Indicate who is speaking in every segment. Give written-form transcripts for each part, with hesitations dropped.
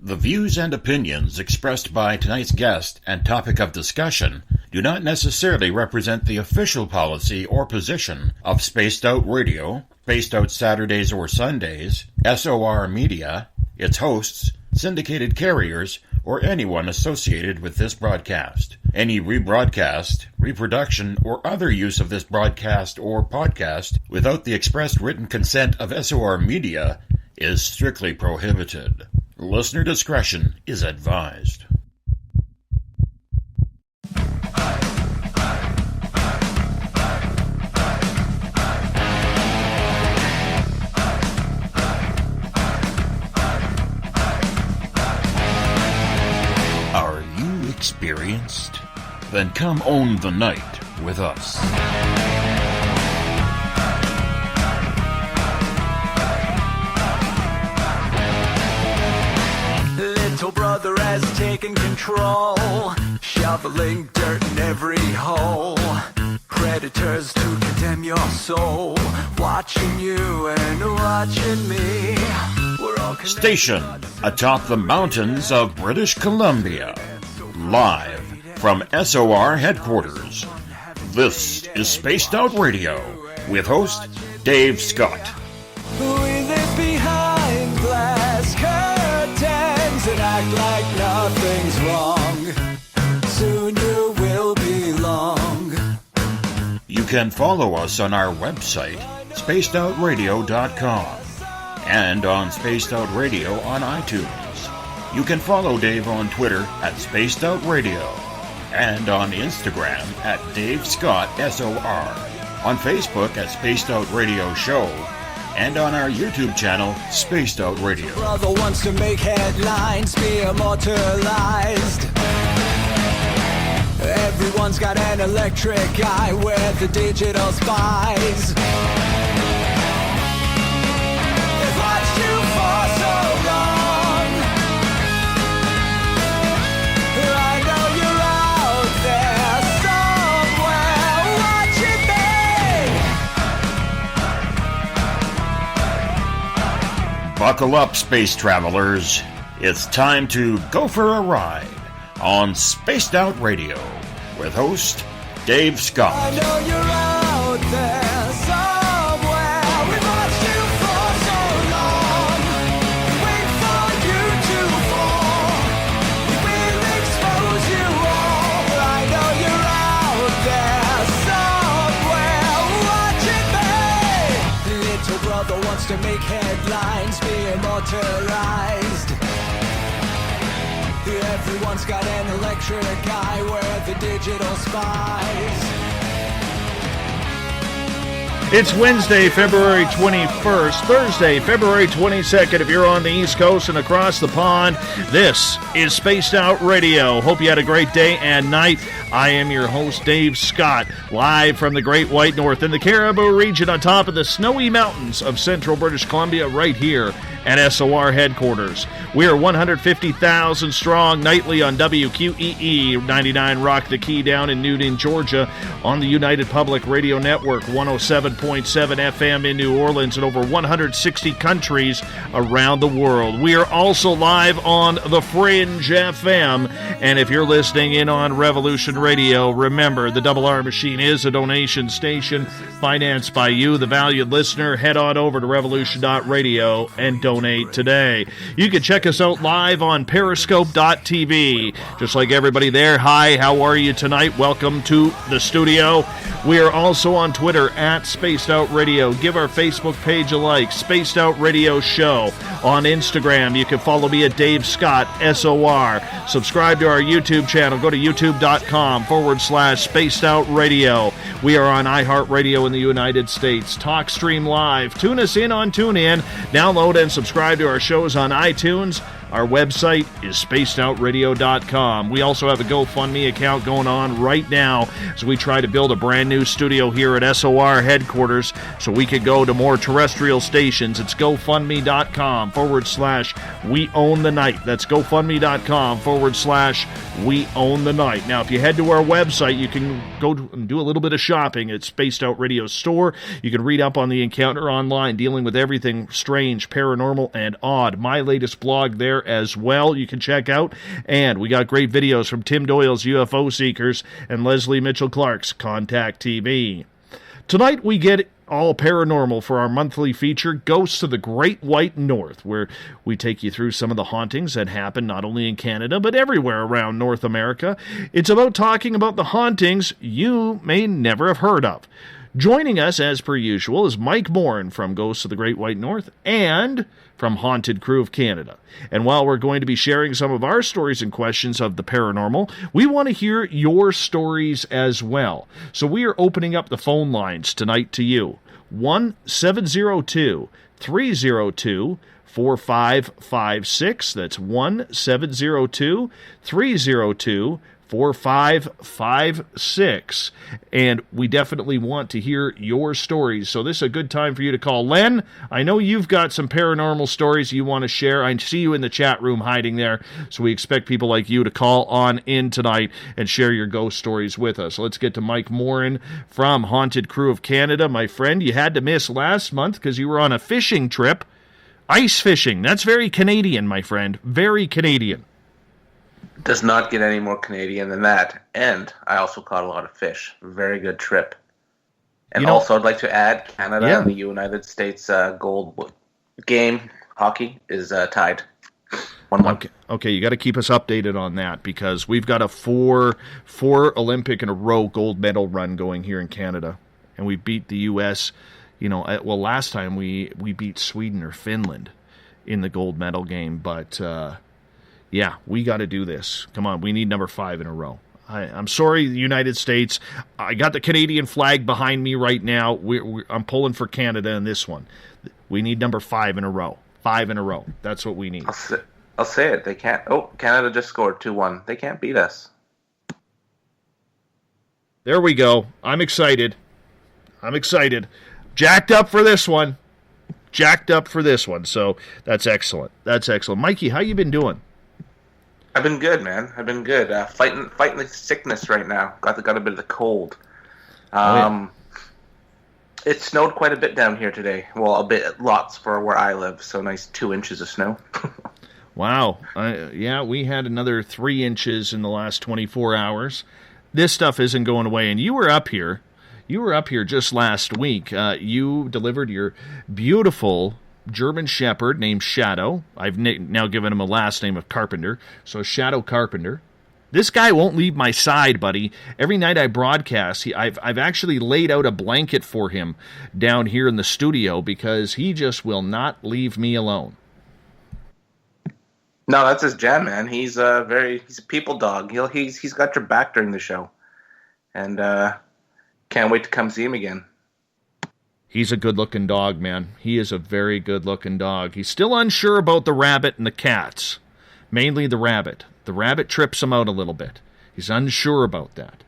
Speaker 1: The views and opinions expressed by tonight's guest and topic of discussion do not necessarily represent the official policy or position of Spaced Out Radio, Spaced Out Saturdays or Sundays, SOR Media, its hosts, syndicated carriers, or anyone associated with this broadcast. Any rebroadcast, reproduction, or other use of this broadcast or podcast without the expressed written consent of SOR Media is strictly prohibited. Listener discretion is advised. Are you experienced? Then come own the night with us.
Speaker 2: Little brother has taken control, shoveling dirt in every hole. Predators to condemn your soul, watching you and watching me. We're all
Speaker 1: stationed atop the mountains of British Columbia, live from SOR headquarters. This is Spaced Out Radio with host Dave Scott.
Speaker 2: We live behind glass curtains and act like nothing's wrong. Soon you will belong.
Speaker 1: You can follow us on our website, spacedoutradio.com, and on Spaced Out Radio on iTunes. You can follow Dave on Twitter at Spaced Out Radio, and on Instagram at Dave Scott SOR, on Facebook at Spaced Out Radio Show, and on our YouTube channel, Spaced Out Radio.
Speaker 2: Brother wants to make headlines, be immortalized. Everyone's got an electric eye with the digital spies. They've watched you for so long. I know you're out there somewhere watching me.
Speaker 1: Buckle up, space travelers. It's time to go for a ride on Spaced Out Radio with host Dave Scott.
Speaker 2: I know you're out there somewhere. We've watched you for so long. Wait for you to fall. We'll expose you all. I know you're out there somewhere watching me. Little brother wants to make headlines, be immortalized. Everyone's got an electric eye with the digital spies.
Speaker 3: It's Wednesday, February 21st, Thursday, February 22nd. If you're on the East Coast and across the pond, this is Spaced Out Radio. Hope you had a great day and night. I am your host, Dave Scott, live from the Great White North in the Caribou region on top of the snowy mountains of central British Columbia right here at SOR headquarters. We are 150,000 strong nightly on WQEE 99 Rock the Key down in Newton, Georgia, on the United Public Radio Network, 107.7 FM in New Orleans, and over 160 countries around the world. We are also live on The Fringe FM, and if you're listening in on Revolution Radio, remember, the Double R Machine is a donation station financed by you, the valued listener. Head on over to revolution.radio and donate today. You can check us out live on periscope.tv. Just like everybody there, hi, how are you tonight? Welcome to the studio. We are also on Twitter at Spaced Out Radio. Give our Facebook page a like, Spaced Out Radio Show. On Instagram, you can follow me at Dave Scott SOR. Subscribe to our YouTube channel. Go to youtube.com/Spaced Out Radio. We are on iHeartRadio in the United States. TalkStream Live. Tune us in on TuneIn. Download and subscribe to our shows on iTunes. Our website is spacedoutradio.com. We also have a GoFundMe account going on right now as we try to build a brand new studio here at SOR headquarters so we could go to more terrestrial stations. It's GoFundMe.com/We Own the Night. That's GoFundMe.com/We Own the Night. Now, if you head to our website, you can go and do a little bit of shopping at Spaced Out Radio Store. You can read up on the encounter online, dealing with everything strange, paranormal, and odd. My latest blog there there as well you can check out. And we got great videos from Tim Doyle's UFO Seekers and Leslie Mitchell Clark's Contact TV. Tonight we get all paranormal for our monthly feature, Ghosts of the Great White North, where we take you through some of the hauntings that happen not only in Canada, but everywhere around North America. It's about talking about the hauntings you may never have heard of. Joining us, as per usual, is Mike Morin from Ghosts of the Great White North and from Haunted Crew of Canada. And while we're going to be sharing some of our stories and questions of the paranormal, we want to hear your stories as well. So we are opening up the phone lines tonight to you. 1-702-302-4556. That's 1-702-302-4556. 4556, and we definitely want to hear your stories. So this is a good time for you to call. Len, I know you've got some paranormal stories you want to share. I see you in the chat room hiding there, so we expect people like you to call on in tonight and share your ghost stories with us. Let's get to Mike Morin from Haunted Crew of Canada. My friend, you had to miss last month because you were on a fishing trip. Ice fishing. That's very Canadian, my friend. Very Canadian.
Speaker 4: Does not get any more Canadian than that. And I also caught a lot of fish. Very good trip. And also, I'd like to add, Canada and the United States gold game, hockey, is tied. 1-1.
Speaker 3: Okay, you got to keep us updated on that because we've got a four Olympic in a row gold medal run going here in Canada. And we beat the U.S., last time we beat Sweden or Finland in the gold medal game, but... yeah, we got to do this. Come on, we need number 5 in a row. I'm sorry, the United States. I got the Canadian flag behind me right now. I'm pulling for Canada in this one. We need number 5 in a row. 5 in a row. That's what we need.
Speaker 4: I'll say it. They can't. Oh, Canada just scored 2-1. They can't beat us.
Speaker 3: There we go. I'm excited. Jacked up for this one. So that's excellent. Mikey, how you been doing?
Speaker 4: I've been good, man. Fighting the sickness right now. Got a bit of the cold. It snowed quite a bit down here today. Well, lots for where I live. So nice 2 inches of snow.
Speaker 3: Wow. We had another 3 inches in the last 24 hours. This stuff isn't going away. And you were up here. Just last week. You delivered your beautiful German Shepherd named Shadow. I've now given him a last name of Carpenter, so Shadow Carpenter. This guy won't leave my side, buddy. Every night I broadcast, I've actually laid out a blanket for him down here in the studio because he just will not leave me alone.
Speaker 4: No, that's his jam, man. He's a people dog. He's got your back during the show, and can't wait to come see him again.
Speaker 3: He's a good-looking dog, man. He is a very good-looking dog. He's still unsure about the rabbit and the cats. Mainly the rabbit. The rabbit trips him out a little bit. He's unsure about that.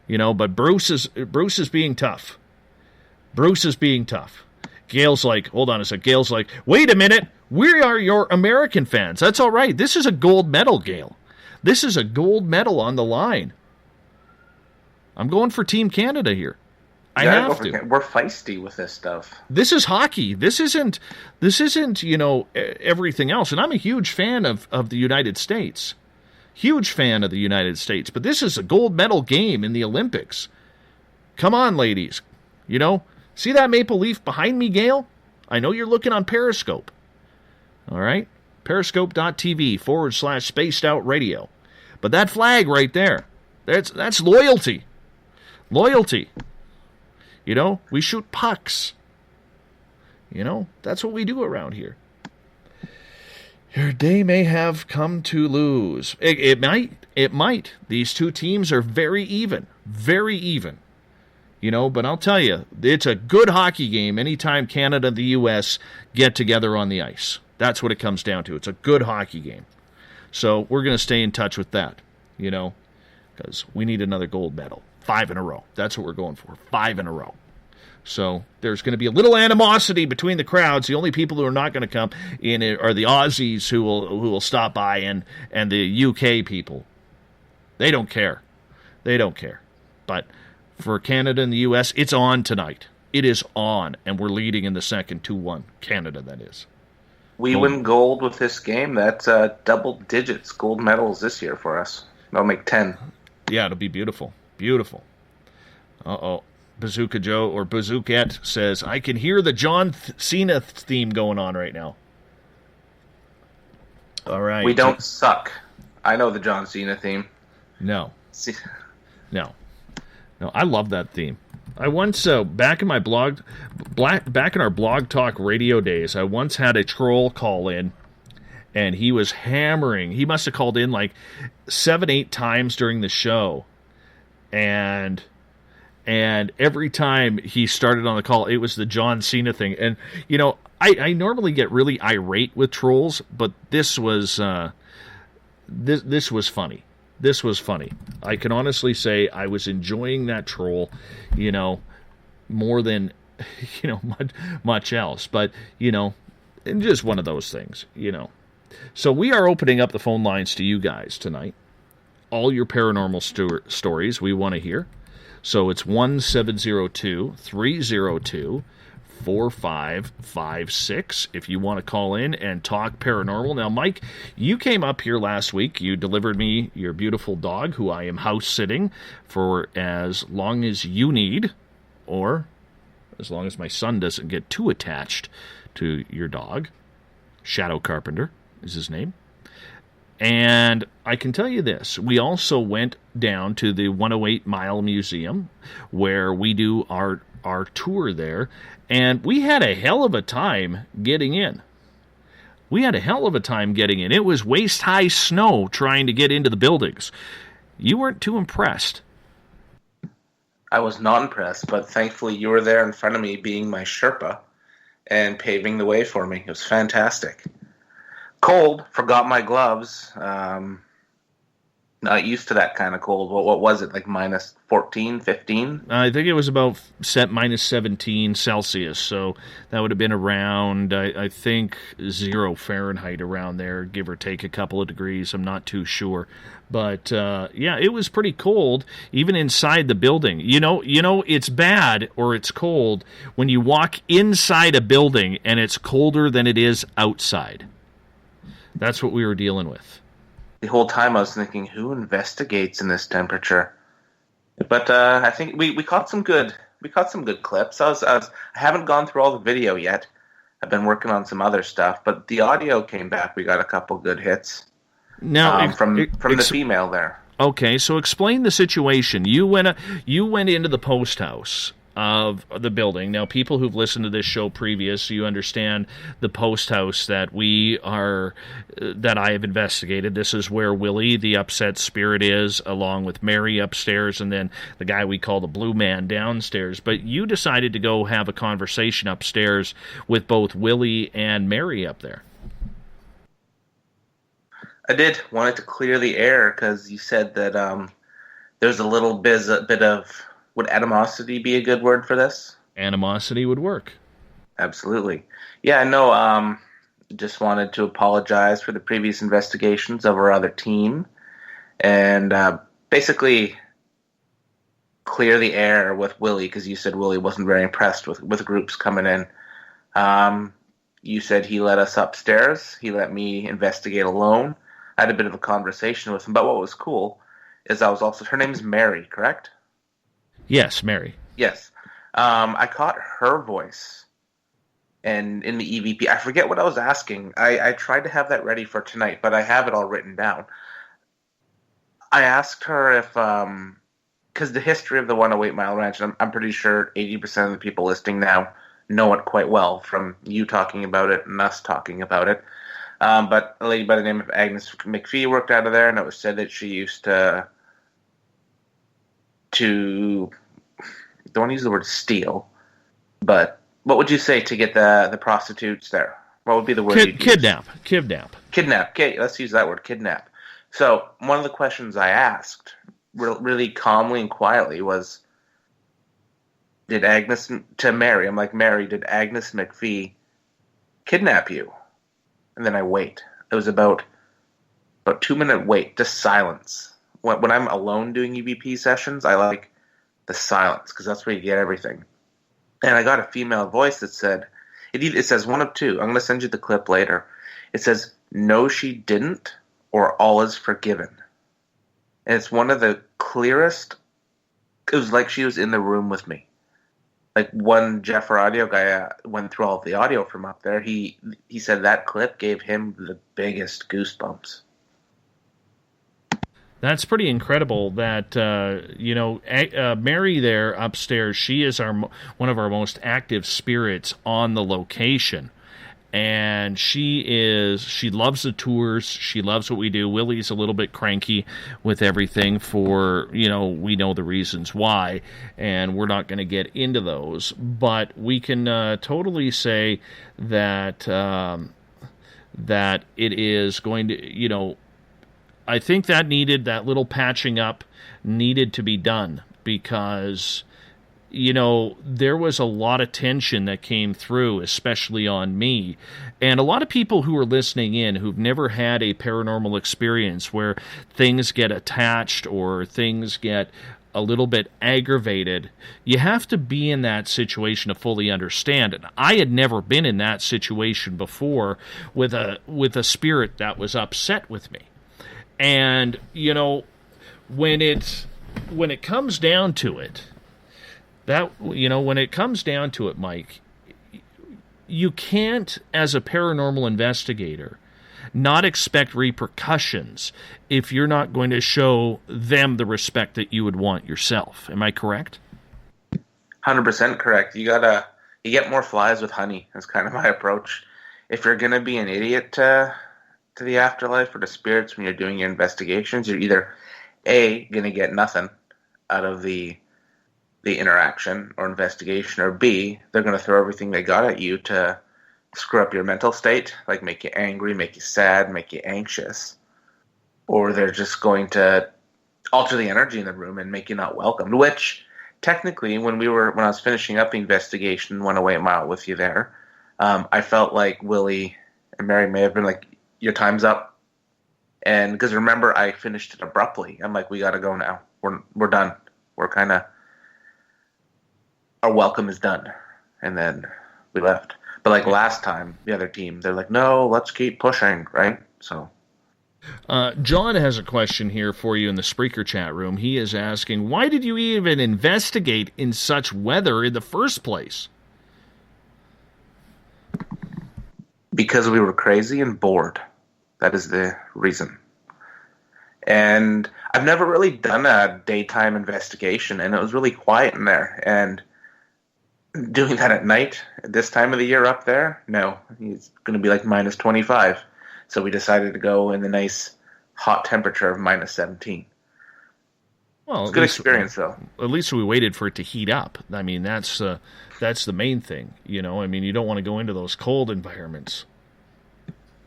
Speaker 3: But Bruce is being tough. Gail's like, hold on a sec. Gail's like, wait a minute. We are your American fans. That's all right. This is a gold medal, Gail. This is a gold medal on the line. I'm going for Team Canada here. I have to.
Speaker 4: We're feisty with this stuff.
Speaker 3: This is hockey. This isn't everything else. And I'm a huge fan of the United States. But this is a gold medal game in the Olympics. Come on, ladies. See that maple leaf behind me, Gail? I know you're looking on Periscope. All right? Periscope.tv/spaced out radio. But that flag right there, that's loyalty. Loyalty. We shoot pucks. That's what we do around here. Your day may have come to lose. It might. These two teams are very even. But I'll tell you, it's a good hockey game anytime Canada and the U.S. get together on the ice. That's what it comes down to. It's a good hockey game. So we're going to stay in touch with that, because we need another gold medal. 5 in a row. That's what we're going for. 5 in a row. So there's going to be a little animosity between the crowds. The only people who are not going to come in are the Aussies who will stop by and the UK people. They don't care. But for Canada and the US, it's on tonight. It is on, and we're leading in the second 2-1. Canada, that is.
Speaker 4: We win gold with this game. That's double digits gold medals this year for us. That'll make 10.
Speaker 3: Yeah, it'll be beautiful. Beautiful. Uh-oh. Bazooka Joe or Bazookette says, I can hear the John Cena theme going on right now. All right.
Speaker 4: We don't suck. I know the John Cena theme.
Speaker 3: No. No, I love that theme. I once, back in our Blog Talk radio days, I once had a troll call in, and he was hammering. He must have called in like 7-8 times during the show, and every time he started on the call, it was the John Cena thing. And, you know, I normally get really irate with trolls, but this was this was funny. This was funny. I can honestly say I was enjoying that troll, you know, more than, you know, much else. But, you know, just one of those things, you know. So we are opening up the phone lines to you guys tonight. All your paranormal stories we want to hear. So it's 1-702-302-4556 if you want to call in and talk paranormal. Now, Mike, you came up here last week. You delivered me your beautiful dog, who I am house sitting for as long as you need, or as long as my son doesn't get too attached to your dog. Shadow Carpenter is his name. And I can tell you this, we also went down to the 108 Mile Museum, where we do our tour there, and we had a hell of a time getting in. It was waist-high snow trying to get into the buildings. You weren't too impressed.
Speaker 4: I was not impressed, but thankfully you were there in front of me being my Sherpa and paving the way for me. It was fantastic. Cold, forgot my gloves. Not used to that kind of cold. What was it, like minus 14, 15?
Speaker 3: I think it was about minus 17 Celsius, so that would have been around, I think, 0 Fahrenheit around there, give or take a couple of degrees. I'm not too sure. But, yeah, it was pretty cold, even inside the building. You know, it's bad or it's cold when you walk inside a building and it's colder than it is outside. That's what we were dealing with.
Speaker 4: The whole time I was thinking, who investigates in this temperature? But I think we caught some good clips. I haven't gone through all the video yet. I've been working on some other stuff, but the audio came back. We got a couple good hits.
Speaker 3: Now
Speaker 4: from the female there.
Speaker 3: Okay, so explain the situation. You went into the post house of the building. Now, people who've listened to this show previous, you understand the post house that I have investigated. This is where Willie, the upset spirit, is, along with Mary upstairs, and then the guy we call the Blue Man downstairs. But you decided to go have a conversation upstairs with both Willie and Mary up there.
Speaker 4: I did. Wanted to clear the air because you said that there's a little bit of... Would animosity be a good word for this?
Speaker 3: Animosity would work.
Speaker 4: Absolutely. Yeah, no, just wanted to apologize for the previous investigations of our other team and basically clear the air with Willie, because you said Willie wasn't very impressed with groups coming in. You said he let us upstairs. He let me investigate alone. I had a bit of a conversation with him, but what was cool is her name's Mary, correct?
Speaker 3: Yes, Mary.
Speaker 4: Yes. I caught her voice and in the EVP. I forget what I was asking. I tried to have that ready for tonight, but I have it all written down. I asked her if, because the history of the 108 Mile Ranch, I'm pretty sure 80% of the people listening now know it quite well from you talking about it and us talking about it. But a lady by the name of Agnes McPhee worked out of there, and it was said that she used to don't want to use the word steal, but what would you say to get the prostitutes there? What would be the word you'd use?
Speaker 3: Kidnap.
Speaker 4: Okay, let's use that word, kidnap. So one of the questions I asked really calmly and quietly was, to Mary, I'm like, Mary, did Agnes McPhee kidnap you? And then I wait. It was about 2-minute wait, just silence. When I'm alone doing EVP sessions, I like the silence because that's where you get everything. And I got a female voice that said, It says one of two. I'm going to send you the clip later. It says, "No, she didn't," or "All is forgiven." And it's one of the clearest. It was like she was in the room with me. Like one Jeff, our audio guy, went through all of the audio from up there. He said that clip gave him the biggest goosebumps.
Speaker 3: That's pretty incredible that, Mary there upstairs, she is one of our most active spirits on the location. And she loves the tours. She loves what we do. Willie's a little bit cranky with everything for, we know the reasons why, and we're not going to get into those. But we can totally say that that it is going to, I think that little patching up needed to be done because, there was a lot of tension that came through, especially on me. And a lot of people who are listening in who've never had a paranormal experience where things get attached or things get a little bit aggravated, you have to be in that situation to fully understand it. I had never been in that situation before with a spirit that was upset with me. And, when it comes down to it, Mike, you can't, as a paranormal investigator, not expect repercussions if you're not going to show them the respect that you would want yourself. Am I correct?
Speaker 4: 100% correct. You get more flies with honey. That's kind of my approach. If you're going to be an idiot to the afterlife or to spirits when you're doing your investigations, you're either A, going to get nothing out of the interaction or investigation, or B, they're going to throw everything they got at you to screw up your mental state, like make you angry, make you sad, make you anxious, or they're just going to alter the energy in the room and make you not welcomed, which technically when I was finishing up the investigation, went away a mile with you there, I felt like Willie and Mary may have been like, your time's up. And because remember, I finished it abruptly. I'm like, we got to go now. We're done. We're kind of, our welcome is done. And then we left. But like last time, the other team, they're like, no, let's keep pushing, right? So.
Speaker 3: John has a question here for you in the Spreaker chat room. He is asking, why did you even investigate in such weather in the first place?
Speaker 4: Because we were crazy and bored. That is the reason. And I've never really done a daytime investigation, and it was really quiet in there. And doing that at night, at this time of the year up there, no. It's going to be like minus 25. So we decided to go in the nice hot temperature of minus 17.
Speaker 3: Well,
Speaker 4: it's a good experience, though.
Speaker 3: At least we waited for it to heat up. I mean, that's the main thing. You don't want to go into those cold environments.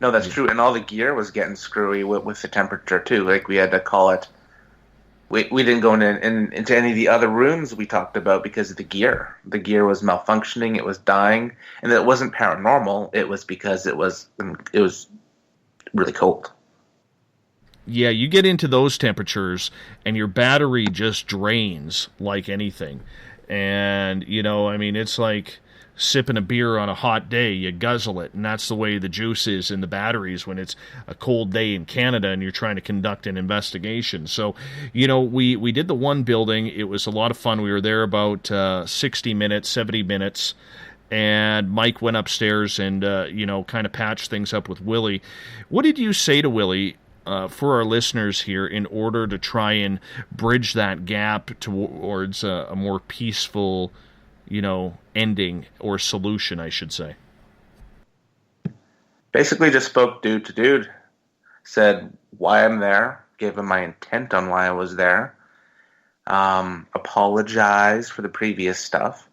Speaker 4: No, that's true. And all the gear was getting screwy with the temperature, too. Like, we had to call it. We didn't go into any of the other rooms we talked about because of the gear. The gear was malfunctioning. It was dying. And it wasn't paranormal. It was because it was really cold.
Speaker 3: Yeah, you get into those temperatures, and your battery just drains like anything. And, it's like sipping a beer on a hot day. You guzzle it, and that's the way the juice is in the batteries when it's a cold day in Canada and you're trying to conduct an investigation. So, we did the one building. It was a lot of fun. We were there about 60 minutes, 70 minutes. And Mike went upstairs and, kind of patched things up with Willie. What did you say to Willie for our listeners here in order to try and bridge that gap towards a more peaceful, ending or solution, I should say?
Speaker 4: Basically just spoke dude to dude. Said why I'm there. Gave him my intent on why I was there. Apologized for the previous stuff.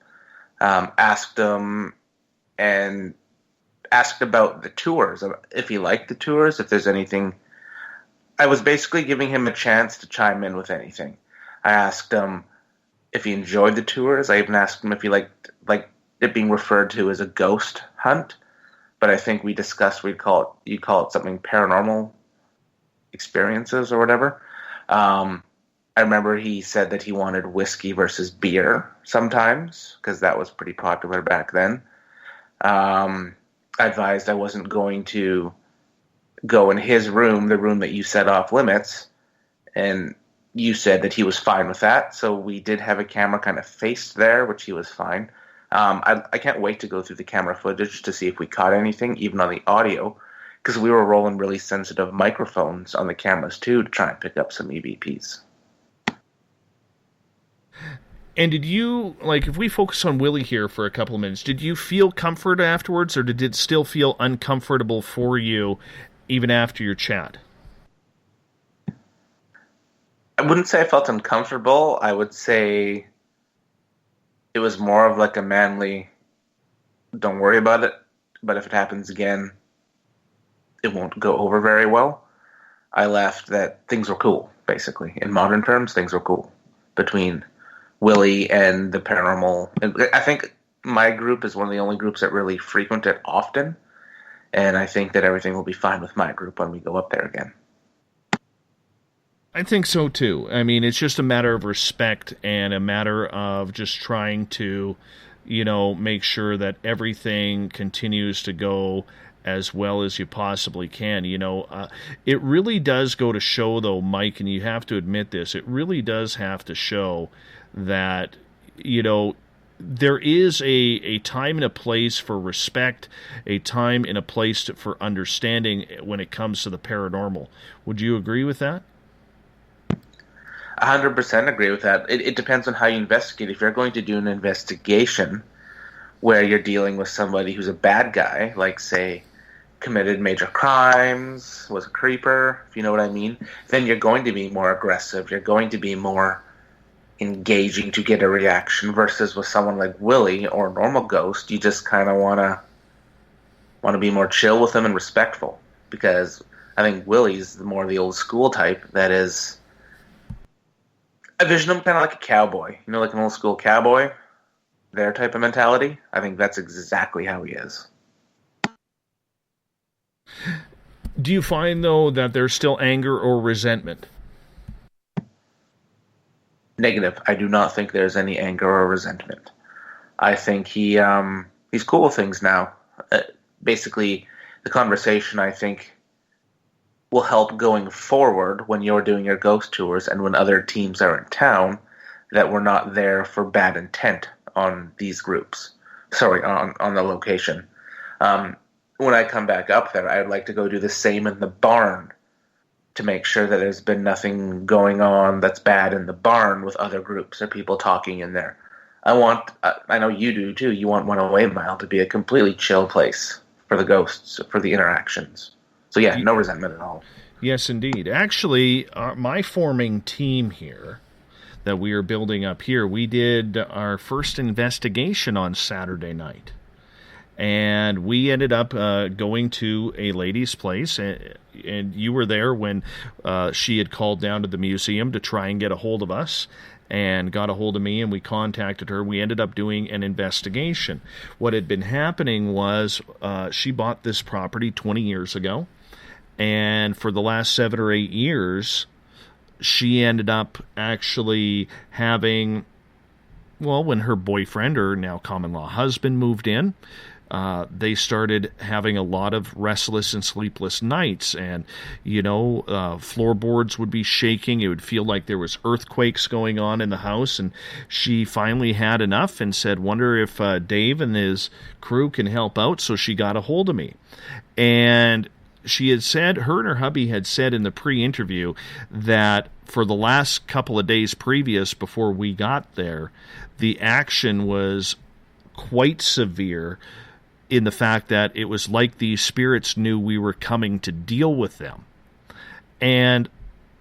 Speaker 4: Asked him and asked about the tours, if he liked the tours, if there's anything. I was basically giving him a chance to chime in with anything. I asked him if he enjoyed the tours. I even asked him if he liked it being referred to as a ghost hunt, but I think we discussed you call it something paranormal experiences or whatever. I remember he said that he wanted whiskey versus beer sometimes, because that was pretty popular back then. I advised I wasn't going to go in his room, the room that you set off limits, and you said that he was fine with that. So we did have a camera kind of faced there, which he was fine. I can't wait to go through the camera footage to see if we caught anything, even on the audio, because we were rolling really sensitive microphones on the cameras too to try and pick up some EVPs.
Speaker 3: And did you, like, if we focus on Willie here for a couple of minutes, did you feel comfort afterwards, or did it still feel uncomfortable for you even after your chat?
Speaker 4: I wouldn't say I felt uncomfortable. I would say it was more of like a manly, don't worry about it, but if it happens again, it won't go over very well. I left that things were cool, basically. In modern terms, things were cool between Willie and the paranormal. I think my group is one of the only groups that really frequent it often, and I think that everything will be fine with my group when we go up there again.
Speaker 3: I think so too. I mean, it's just a matter of respect and a matter of just trying to, make sure that everything continues to go as well as you possibly can. It really does go to show, though, Mike, and you have to admit this, it really does have to show that, there is a time and a place for respect, a time and a place for understanding when it comes to the paranormal. Would you agree with that?
Speaker 4: 100% agree with that. It depends on how you investigate. If you're going to do an investigation where you're dealing with somebody who's a bad guy, like, say, committed major crimes, was a creeper, if you know what I mean, then you're going to be more aggressive. You're going to be more engaging to get a reaction, versus with someone like Willie or a normal ghost, you just kind of want to be more chill with them and respectful, because I think Willie's more the old school type that is, I vision him kind of like a cowboy, like an old school cowboy, their type of mentality. I think that's exactly how he is.
Speaker 3: Do you find, though, that there's still anger or resentment?
Speaker 4: Negative. I do not think there's any anger or resentment. I think he's cool with things now. Basically, the conversation, I think, will help going forward when you're doing your ghost tours and when other teams are in town, that we're not there for bad intent on these groups. Sorry, on the location. When I come back up there, I'd like to go do the same in the barn to make sure that there's been nothing going on that's bad in the barn with other groups or people talking in there. I know you do too, you want 108 Mile to be a completely chill place for the ghosts, for the interactions. So yeah, no resentment at all.
Speaker 3: Yes, indeed. Actually, my forming team here that we are building up here, we did our first investigation on Saturday night. And we ended up going to a lady's place, and you were there when she had called down to the museum to try and get a hold of us, and got a hold of me, and we contacted her. We ended up doing an investigation. What had been happening was she bought this property 20 years ago, and for the last 7 or 8 years, she ended up actually having, well, when her boyfriend, or now common-law husband, moved in, they started having a lot of restless and sleepless nights, and floorboards would be shaking. It would feel like there was earthquakes going on in the house, and she finally had enough and said, wonder if Dave and his crew can help out. So she got a hold of me, and she had said, her and her hubby had said in the pre-interview that for the last couple of days previous, before we got there, the action was quite severe, in the fact that it was like these spirits knew we were coming to deal with them. And,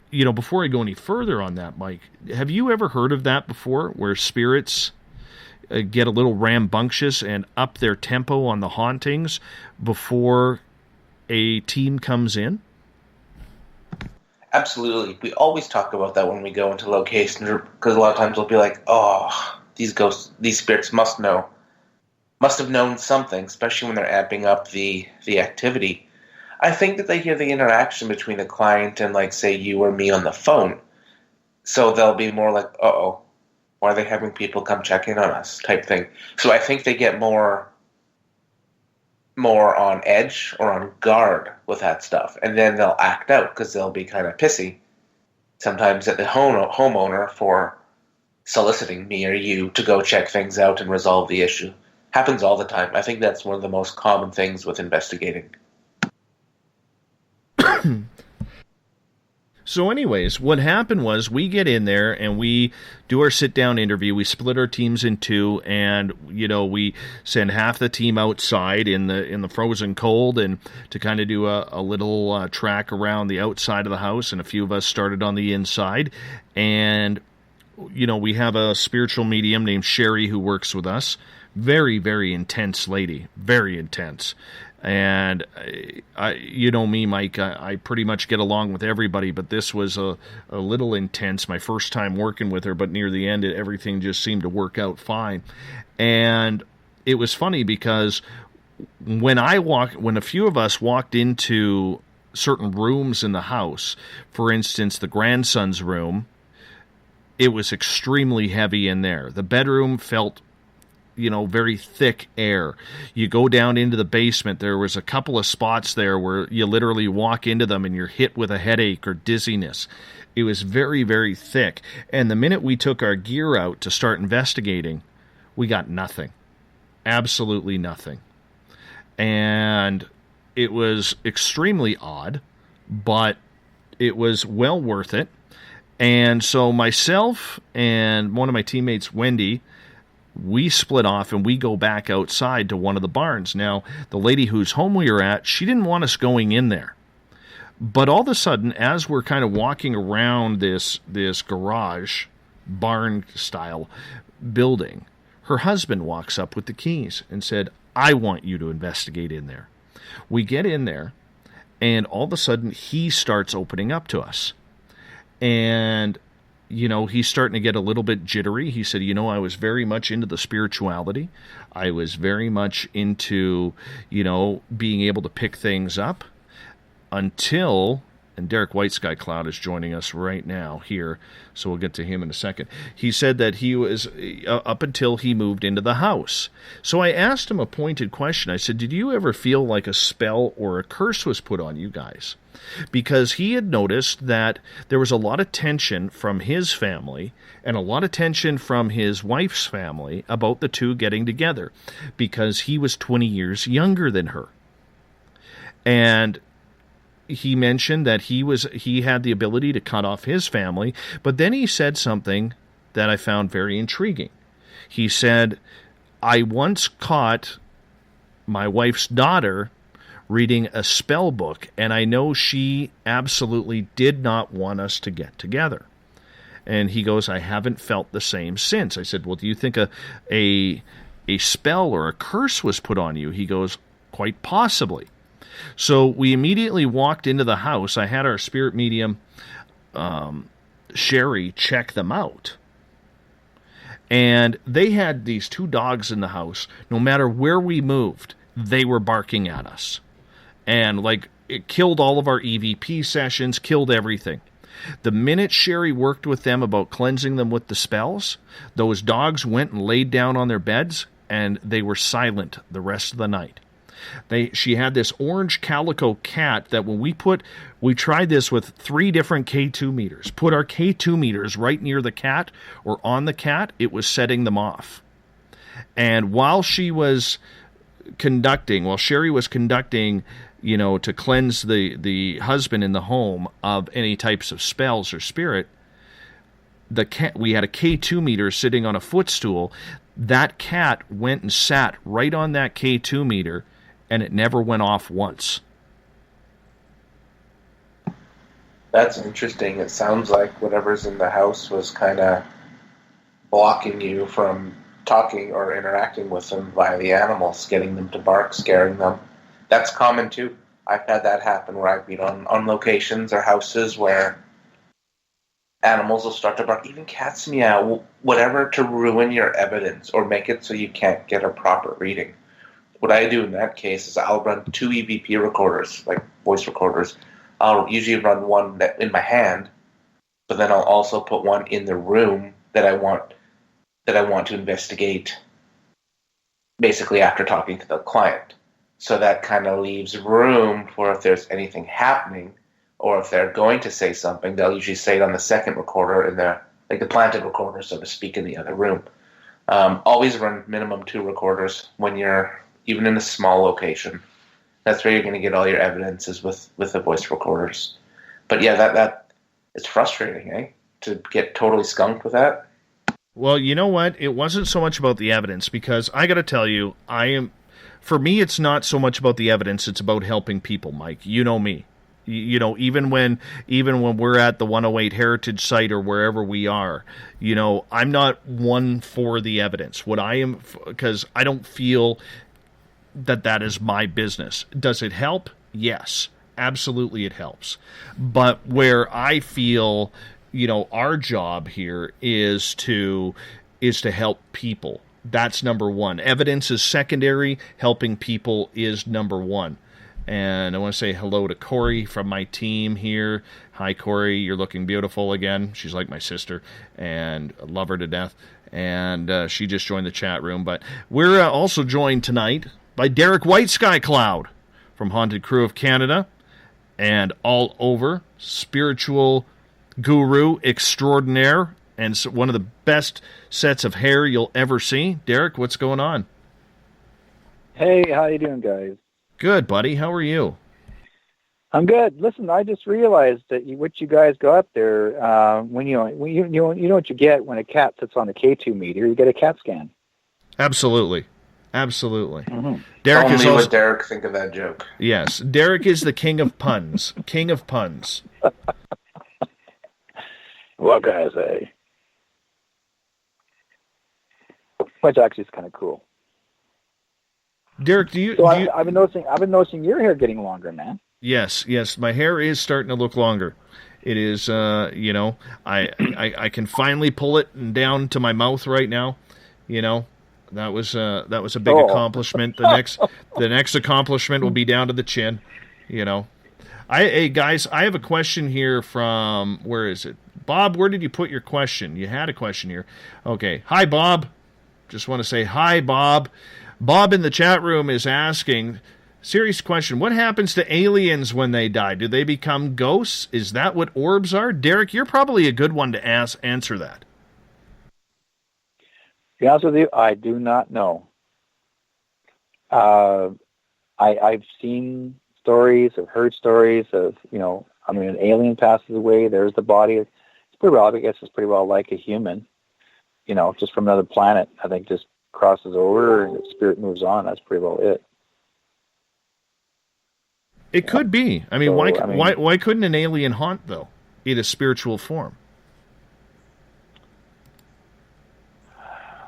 Speaker 3: before I go any further on that, Mike, have you ever heard of that before, where spirits get a little rambunctious and up their tempo on the hauntings before a team comes in?
Speaker 4: Absolutely. We always talk about that when we go into locations, because a lot of times we'll be like, oh, these spirits must have known something, especially when they're amping up the activity. I think that they hear the interaction between the client and, like, say, you or me on the phone. So they'll be more like, uh-oh, why are they having people come check in on us type thing. So I think they get more more on edge or on guard with that stuff. And then they'll act out because they'll be kind of pissy sometimes at the homeowner for soliciting me or you to go check things out and resolve the issue. Happens all the time. I think that's one of the most common things with investigating.
Speaker 3: So anyways, what happened was we get in there and we do our sit-down interview. We split our teams in two, and we send half the team outside in the frozen cold and to kind of do a little track around the outside of the house, and a few of us started on the inside. And we have a spiritual medium named Sherry who works with us. Very, very intense lady. Very intense. And you know me, Mike, I pretty much get along with everybody, but this was a little intense. My first time working with her, but near the end, everything just seemed to work out fine. And it was funny because when a few of us walked into certain rooms in the house, for instance, the grandson's room, it was extremely heavy in there. The bedroom felt very thick air. You go down into the basement, there was a couple of spots there where you literally walk into them and you're hit with a headache or dizziness. It was very, very thick. And the minute we took our gear out to start investigating, we got nothing. Absolutely nothing. And it was extremely odd, but it was well worth it. And so myself and one of my teammates, Wendy, we split off and we go back outside to one of the barns. Now, the lady whose home we were at, she didn't want us going in there. But all of a sudden, as we're kind of walking around this garage, barn-style building, her husband walks up with the keys and said, "I want you to investigate in there." We get in there, and all of a sudden, he starts opening up to us. And he's starting to get a little bit jittery. He said, I was very much into the spirituality. I was very much into, being able to pick things up until, and Derek White Sky Cloud is joining us right now here, so we'll get to him in a second. He said that he was, up until he moved into the house. So I asked him a pointed question. I said, did you ever feel like a spell or a curse was put on you guys? Because he had noticed that there was a lot of tension from his family and a lot of tension from his wife's family about the two getting together, because he was 20 years younger than her. And he mentioned that he had the ability to cut off his family, but then he said something that I found very intriguing. He said, "I once caught my wife's daughter reading a spell book, and I know she absolutely did not want us to get together." And he goes, "I haven't felt the same since." I said, "Well, do you think a spell or a curse was put on you?" He goes, "Quite possibly." So we immediately walked into the house. I had our spirit medium, Sherry, check them out. And they had these two dogs in the house. No matter where we moved, they were barking at us. And it killed all of our EVP sessions, killed everything. The minute Sherry worked with them about cleansing them with the spells, those dogs went and laid down on their beds, and they were silent the rest of the night. She had this orange calico cat that when we tried this with 3 different K2 meters, put our K2 meters right near the cat or on the cat, it was setting them off. And while Sherry was conducting, to cleanse the husband in the home of any types of spells or spirit, we had a K2 meter sitting on a footstool. That cat went and sat right on that K2 meter, and it never went off once.
Speaker 4: That's interesting. It sounds like whatever's in the house was kind of blocking you from talking or interacting with them via the animals, getting them to bark, scaring them. That's common too. I've had that happen where I've been on locations or houses where animals will start to bark, even cats meow, whatever, to ruin your evidence or make it so you can't get a proper reading. What I do in that case is I'll run 2 EVP recorders, like voice recorders. I'll usually run one in my hand, but then I'll also put one in the room that I want to investigate, basically after talking to the client. So that kind of leaves room for if there's anything happening, or if they're going to say something, they'll usually say it on the second recorder in the planted recorder, so to speak, in the other room. Always run minimum 2 recorders when you're even in a small location. That's where you're going to get all your evidence is with the voice recorders. But yeah, that it's frustrating, eh? To get totally skunked with that.
Speaker 3: Well, you know what? It wasn't so much about the evidence, because I got to tell you, for me, it's not so much about the evidence. It's about helping people, Mike. You know me. You know, even when we're at the 108 Heritage site or wherever we are, you know, I'm not one for the evidence. What I am, because I don't feel that is my business. Does it help? Yes, absolutely it helps. But where I feel, you know, our job here is to help people. That's number one. Evidence is secondary. Helping people is number one. And I want to say hello to Corey from my team here. Hi, Corey. You're looking beautiful again. She's like my sister, and I love her to death. And she just joined the chat room. But we're also joined tonight by Derek White Sky Cloud from Haunted Crew of Canada and all over, spiritual guru extraordinaire, and one of the best sets of hair you'll ever see. Derek, what's going on?
Speaker 5: Hey, how you doing, guys?
Speaker 3: Good, buddy. How are you?
Speaker 5: I'm good. Listen, I just realized that what you guys got there, when you know what you get when a cat sits on a K2 meter, you get a CAT scan.
Speaker 3: Absolutely. Mm-hmm.
Speaker 4: Derek Tell me what Derek think of that joke.
Speaker 3: Yes, Derek is the king of puns. King of puns.
Speaker 5: What can I say? Which actually is kind of cool.
Speaker 3: Derek,
Speaker 5: I've been noticing your hair getting longer, man.
Speaker 3: Yes, my hair is starting to look longer. It is, you know, I can finally pull it down to my mouth right now. You know, that was a big accomplishment. The next accomplishment will be down to the chin. You know, hey guys, I have a question here from, where is it? Bob, where did you put your question? You had a question here. Okay, hi Bob. Just want to say hi, Bob. Bob in the chat room is asking, serious question, what happens to aliens when they die? Do they become ghosts? Is that what orbs are? Derek, you're probably a good one to answer that.
Speaker 5: To be honest with you, I do not know. I've seen stories, I've heard stories of, you know, I mean, an alien passes away, there's the body. It's pretty well, I guess it's pretty well like a human, you know, just from another planet. I think just crosses over and the spirit moves on. That's pretty well it.
Speaker 3: It could be. I mean, why couldn't an alien haunt, though, in a spiritual form?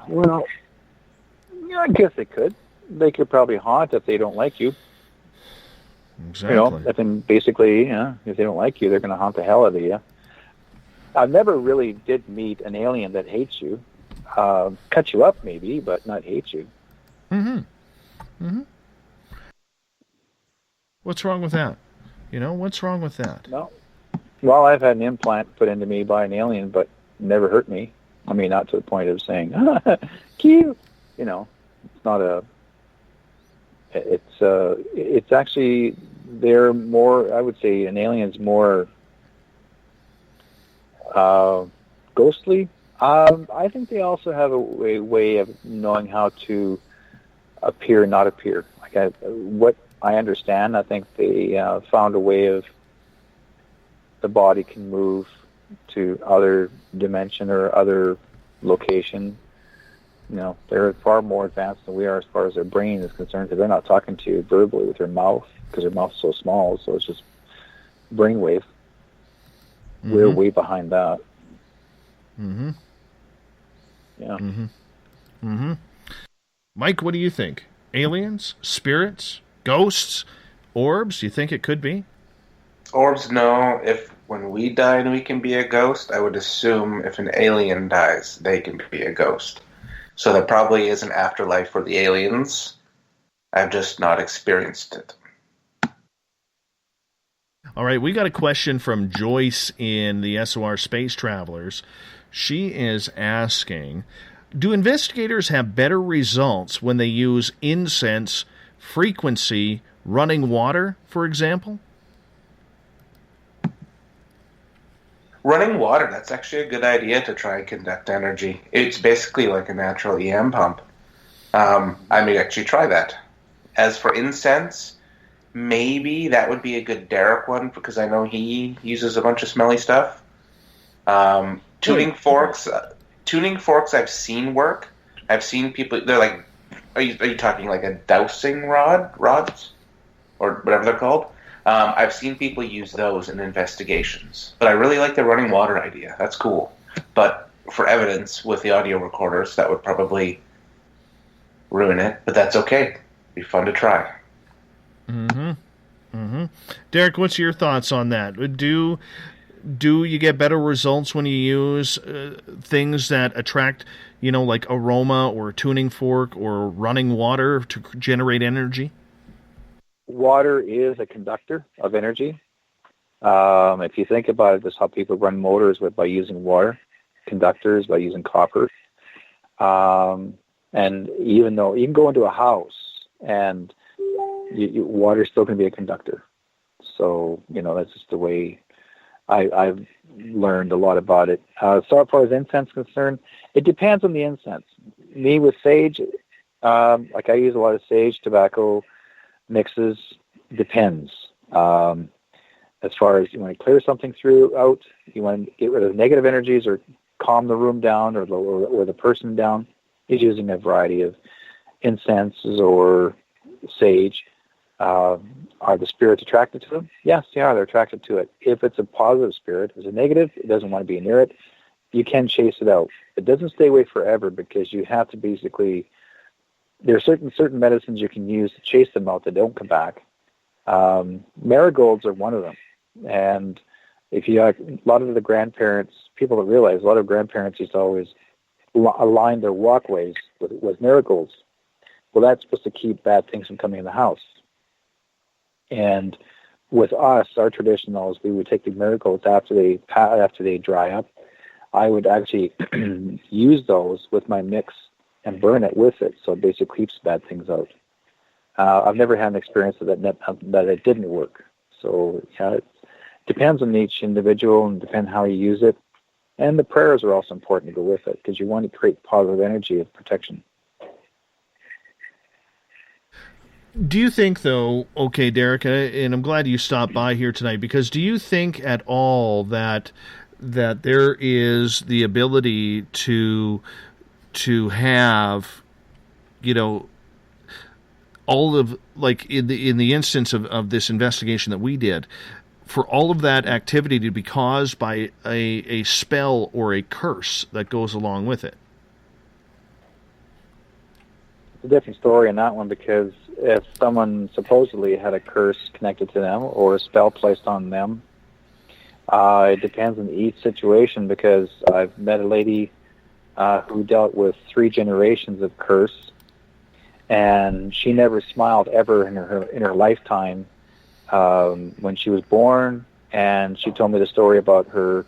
Speaker 5: Well, yeah, I guess they could. They could probably haunt if they don't like you.
Speaker 3: Exactly.
Speaker 5: You know, basically, if they don't like you, they're going to haunt the hell out of you. I never really did meet an alien that hates you. Cut you up, maybe, but not hate you.
Speaker 3: Mm-hmm. What's wrong with that? You know, what's wrong with that?
Speaker 5: No. Well, I've had an implant put into me by an alien, but never hurt me. I mean, not to the point of saying, cute. You know, it's not a... It's actually, they're more, I would say an alien's more ghostly. I think they also have a way of knowing how to appear and not appear. Like what I understand, I think they found a way of the body can move to other dimension or other location. You know, they're far more advanced than we are as far as their brain is concerned, because they're not talking to you verbally with their mouth, because their mouth's so small, so it's just brainwave. Mm-hmm. We're way behind that.
Speaker 3: Mm-hmm.
Speaker 5: Yeah.
Speaker 3: Mm-hmm. Mm-hmm. Mike, what do you think? Aliens? Spirits? Ghosts? Orbs? You think it could be?
Speaker 4: Orbs, no. If when we die and we can be a ghost, I would assume if an alien dies, they can be a ghost. So there probably is an afterlife for the aliens. I've just not experienced it.
Speaker 3: All right, we got a question from Joyce in the SOR Space Travelers. She is asking, do investigators have better results when they use incense frequency running water, for example?
Speaker 4: Running water, that's actually a good idea to try and conduct energy. It's basically like a natural EM pump. I may actually try that. As for incense, maybe that would be a good Derek one, because I know he uses a bunch of smelly stuff. Tuning forks, I've seen work. I've seen people, they're like, are you talking like a dowsing rods? Or whatever they're called? I've seen people use those in investigations. But I really like the running water idea. That's cool. But for evidence with the audio recorders, that would probably ruin it. But that's okay. Be fun to try.
Speaker 3: Derek, what's your thoughts on that? Do you get better results when you use things that attract, like aroma or a tuning fork or running water to generate energy?
Speaker 5: Water is a conductor of energy. If you think about it, that's how people run motors by using water, conductors by using copper. And even though you can go into a house and water is still going to be a conductor. So, that's just the way I've learned a lot about it. So far as incense is concerned, it depends on the incense. Me with sage, like I use a lot of sage tobacco mixes, depends. As far as you want to clear something out, you want to get rid of negative energies or calm the room down or the person down, is using a variety of incenses or sage. Are the spirits attracted to them? Yes, they are. They're attracted to it. If it's a positive spirit, if it's a negative, it doesn't want to be near it, you can chase it out. It doesn't stay away forever, because you have to basically, there are certain medicines you can use to chase them out that don't come back. Marigolds are one of them. And if you a lot of the grandparents, people don't realize, a lot of grandparents used to always align their walkways with marigolds. Well, that's supposed to keep bad things from coming in the house. And with us, our tradition is we would take the marigolds after they dry up. I would actually use those with my mix and burn it with it, so it basically keeps bad things out. I've never had an experience that it didn't work. So yeah, it depends on each individual and depends how you use it. And the prayers are also important to go with it, because you want to create positive energy of protection.
Speaker 3: Do you think, though, okay, Derek, and I'm glad you stopped by here tonight, because do you think at all that there is the ability to have, all of, like in the instance of this investigation that we did, for all of that activity to be caused by a spell or a curse that goes along with it?
Speaker 5: It's a different story in that one, because if someone supposedly had a curse connected to them or a spell placed on them, it depends on each situation, because I've met a lady who dealt with 3 generations of curse, and she never smiled ever in her lifetime when she was born. And she told me the story about her,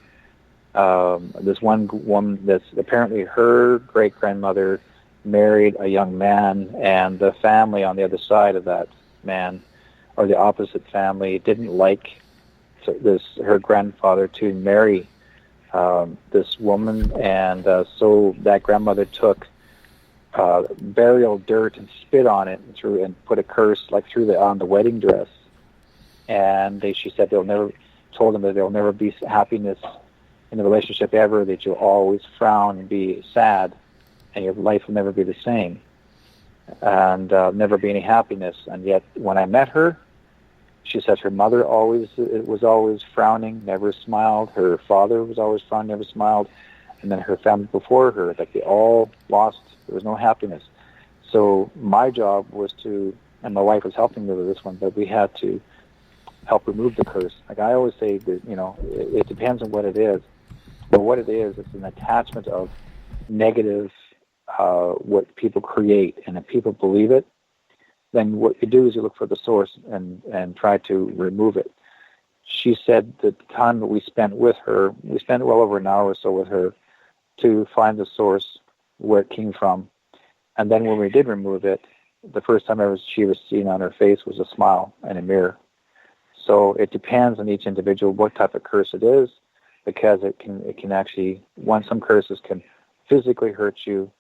Speaker 5: this one woman that's apparently her great-grandmother married a young man, and the family on the other side of that man, or the opposite family, didn't like her grandfather to marry this woman, and so that grandmother took burial dirt and spit on it and put a curse on the wedding dress. And she said told them that there'll never be happiness in the relationship ever, that you'll always frown and be sad, and your life will never be the same, and never be any happiness. And yet, when I met her, she said her mother was always frowning, never smiled. Her father was always frowning, never smiled. And then her family before her, like they all lost. There was no happiness. So my job was and my wife was helping me with this one, but we had to help remove the curse. Like I always say, that it depends on what it is. But what it is, it's an attachment of negative, what people create, and if people believe it, then what you do is you look for the source and try to remove it. She said that the time that we spent with her, we spent well over an hour or so with her to find the source, where it came from. And then when we did remove it, the first time she was seen on her face was a smile in a mirror. So it depends on each individual what type of curse it is, because it can actually, some curses can physically hurt you,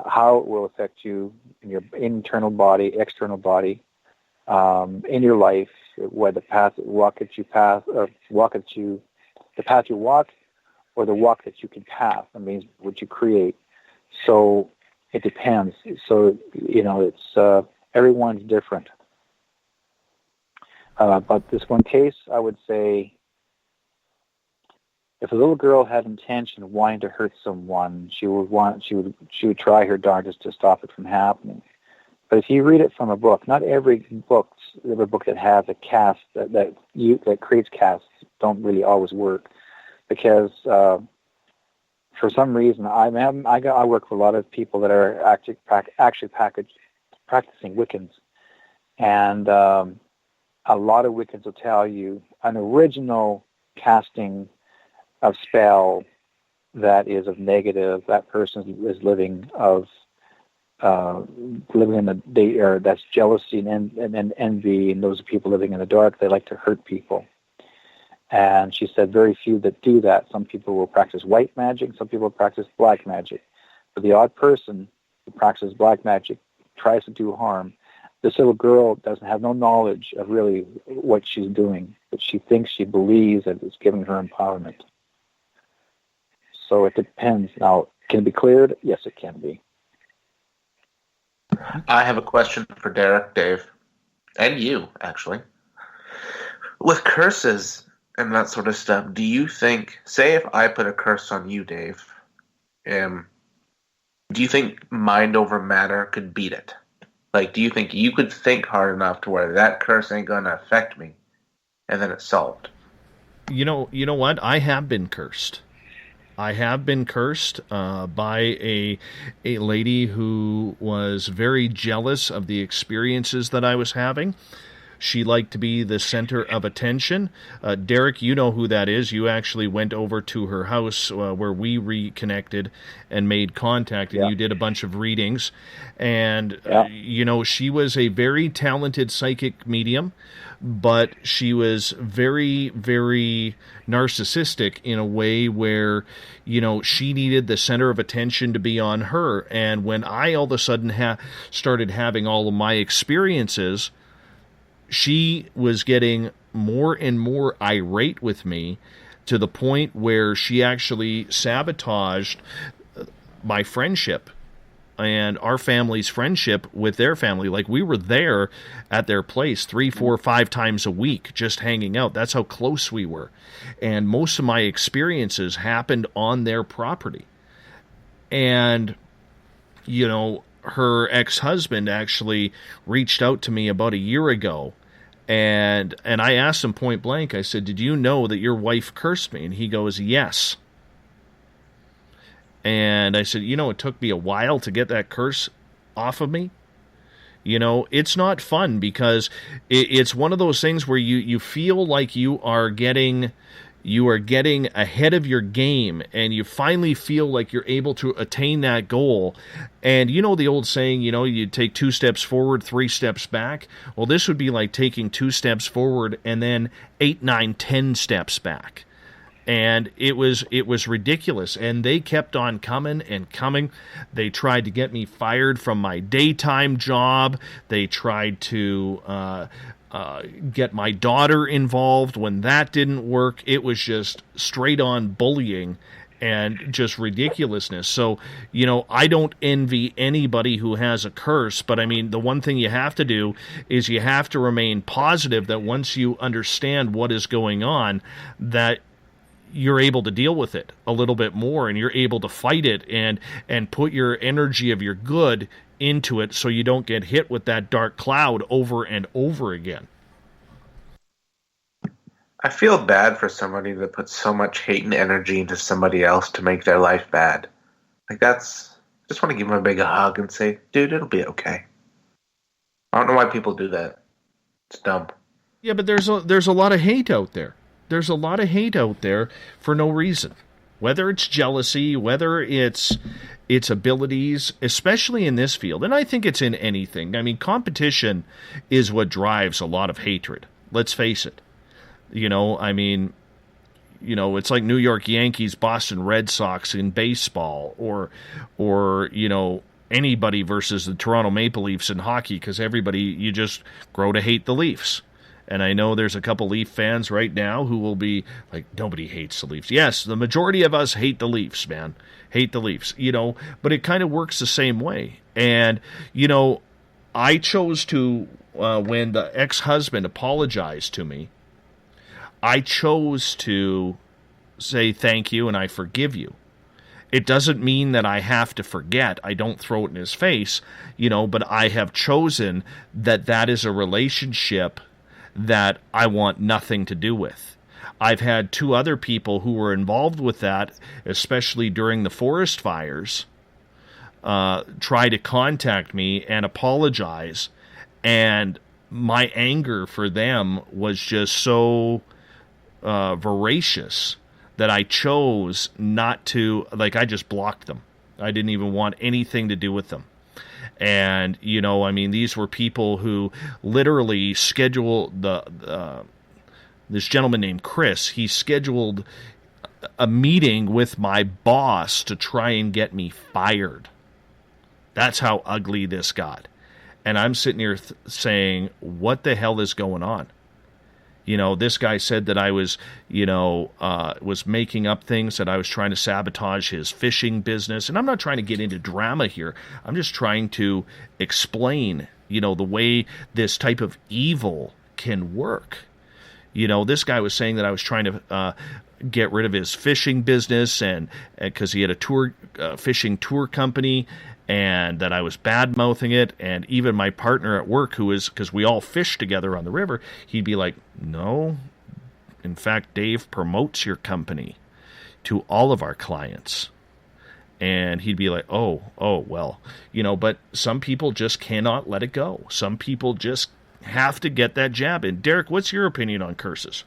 Speaker 5: how it will affect you in your internal body, external body, in your life, where the path you walk, the path you walk, or the walk that you can path. That means what you create. So it depends. So it's everyone's different. But this one case, I would say, if a little girl had intention of wanting to hurt someone, she would try her darndest to stop it from happening. But if you read it from a book, not every book that has a cast that creates casts don't really always work, because for some reason I work with a lot of people that are actually practicing Wiccans, and a lot of Wiccans will tell you an original casting of spell that is of negative, that person is living in the day, or that's jealousy and envy, and those are people living in the dark. They like to hurt people. And she said very few that do that. Some people will practice white magic, some people practice black magic. But the odd person who practices black magic tries to do harm. This little girl doesn't have no knowledge of really what she's doing, but she believes that it's giving her empowerment. So it depends. Now, can it be cleared? Yes, it can be.
Speaker 4: I have a question for Derek, Dave, and you, actually. With curses and that sort of stuff, do you think, say if I put a curse on you, Dave, do you think mind over matter could beat it? Like, do you think you could think hard enough to where that curse ain't going to affect me, and then it's solved?
Speaker 3: You know what? I have been cursed. I have been cursed by a lady who was very jealous of the experiences that I was having. She liked to be the center of attention. Derek, you know who that is. You actually went over to her house where we reconnected and made contact, and you did a bunch of readings. And, she was a very talented psychic medium, but she was very, very narcissistic in a way where, she needed the center of attention to be on her. And when I all of a sudden started having all of my experiences, she was getting more and more irate with me, to the point where she actually sabotaged my friendship and our family's friendship with their family. Like, we were there at their place 3, 4, 5 times a week, just hanging out. That's how close we were. And most of my experiences happened on their property. And, her ex-husband actually reached out to me about a year ago. And I asked him point blank, I said, "Did you know that your wife cursed me?" And he goes, "Yes." And I said, it took me a while to get that curse off of me. It's not fun, because it's one of those things where you feel like you are getting ahead of your game, and you finally feel like you're able to attain that goal. And the old saying, you take 2 steps forward, 3 steps back. Well, this would be like taking 2 steps forward and then 8, 9, 10 steps back. And it was ridiculous. And they kept on coming and coming. They tried to get me fired from my daytime job. They tried to get my daughter involved. When that didn't work, it was just straight on bullying and just ridiculousness. So, I don't envy anybody who has a curse, but I mean, the one thing you have to do is you have to remain positive, that once you understand what is going on, that you're able to deal with it a little bit more, and you're able to fight it and put your energy of your good into it, so you don't get hit with that dark cloud over and over again.
Speaker 4: I feel bad for somebody that puts so much hate and energy into somebody else to make their life bad. Just want to give them a big hug and say, "Dude, it'll be okay." I don't know why people do that. It's dumb.
Speaker 3: Yeah, but there's a lot of hate out there. There's a lot of hate out there for no reason. Whether it's jealousy, whether it's its abilities, especially in this field, and I think it's in anything. I mean, competition is what drives a lot of hatred. Let's face it. I mean, it's like New York Yankees, Boston Red Sox in baseball, or anybody versus the Toronto Maple Leafs in hockey, because you just grow to hate the Leafs. And I know there's a couple Leaf fans right now who will be like, nobody hates the Leafs. Yes, the majority of us hate the Leafs, man. Hate the Leafs, but it kind of works the same way. And, I chose to, when the ex-husband apologized to me, I chose to say thank you and I forgive you. It doesn't mean that I have to forget. I don't throw it in his face, but I have chosen that is a relationship that I want nothing to do with. I've had 2 other people who were involved with that, especially during the forest fires, try to contact me and apologize, and my anger for them was just so voracious that I chose not to, I just blocked them. I didn't even want anything to do with them. And, these were people who literally scheduled this gentleman named Chris, he scheduled a meeting with my boss to try and get me fired. That's how ugly this got. And I'm sitting here saying, what the hell is going on? This guy said that I was, was making up things, that I was trying to sabotage his fishing business. And I'm not trying to get into drama here. I'm just trying to explain, the way this type of evil can work. This guy was saying that I was trying to get rid of his fishing business, and because he had a fishing tour company, and that I was bad-mouthing it. And even my partner at work, because we all fish together on the river, he'd be like, no, in fact, Dave promotes your company to all of our clients. And he'd be like, oh, well, but some people just cannot let it go. Some people just have to get that jab in. Derek, what's your opinion on curses?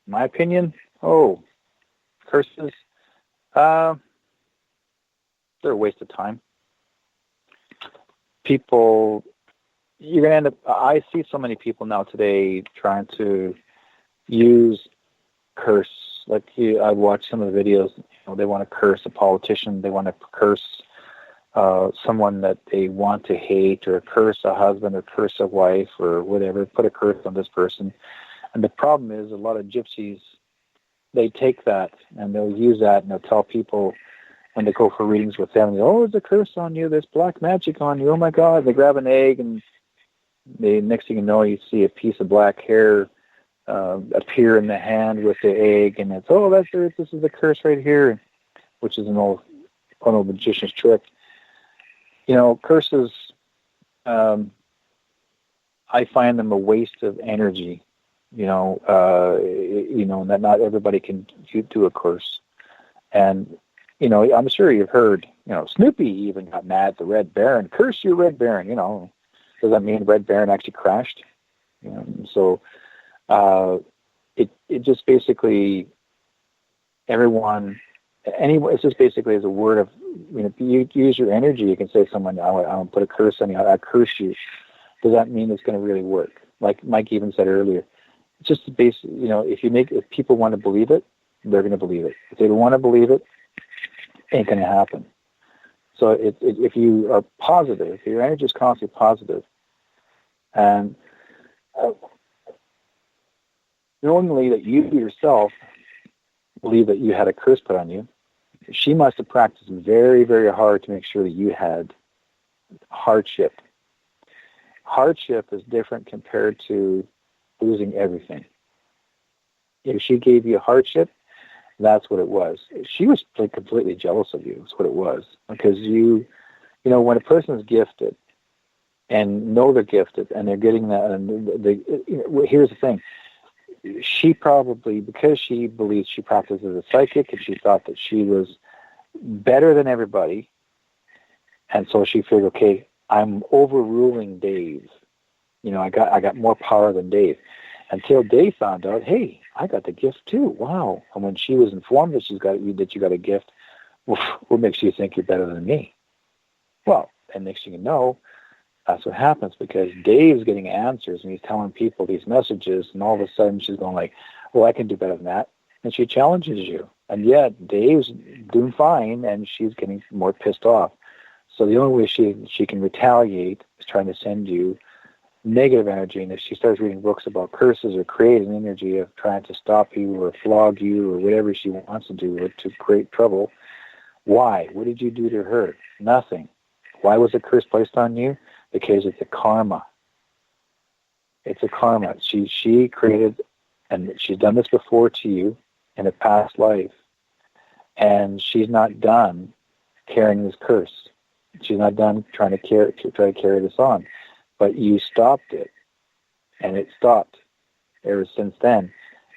Speaker 5: My opinion? Curses? They're a waste of time. People, you're going to end up, I see so many people now today trying to use curse. I watch some of the videos, they want to curse a politician, they want to curse someone that they want to hate, or curse a husband, or curse a wife, or whatever, put a curse on this person. And the problem is, a lot of gypsies, they take that and they'll use that, and they'll tell people when they go for readings with them, there's a curse on you, there's black magic on you, oh my God. They grab an egg, and next thing you know, you see a piece of black hair appear in the hand with the egg, and it's, this is the curse right here, which is an old magician's trick. Curses, I find them a waste of energy. That not everybody can do a curse. And, I'm sure you've heard, Snoopy even got mad at the Red Baron. Curse you, Red Baron, Does that mean Red Baron actually crashed? So it just basically, it's just basically as a word of, if you use your energy, you can say to someone, I want to put a curse on you, I curse you. Does that mean it's going to really work? Like Mike even said earlier, it's just basic, if people want to believe it, they're going to believe it. If they don't want to believe it, it ain't going to happen. So if you are positive, if your energy is constantly positive, and knowingly that you yourself believe that you had a curse put on you, she must have practiced very, very hard to make sure that you had hardship. Hardship is different compared to losing everything. If she gave you hardship, that's what it was. She was completely jealous of you. That's what it was. Because when a person is gifted and know they're gifted and they're getting that, and here's the thing. She probably, because she believes she practiced as a psychic, and she thought that she was better than everybody, and so she figured, okay, I'm overruling Dave. I got more power than Dave. until Dave found out, hey, I got the gift too. Wow. And when she was informed that you got a gift, what makes you think you're better than me? Well, and next thing you know, that's what happens, because Dave's getting answers and he's telling people these messages, and all of a sudden she's going like, well, I can do better than that. And she challenges you. And yet Dave's doing fine and she's getting more pissed off. So the only way she can retaliate is trying to send you negative energy. And if she starts reading books about curses or create an energy of trying to stop you or flog you or whatever she wants to do to create trouble, why? What did you do to her? Nothing. Why was a curse placed on you? Because it's a karma. It's a karma. She created, and she's done this before to you in a past life, and she's not done carrying this curse. She's not done trying to carry this on. But you stopped it, and it stopped. Ever since then,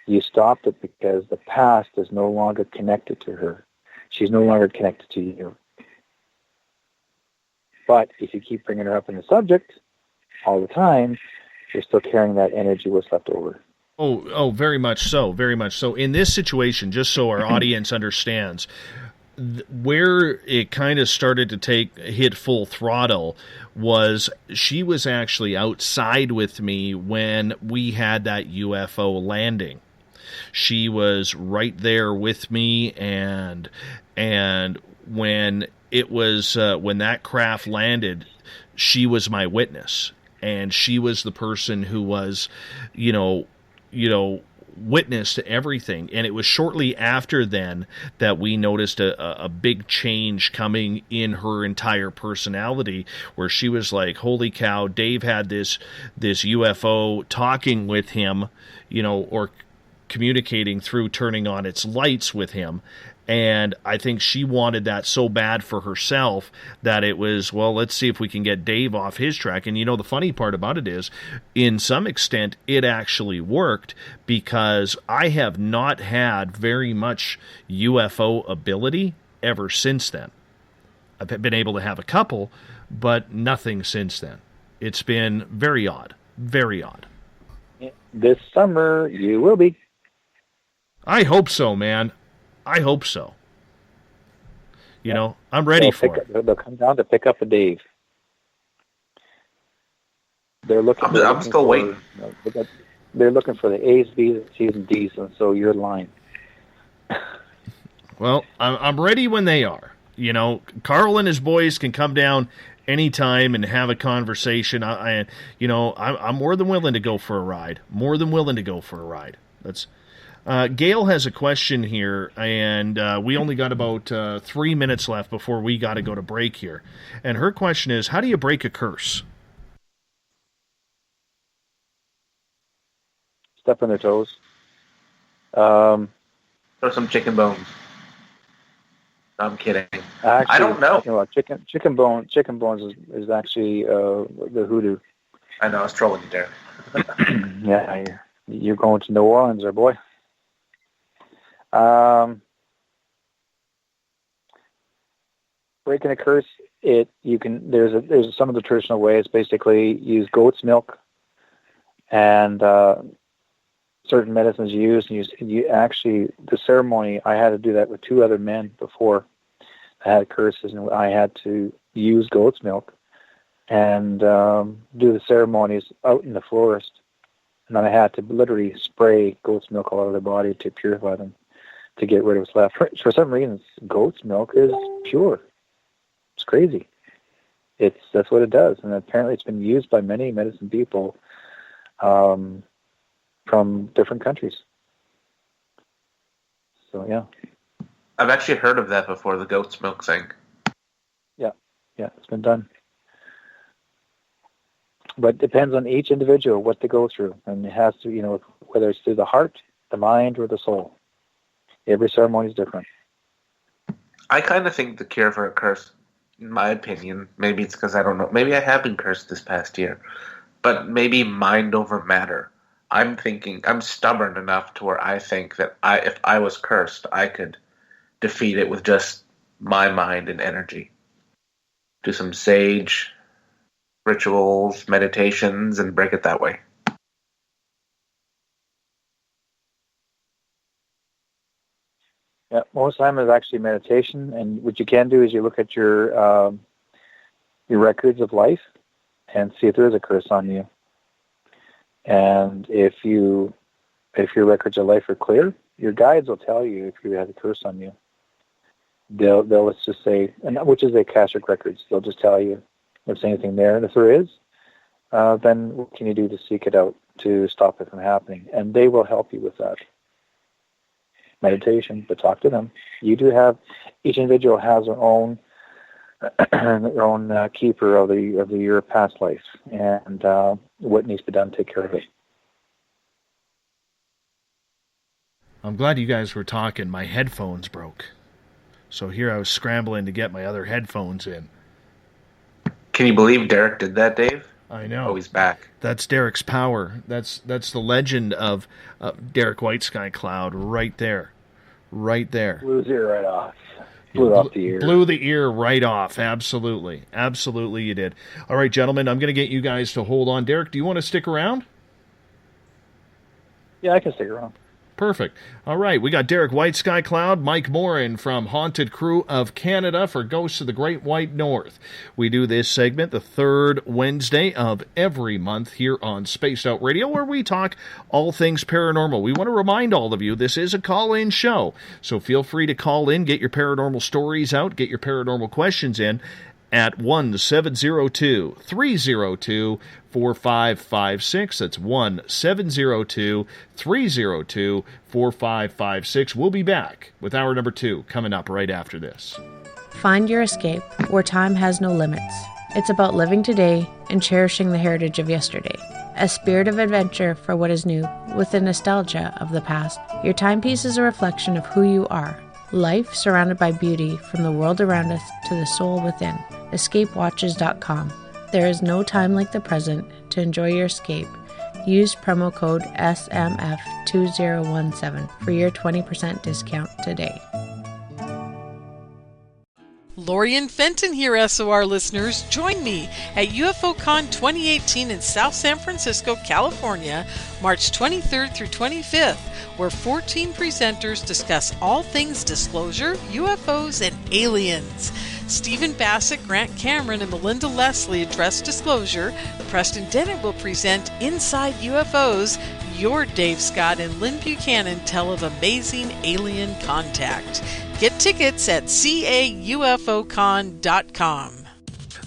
Speaker 5: you stopped it because the past is no longer connected to her. She's no longer connected to you. But if you keep bringing her up in the subject all the time, you're still carrying that energy what's left over.
Speaker 3: Oh, very much so, very much so. In this situation, just so our audience understands, where it kind of started to hit full throttle was she was actually outside with me when we had that UFO landing. She was right there with me, and when it was when that craft landed, she was my witness, and she was the person who was, witness to everything. And it was shortly after then that we noticed a big change coming in her entire personality, where she was like, holy cow, Dave had this UFO talking with him, or communicating through turning on its lights with him. And I think she wanted that so bad for herself that it was, well, let's see if we can get Dave off his track. And the funny part about it is, in some extent, it actually worked, because I have not had very much UFO ability ever since then. I've been able to have a couple, but nothing since then. It's been very odd. Very odd.
Speaker 5: This summer, you will be.
Speaker 3: I hope so, man. I hope so. I'm ready for it.
Speaker 5: They'll come down to pick up a Dave. They're looking.
Speaker 4: I'm still waiting.
Speaker 5: They're looking for the A's, B's, C's, and D's, and so you're in line.
Speaker 3: Well, I'm ready when they are. Carl and his boys can come down anytime and have a conversation. I'm more than willing to go for a ride. More than willing to go for a ride. Gail has a question here, and we only got about 3 minutes left before we got to go to break here. And her question is, how do you break a curse?
Speaker 5: Step on their toes.
Speaker 4: Throw some chicken bones. I'm kidding. Actually, I don't know.
Speaker 5: Chicken bones is actually the hoodoo.
Speaker 4: I know, I was trolling you there.
Speaker 5: Yeah, you're going to New Orleans, there, boy. Breaking a curse, there's some of the traditional ways. Basically, use goat's milk, and certain medicines used. And you actually, the ceremony, I had to do that with 2 other men before I had curses, and I had to use goat's milk and do the ceremonies out in the forest, and then I had to literally spray goat's milk all over their body to purify them, to get rid of what's left. For some reason, goat's milk is pure. It's crazy. That's what it does, and apparently it's been used by many medicine people from different countries. So yeah,
Speaker 4: I've actually heard of that before, the goat's milk thing. Yeah, it's been done. But it depends on each individual what they go through, and it has to, whether it's through the heart, the mind, or the soul. Every ceremony is different. I kind of think the cure for a curse, in my opinion, maybe it's because I don't know, maybe I have been cursed this past year, but maybe mind over matter. I'm stubborn enough to where I think that if I was cursed, I could defeat it with just my mind and energy. Do some sage rituals, meditations, and break it that way.
Speaker 5: most of the time it's actually meditation. And what you can do is you look at your records of life and see if there is a curse on you. And if your records of life are clear, your guides will tell you if you have a curse on you. They'll let's just say, and which is the Akashic records. They'll just tell you if there's anything there, and if there is, then what can you do to seek it out to stop it from happening? And they will help you with that. Meditation, but talk to them. You do have, each individual has their own keeper of your past life, and what needs to be done to take care of it.
Speaker 3: I'm glad you guys were talking. My headphones broke. So here I was scrambling to get my other headphones in.
Speaker 4: Can you believe Derek did that, Dave?
Speaker 3: I know.
Speaker 4: Oh, he's back.
Speaker 3: That's Derek's power. That's the legend of Derek White Sky Cloud right there. Right there.
Speaker 5: Blew his ear right off. Blew off the ear.
Speaker 3: Blew the ear right off. Absolutely. Absolutely you did. All right, gentlemen, I'm going to get you guys to hold on. Derek, do you want to stick around?
Speaker 5: Yeah, I can stick around.
Speaker 3: Perfect. All right, we got Derek White Sky Cloud, Mike Morin from Haunted Crew of Canada for Ghosts of the Great White North. We do this segment the third Wednesday of every month here on Spaced Out Radio, where we talk all things paranormal. We want to remind all of you this is a call-in show, so feel free to call in, get your paranormal stories out, get your paranormal questions in at 1-702-302-4556. That's 1-702-302-4556. We'll be back with hour number 2 coming up right after this.
Speaker 6: Find your escape where time has no limits. It's about living today and cherishing the heritage of yesterday. A spirit of adventure for what is new with the nostalgia of the past. Your timepiece is a reflection of who you are. Life surrounded by beauty from the world around us to the soul within. EscapeWatches.com. There is no time like the present to enjoy your escape. Use promo code SMF2017 for your 20% discount today.
Speaker 7: Lori and Fenton here, SOR listeners. Join me at UFOCon 2018 in South San Francisco, California, March 23rd through 25th, where 14 presenters discuss all things disclosure, UFOs, and aliens. Stephen Bassett, Grant Cameron, and Melinda Leslie address disclosure. Preston Dennett will present Inside UFOs. Your Dave Scott and Lynn Buchanan tell of amazing alien contact. Get tickets at caufocon.com.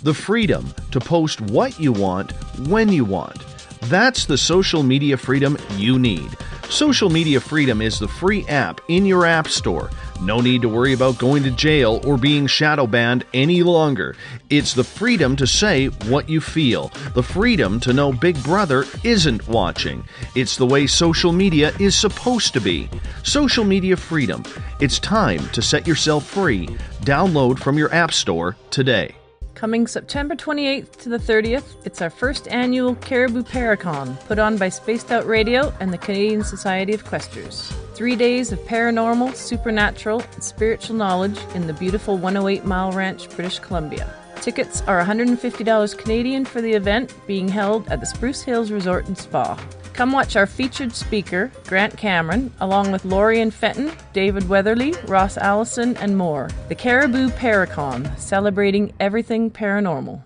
Speaker 3: The freedom to post what you want, when you want. That's the social media freedom you need. Social Media Freedom is the free app in your app store. No need to worry about going to jail or being shadow banned any longer. It's the freedom to say what you feel. The freedom to know Big Brother isn't watching. It's the way social media is supposed to be. Social Media Freedom. It's time to set yourself free. Download from your app store today.
Speaker 8: Coming September 28th to the 30th, it's our first annual Caribou Paracon, put on by Spaced Out Radio and the Canadian Society of Questers. 3 days of paranormal, supernatural, and spiritual knowledge in the beautiful 108 Mile Ranch, British Columbia. Tickets are $150 Canadian for the event, being held at the Spruce Hills Resort and Spa. Come watch our featured speaker, Grant Cameron, along with Laurie and Fenton, David Weatherly, Ross Allison, and more. The Caribou Paracon, celebrating everything paranormal.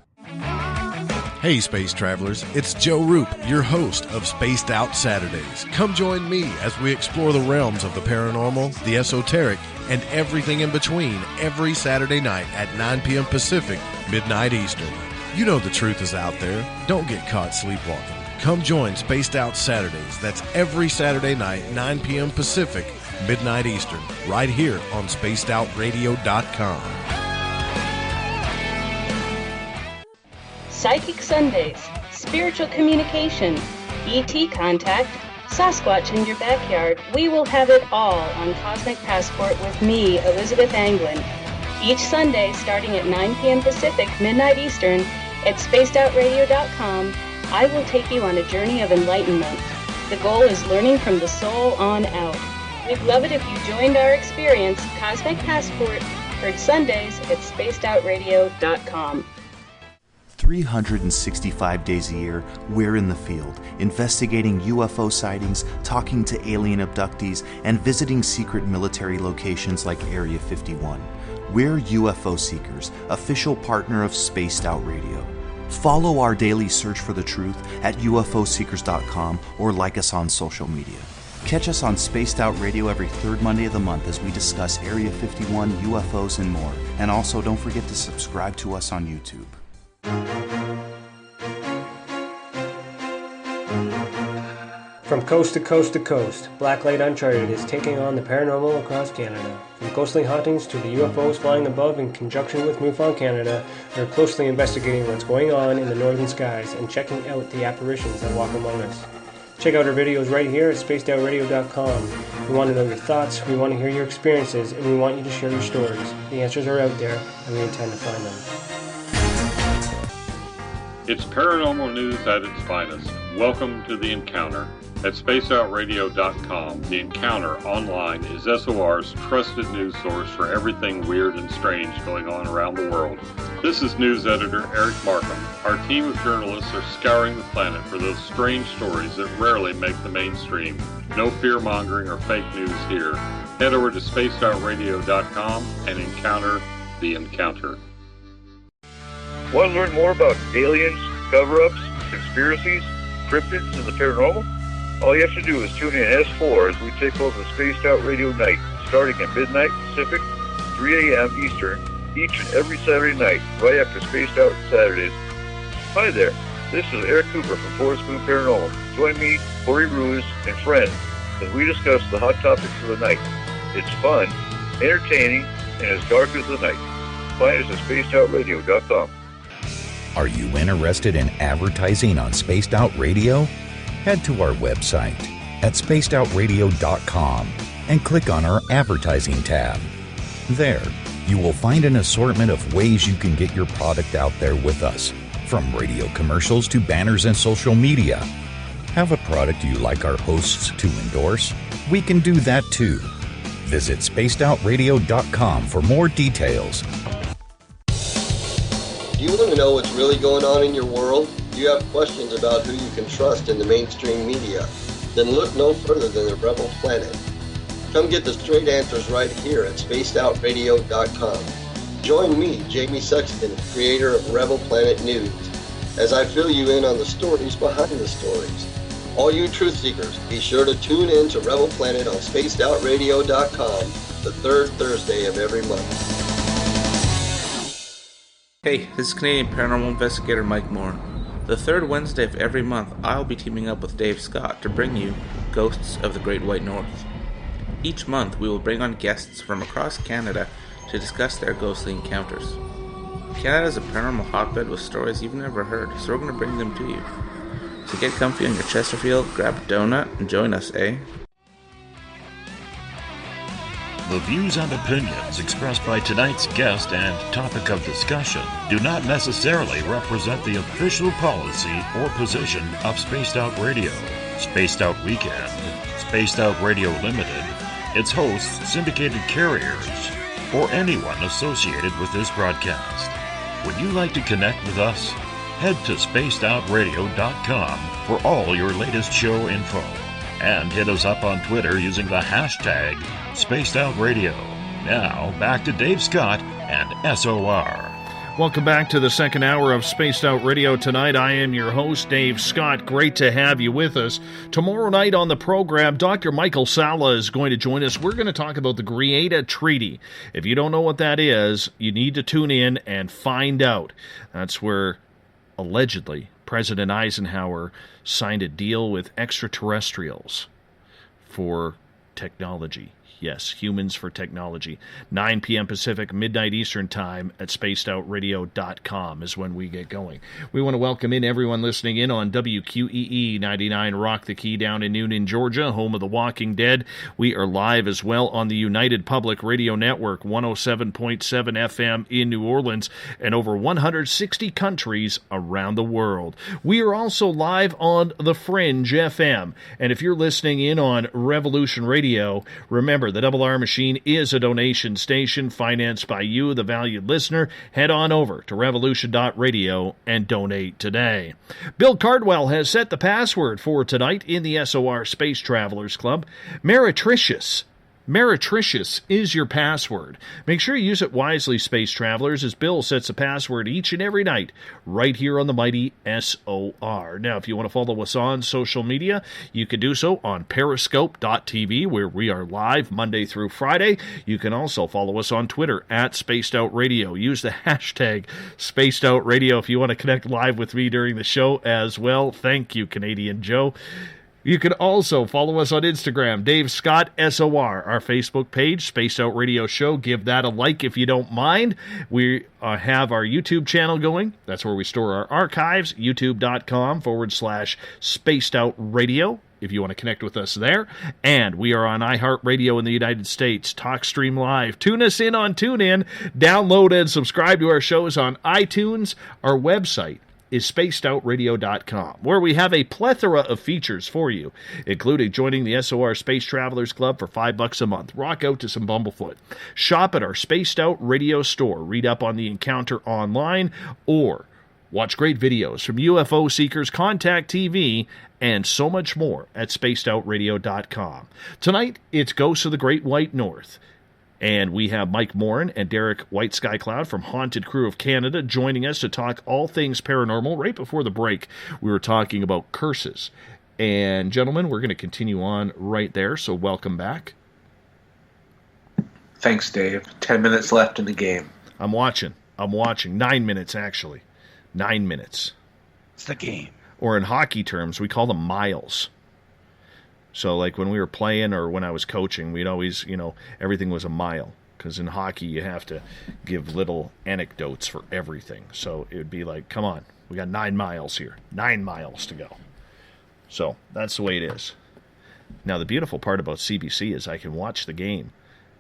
Speaker 9: Hey Space Travelers, it's Joe Roop, your host of Spaced Out Saturdays. Come join me as we explore the realms of the paranormal, the esoteric, and everything in between every Saturday night at 9 p.m. Pacific, midnight Eastern. You know the truth is out there. Don't get caught sleepwalking. Come join Spaced Out Saturdays. That's every Saturday night, 9 p.m. Pacific, midnight Eastern, right here on SpacedOutRadio.com.
Speaker 10: Psychic Sundays, spiritual communication, ET contact, Sasquatch in your backyard. We will have it all on Cosmic Passport with me, Elizabeth Anglin. Each Sunday, starting at 9 p.m. Pacific, midnight Eastern, at SpacedOutRadio.com, I will take you on a journey of enlightenment. The goal is learning from the soul on out. We'd love it if you joined our experience. Cosmic Passport, heard Sundays at SpacedOutRadio.com.
Speaker 11: 365 days a year, we're in the field, investigating UFO sightings, talking to alien abductees, and visiting secret military locations like Area 51. We're UFO Seekers, official partner of Spaced Out Radio. Follow our daily search for the truth at ufoseekers.com or like us on social media. Catch us on Spaced Out Radio every third Monday of the month as we discuss Area 51, UFOs, and more. And also, don't forget to subscribe to us on YouTube.
Speaker 12: From coast to coast to coast, Blacklight Uncharted is taking on the paranormal across Canada. From ghostly hauntings to the UFOs flying above in conjunction with MUFON Canada, we're closely investigating what's going on in the northern skies and checking out the apparitions that walk among us. Check out our videos right here at spacedoutradio.com. We want to know your thoughts, we want to hear your experiences, and we want you to share your stories. The answers are out there, and we intend to find them.
Speaker 13: It's paranormal news at its finest. Welcome to The Encounter. At spacedoutradio.com, The Encounter online is SOR's trusted news source for everything weird and strange going on around the world. This is news editor Eric Markham. Our team of journalists are scouring the planet for those strange stories that rarely make the mainstream. No fear-mongering or fake news here. Head over to spacedoutradio.com and encounter The Encounter.
Speaker 14: Want to learn more about aliens, cover-ups, conspiracies, cryptids, and the paranormal? All you have to do is tune in S4 as we take over the Spaced Out Radio night, starting at midnight Pacific, 3 a.m. Eastern, each and every Saturday night, right after Spaced Out Saturdays. Hi there, this is Eric Cooper from Forest Moon Paranormal. Join me, Corey Ruse, and friends as we discuss the hot topics of the night. It's fun, entertaining, and as dark as the night. Find us at spacedoutradio.com.
Speaker 15: Are you interested in advertising on Spaced Out Radio? Head to our website at spacedoutradio.com and click on our advertising tab. There, you will find an assortment of ways you can get your product out there with us, from radio commercials to banners and social media. Have a product you like our hosts to endorse? We can do that too. Visit spacedoutradio.com for more details.
Speaker 16: Do you want to know what's really going on in your world? Do you have questions about who you can trust in the mainstream media? Then look no further than the Rebel Planet. Come get the straight answers right here at spacedoutradio.com. Join me, Jamie Sexton, creator of Rebel Planet News, as I fill you in on the stories behind the stories. All you truth seekers, be sure to tune in to Rebel Planet on spacedoutradio.com the third Thursday of every month.
Speaker 17: Hey, this is Canadian paranormal investigator Mike Morin. The third Wednesday of every month, I'll be teaming up with Dave Scott to bring you Ghosts of the Great White North. Each month, we will bring on guests from across Canada to discuss their ghostly encounters. Canada is a paranormal hotbed with stories you've never heard, so we're going to bring them to you. So get comfy on your Chesterfield, grab a donut, and join us, eh?
Speaker 1: The views and opinions expressed by tonight's guest and topic of discussion do not necessarily represent the official policy or position of Spaced Out Radio, Spaced Out Weekend, Spaced Out Radio Limited, its hosts, syndicated carriers, or anyone associated with this broadcast. Would you like to connect with us? Head to spacedoutradio.com for all your latest show info. And hit us up on Twitter using the hashtag SpacedOutRadio. Now, back to Dave Scott and SOR.
Speaker 3: Welcome back to the second hour of Spaced Out Radio tonight. I am your host, Dave Scott. Great to have you with us. Tomorrow night on the program, Dr. Michael Sala is going to join us. We're going to talk about the Greada Treaty. If you don't know what that is, you need to tune in and find out. That's where, allegedly, President Eisenhower signed a deal with extraterrestrials for technology. Yes, humans for technology. 9 p.m. Pacific, midnight Eastern time at spacedoutradio.com is when we get going. We want to welcome in everyone listening in on WQEE 99 Rock the Key down in Noonan, Georgia, home of The Walking Dead. We are live as well on the United Public Radio Network, 107.7 FM in New Orleans, and over 160 countries around the world. We are also live on The Fringe FM, and if you're listening in on Revolution Radio, remember The Double R Machine is a donation station financed by you, the valued listener. Head on over to revolution.radio and donate today. Bill Cardwell has set the password for tonight in the SOR Space Travelers Club. Meretricious. Meretricious is your password. Make sure you use it wisely, Space Travelers, as Bill sets a password each and every night right here on the mighty SOR. Now, if you want to follow us on social media, you can do so on periscope.tv, where we are live Monday through Friday. You can also follow us on Twitter at Spaced Out Radio. Use the hashtag Spaced Out Radio if you want to connect live with me during the show as well. Thank you, Canadian Joe. You can also follow us on Instagram, Dave Scott SOR, our Facebook page, Spaced Out Radio Show. Give that a like if you don't mind. We have our YouTube channel going. That's where we store our archives, youtube.com/Spaced Out Radio, if you want to connect with us there. And we are on iHeartRadio in the United States, TalkStream Live. Tune us in on TuneIn. Download and subscribe to our shows on iTunes. Our website is spacedoutradio.com, where we have a plethora of features for you, including joining the SOR Space Travelers Club for $5 a month. Rock out to some Bumblefoot. Shop at our Spaced Out Radio store. Read up on the encounter online, or watch great videos from UFO Seekers, Contact TV, and so much more at spacedoutradio.com. Tonight, it's Ghosts of the Great White North. And we have Mike Morin and Derek White Sky Cloud from Haunted Crew of Canada joining us to talk all things paranormal. Right before the break, we were talking about curses. And gentlemen, we're going to continue on right there, so welcome back.
Speaker 4: Thanks, Dave. 10 minutes left in the game.
Speaker 3: I'm watching. 9 minutes, actually. 9 minutes.
Speaker 18: It's the game.
Speaker 3: Or in hockey terms, we call them miles. So, like, when we were playing or when I was coaching, we'd always, everything was a mile. Because in hockey, you have to give little anecdotes for everything. So it would be like, come on, we got 9 miles here. 9 miles to go. So that's the way it is. Now, the beautiful part about CBC is I can watch the game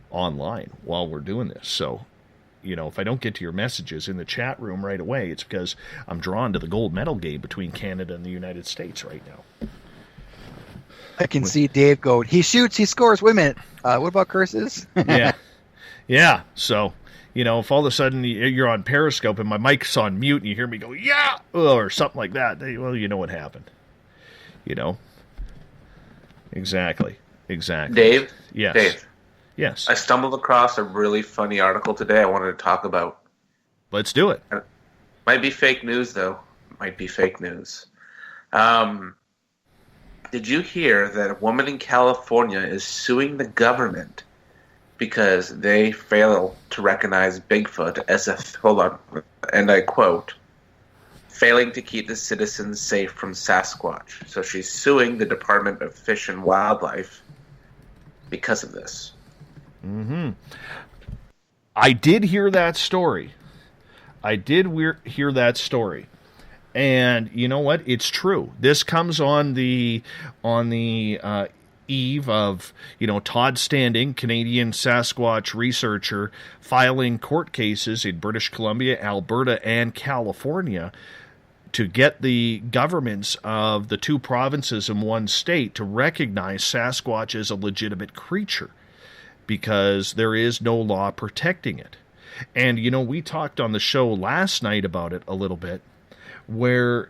Speaker 3: online while we're doing this. So, if I don't get to your messages in the chat room right away, it's because I'm drawn to the gold medal game between Canada and the United States right now.
Speaker 18: I can see Dave go, he shoots, he scores. Wait a minute. What about curses?
Speaker 3: Yeah. So, if all of a sudden you're on Periscope and my mic's on mute and you hear me go, yeah, or something like that, well, you know what happened. Exactly.
Speaker 4: Dave?
Speaker 3: Yes.
Speaker 4: Dave.
Speaker 3: Yes.
Speaker 4: I stumbled across a really funny article today I wanted to talk about.
Speaker 3: Let's do it.
Speaker 4: Might be fake news, though. Might be fake news. Did you hear that a woman in California is suing the government because they fail to recognize Bigfoot as and I quote, failing to keep the citizens safe from Sasquatch. So she's suing the Department of Fish and Wildlife because of this.
Speaker 3: Mm-hmm. I did hear that story. Hear that story. And you know what? It's true. This comes on the eve of, Todd Standing, Canadian Sasquatch researcher, filing court cases in British Columbia, Alberta, and California to get the governments of the 2 provinces in one state to recognize Sasquatch as a legitimate creature, because there is no law protecting it. And, we talked on the show last night about it a little bit, where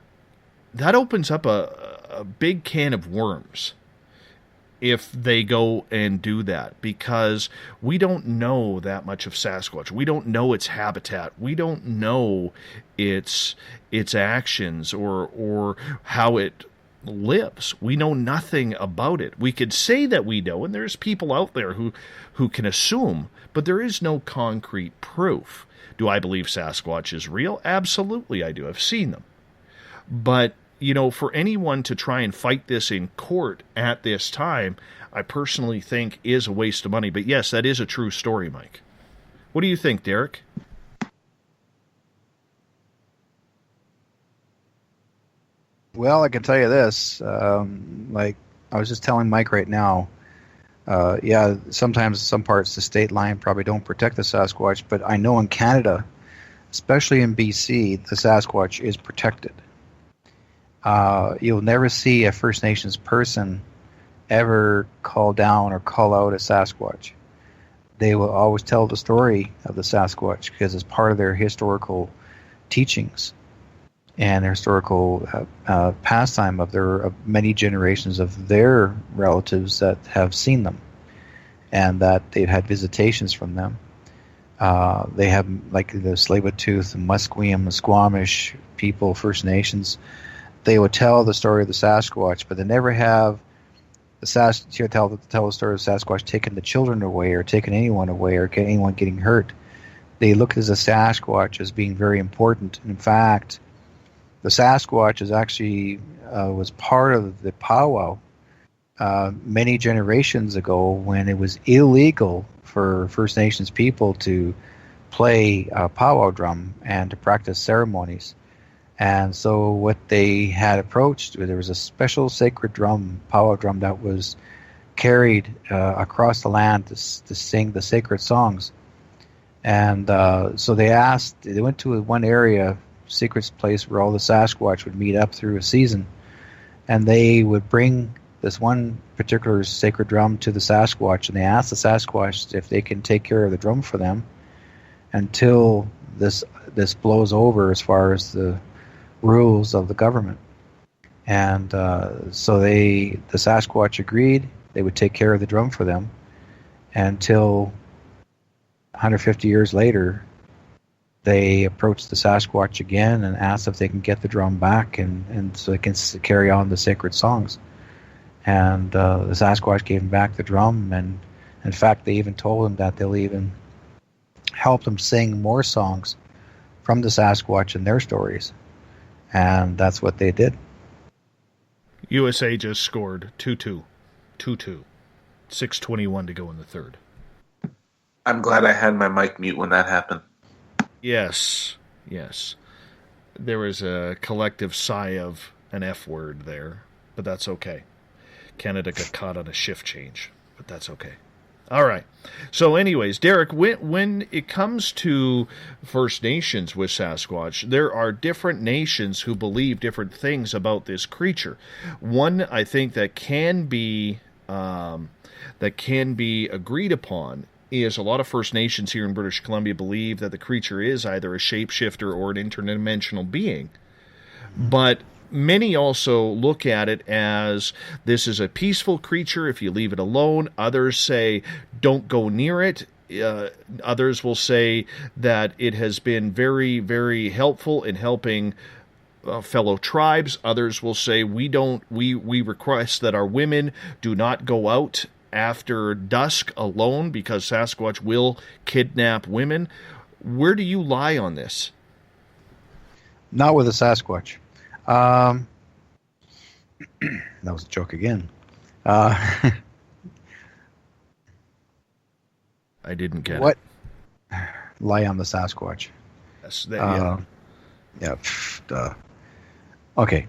Speaker 3: that opens up a big can of worms if they go and do that, because we don't know that much of Sasquatch. We don't know its habitat. We don't know its actions or how it lives. We know nothing about it. We could say that we know, and there's people out there who can assume, but there is no concrete proof. Do I believe Sasquatch is real? Absolutely I do. I've seen them. But, for anyone to try and fight this in court at this time, I personally think is a waste of money. But yes, that is a true story, Mike. What do you think, Derek?
Speaker 18: Well, I can tell you this. Like I was just telling Mike right now, sometimes some parts of the state line probably don't protect the Sasquatch, but I know in Canada, especially in BC, the Sasquatch is protected. You'll never see a First Nations person ever call down or call out a Sasquatch. They will always tell the story of the Sasquatch because it's part of their historical teachings and their historical pastime of many generations of their relatives that have seen them and that they've had visitations from them. They have, like the Tsleil-Waututh and Musqueam and Squamish people, First Nations, they would tell the story of the Sasquatch, but they never have tell the story of Sasquatch taking the children away or taking anyone away or anyone getting hurt. They look at the Sasquatch as being very important. In fact, the Sasquatch is actually was part of the powwow many generations ago when it was illegal for First Nations people to play a powwow drum and to practice ceremonies. And so what they had approached, there was a special sacred drum, powwow drum, that was carried across the land to sing the sacred songs. And so they went to one area, secret place where all the Sasquatch would meet up through a season, and they would bring this one particular sacred drum to the Sasquatch, and they asked the Sasquatch if they can take care of the drum for them until this blows over as far as the rules of the government. And so the Sasquatch agreed they would take care of the drum for them until 150 years later they approached the Sasquatch again and asked if they can get the drum back and so they can carry on the sacred songs. And the Sasquatch gave him back the drum, and in fact they even told him that they'll even help them sing more songs from the Sasquatch and their stories. And that's what they did.
Speaker 3: USA just scored 2-2. 6:21 to go in the third.
Speaker 4: I'm glad I had my mic mute when that happened.
Speaker 3: Yes. There was a collective sigh of an F word there, but that's okay. Canada got caught on a shift change, but that's okay. All right. So anyways, Derek, when it comes to First Nations with Sasquatch, there are different nations who believe different things about this creature. One, I think, that can be agreed upon is a lot of First Nations here in British Columbia believe that the creature is either a shapeshifter or an interdimensional being. But many also look at it as this is a peaceful creature if you leave it alone. Others say don't go near it. Others will say that it has been very, very helpful in helping fellow tribes. Others will say we request that our women do not go out after dusk alone because Sasquatch will kidnap women. Where do you lie on this?
Speaker 18: Not with a Sasquatch. That was a joke again.
Speaker 3: I didn't get
Speaker 18: what? It. Lie on the Sasquatch.
Speaker 3: Yes,
Speaker 18: yeah. Okay.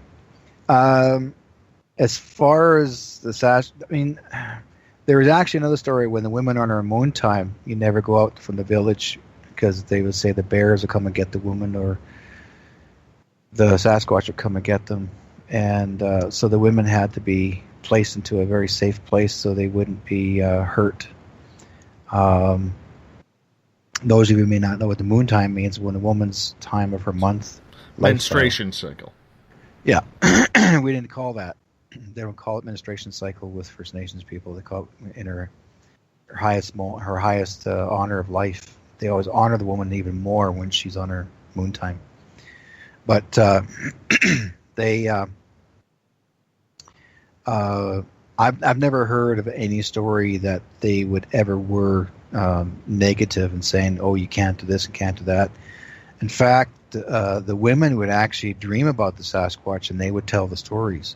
Speaker 18: As far as the Sasquatch, there was actually another story when the women on our moon time, you never go out from the village because they would say the bears will come and get the woman or the Sasquatch would come and get them. And so the women had to be placed into a very safe place so they wouldn't be hurt. Those of you who may not know what the moon time means, when a woman's time of her month.
Speaker 3: Menstruation cycle.
Speaker 18: Yeah. We didn't call that. They don't call it menstruation cycle with First Nations people. They call it in her highest honor of life. They always honor the woman even more when she's on her moon time. But I've never heard of any story that they would ever were negative and saying, "Oh, you can't do this and can't do that." In fact, the women would actually dream about the Sasquatch and they would tell the stories.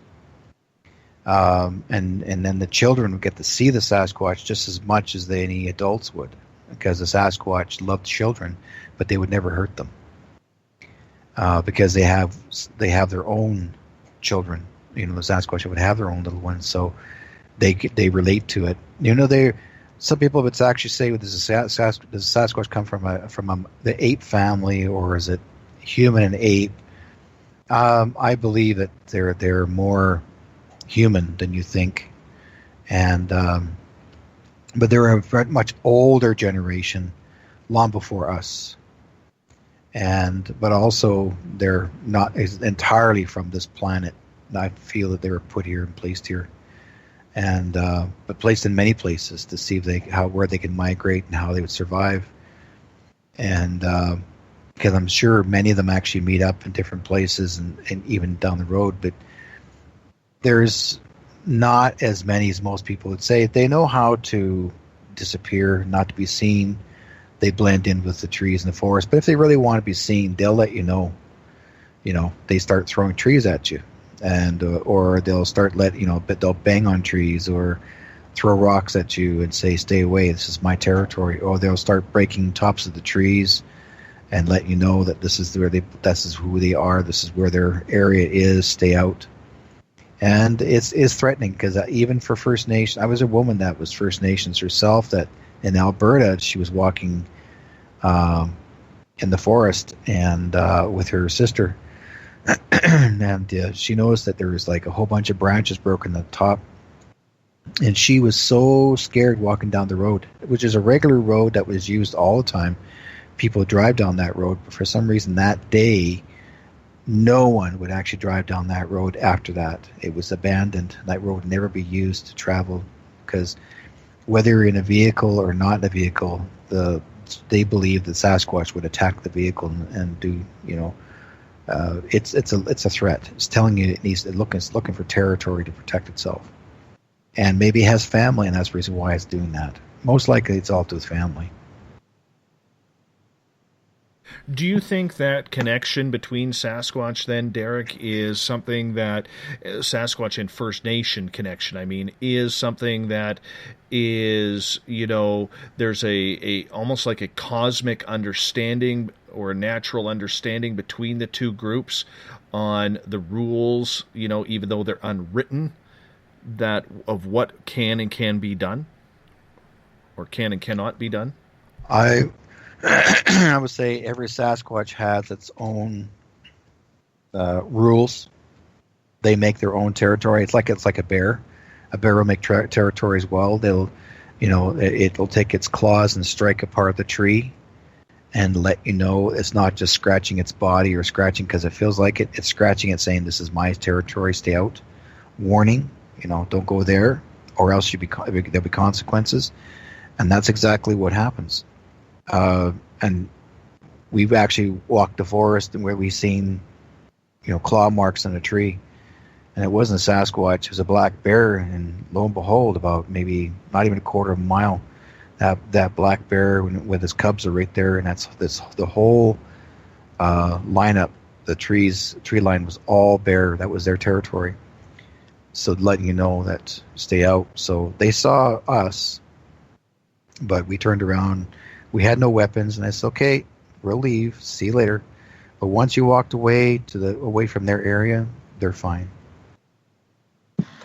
Speaker 18: And then the children would get to see the Sasquatch just as much as any adults would, because the Sasquatch loved children, but they would never hurt them. Because they have their own children. The Sasquatch would have their own little ones, so they relate to it. Some people would actually say, does the Sasquatch come from the ape family, or is it human and ape? I believe that they're more human than you think, And but they're a very much older generation, long before us. But also they're not entirely from this planet. I feel that they were put here and placed here, and but placed in many places to see if where they can migrate and how they would survive. And because I'm sure many of them actually meet up in different places and even down the road, but there's not as many as most people would say. They know how to disappear, not to be seen. They blend in with the trees and the forest. But if they really want to be seen, they'll let you know. You know, they start throwing trees at you, and or they'll start but they'll bang on trees or throw rocks at you and say, "Stay away. This is my territory." Or they'll start breaking tops of the trees and let you know that this is who they are. This is where their area is. Stay out. And it's threatening because even for First Nation, I was a woman that was First Nations herself. That in Alberta, she was walking in the forest and with her sister, and she noticed that there was like a whole bunch of branches broken at the top, and she was so scared walking down the road, which is a regular road that was used all the time. People drive down that road, but for some reason that day, no one would actually drive down that road after that. It was abandoned. That road would never be used to travel because whether you're in a vehicle or not in a vehicle, they believe that Sasquatch would attack the vehicle and do, it's a threat. It's telling you it's looking for territory to protect itself. And maybe it has family, and that's the reason why it's doing that. Most likely it's all to its family.
Speaker 3: Do you think that connection between Sasquatch, then, Derek, is something that Sasquatch and First Nation connection, I mean, is something that is, there's a almost like a cosmic understanding or a natural understanding between the two groups on the rules, even though they're unwritten, that of what can and can be done or can and cannot be done?
Speaker 18: I would say every Sasquatch has its own rules. They make their own territory. It's like a bear. A bear will make territory as well. It'll take its claws and strike a part of the tree, and let you know it's not just scratching its body or scratching because it feels like it. It's scratching it, saying, "This is my territory. Stay out." Warning. Don't go there, or else there'll be consequences. And that's exactly what happens. And we've actually walked the forest and where we've seen, claw marks on a tree, and it wasn't a Sasquatch; it was a black bear. And lo and behold, about maybe not even a quarter of a mile, that black bear with his cubs are right there, and the whole lineup. The tree line was all bear. That was their territory. So letting you know that stay out. So they saw us, but we turned around. We had no weapons, and I said, "Okay, we'll leave. See you later." But once you walked away away from their area, they're fine.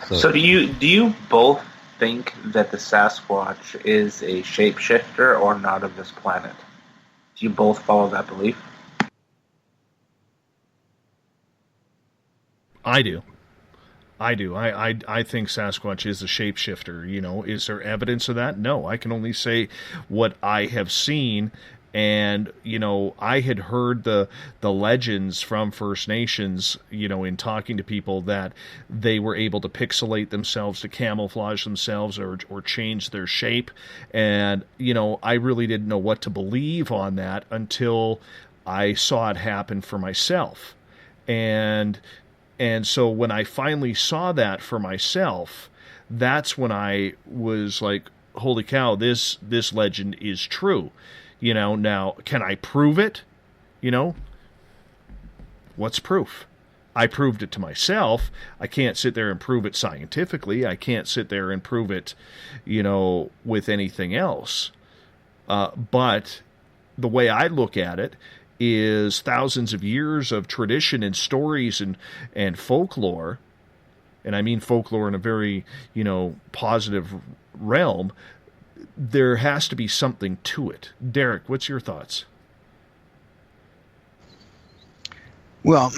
Speaker 4: So do you both think that the Sasquatch is a shapeshifter or not of this planet? Do you both follow that belief?
Speaker 3: I do. I think Sasquatch is a shapeshifter. Is there evidence of that? No. I can only say what I have seen. And, I had heard the legends from First Nations, in talking to people, that they were able to pixelate themselves, to camouflage themselves or change their shape. And, I really didn't know what to believe on that until I saw it happen for myself. And so when I finally saw that for myself, that's when I was like, holy cow, this legend is true. Now, can I prove it? What's proof? I proved it to myself. I can't sit there and prove it scientifically. I can't sit there and prove it, with anything else. But the way I look at it is thousands of years of tradition and stories and folklore, and I mean folklore in a very, positive realm. There has to be something to it. Derek, what's your thoughts?
Speaker 18: Well,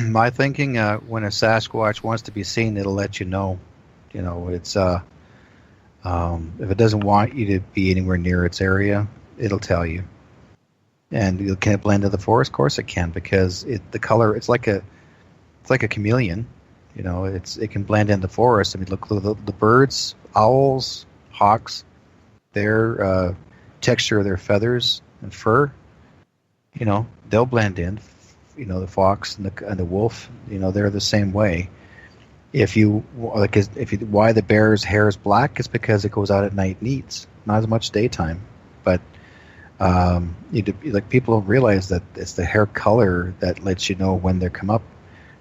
Speaker 18: my thinking, when a Sasquatch wants to be seen, it'll let you know. It's If it doesn't want you to be anywhere near its area, it'll tell you. And can it blend into the forest? Of course it can, because the color, it's like a chameleon. You know, it can blend into the forest. I mean, look, the birds, owls, hawks, their texture of their feathers and fur, you know, they'll blend in. You know, the fox and the wolf, you know, they're the same way. Why the bear's hair is black is because it goes out at night and eats, not as much daytime. But people don't realize that it's the hair color that lets you know when they come up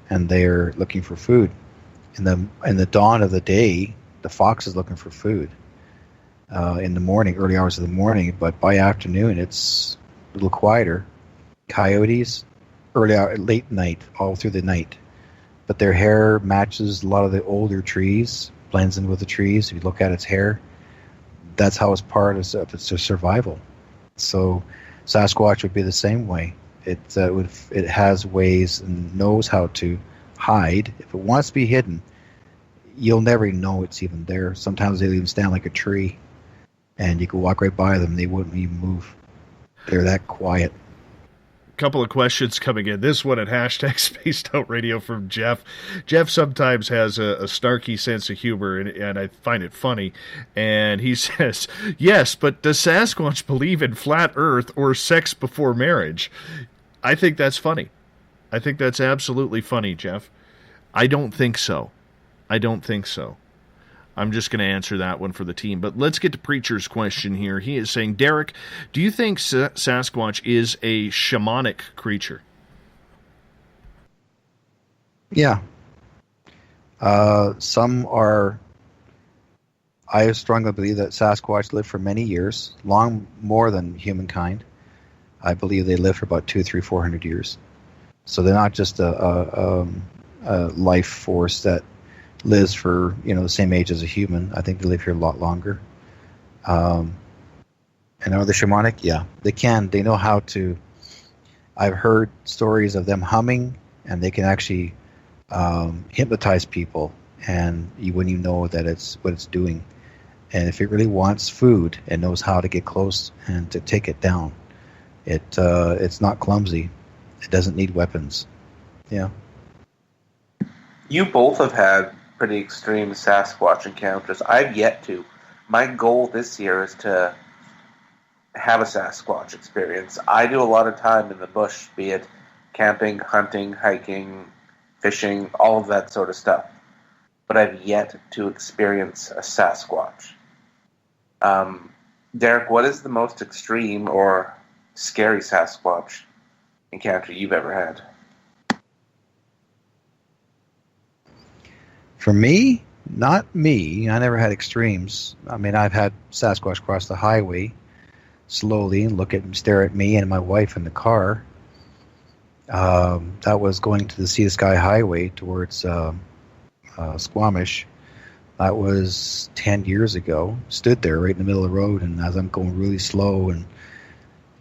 Speaker 18: and they're looking for food. In the dawn of the day, the fox is looking for food in the morning, early hours of the morning. But by afternoon, it's a little quieter. Coyotes, late night, all through the night. But their hair matches a lot of the older trees, blends in with the trees. If you look at its hair, that's how it's part of its survival. So Sasquatch would be the same way. It has ways and knows how to hide. If it wants to be hidden, you'll never know it's even there. Sometimes they'll even stand like a tree, and you can walk right by them. They wouldn't even move. They're that quiet.
Speaker 3: Couple of questions coming in. This one at hashtag Spaced Out Radio from Jeff. Jeff sometimes has a snarky sense of humor, and I find it funny. And he says, yes, but does Sasquatch believe in flat earth or sex before marriage? I think that's funny. I think that's absolutely funny, Jeff. I don't think so. I'm just going to answer that one for the team. But let's get to Preacher's question here. He is saying, Derek, do you think Sasquatch is a shamanic creature?
Speaker 18: Yeah. Some are... I strongly believe that Sasquatch lived for many years, long more than humankind. I believe they lived for about 200, 300, 400 years. So they're not just a life force that lives for, you know, the same age as a human. I think they live here a lot longer. And are they shamanic? Yeah, they can. They know how to. I've heard stories of them humming, and they can actually hypnotize people, and you wouldn't even know that it's what it's doing. And if it really wants food, it knows how to get close and to take it down. It's not clumsy. It doesn't need weapons. Yeah.
Speaker 4: You both have had pretty extreme Sasquatch encounters. I've yet to. My goal this year is to have a Sasquatch experience. I do a lot of time in the bush, be it camping, hunting, hiking, fishing, all of that sort of stuff. But I've yet to experience a Sasquatch. Derek, what is the most extreme or scary Sasquatch encounter you've ever had?
Speaker 18: For me, not me. I never had extremes. I mean, I've had Sasquatch cross the highway slowly and stare at me and my wife in the car. That was going to the Sea to Sky Highway towards Squamish. That was 10 years ago. Stood there right in the middle of the road, and as I'm going really slow and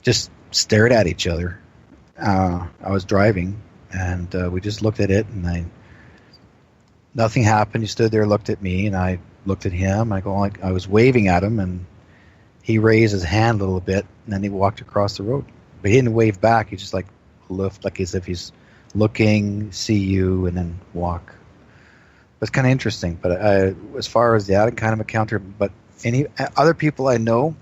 Speaker 18: just stared at each other. I was driving, and we just looked at it, and nothing happened. He stood there, looked at me, and I looked at him. I was waving at him, and he raised his hand a little bit, and then he walked across the road. But he didn't wave back. He just looked like as if he's looking, see you, and then walk. It's kind of interesting. But as far as that kind of encounter, but any other people I know,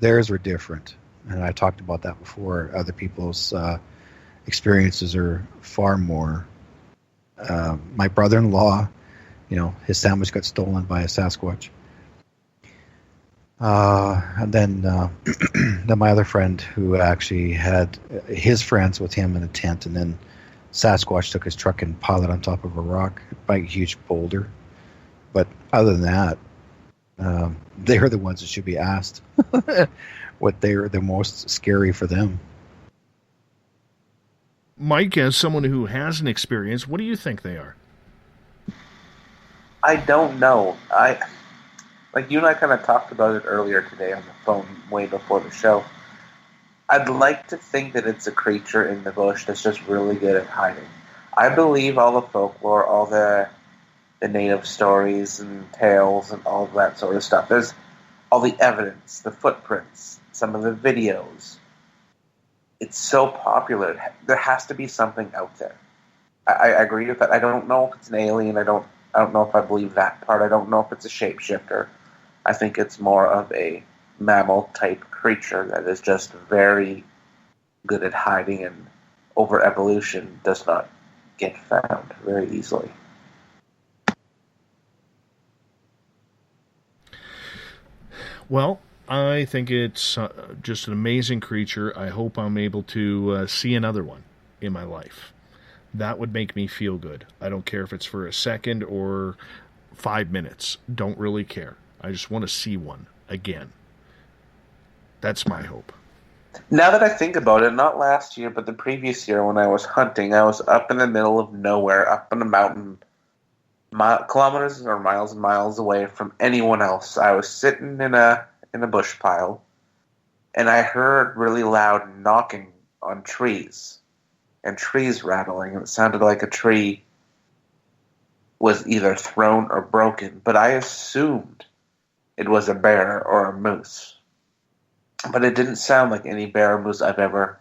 Speaker 18: theirs were different, and I talked about that before. Other people's experiences are far more. My brother-in-law, his sandwich got stolen by a Sasquatch. And then my other friend who actually had his friends with him in a tent, and then Sasquatch took his truck and piled it on top of a rock by a huge boulder. But other than that, they're the ones that should be asked what they're the most scary for them.
Speaker 3: Mike, as someone who has an experience, what do you think they are?
Speaker 4: I don't know. Like you and I kind of talked about it earlier today on the phone way before the show. I'd like to think that it's a creature in the bush that's just really good at hiding. I believe all the folklore, all the the native stories and tales and all of that sort of stuff. There's all the evidence, the footprints, some of the videos. It's so popular. There has to be something out there. I agree with that. I don't know if it's an alien. I don't know if I believe that part. I don't know if it's a shapeshifter. I think it's more of a mammal-type creature that is just very good at hiding, and over evolution does not get found very easily.
Speaker 3: Well, I think it's just an amazing creature. I hope I'm able to see another one in my life. That would make me feel good. I don't care if it's for a second or 5 minutes. Don't really care. I just want to see one again. That's my hope.
Speaker 4: Now that I think about it, not last year, but the previous year when I was hunting, I was up in the middle of nowhere, up in a mountain, kilometers or miles and miles away from anyone else. I was sitting in a bush pile, and I heard really loud knocking on trees, and trees rattling, and it sounded like a tree was either thrown or broken, but I assumed it was a bear or a moose. But it didn't sound like any bear or moose I've ever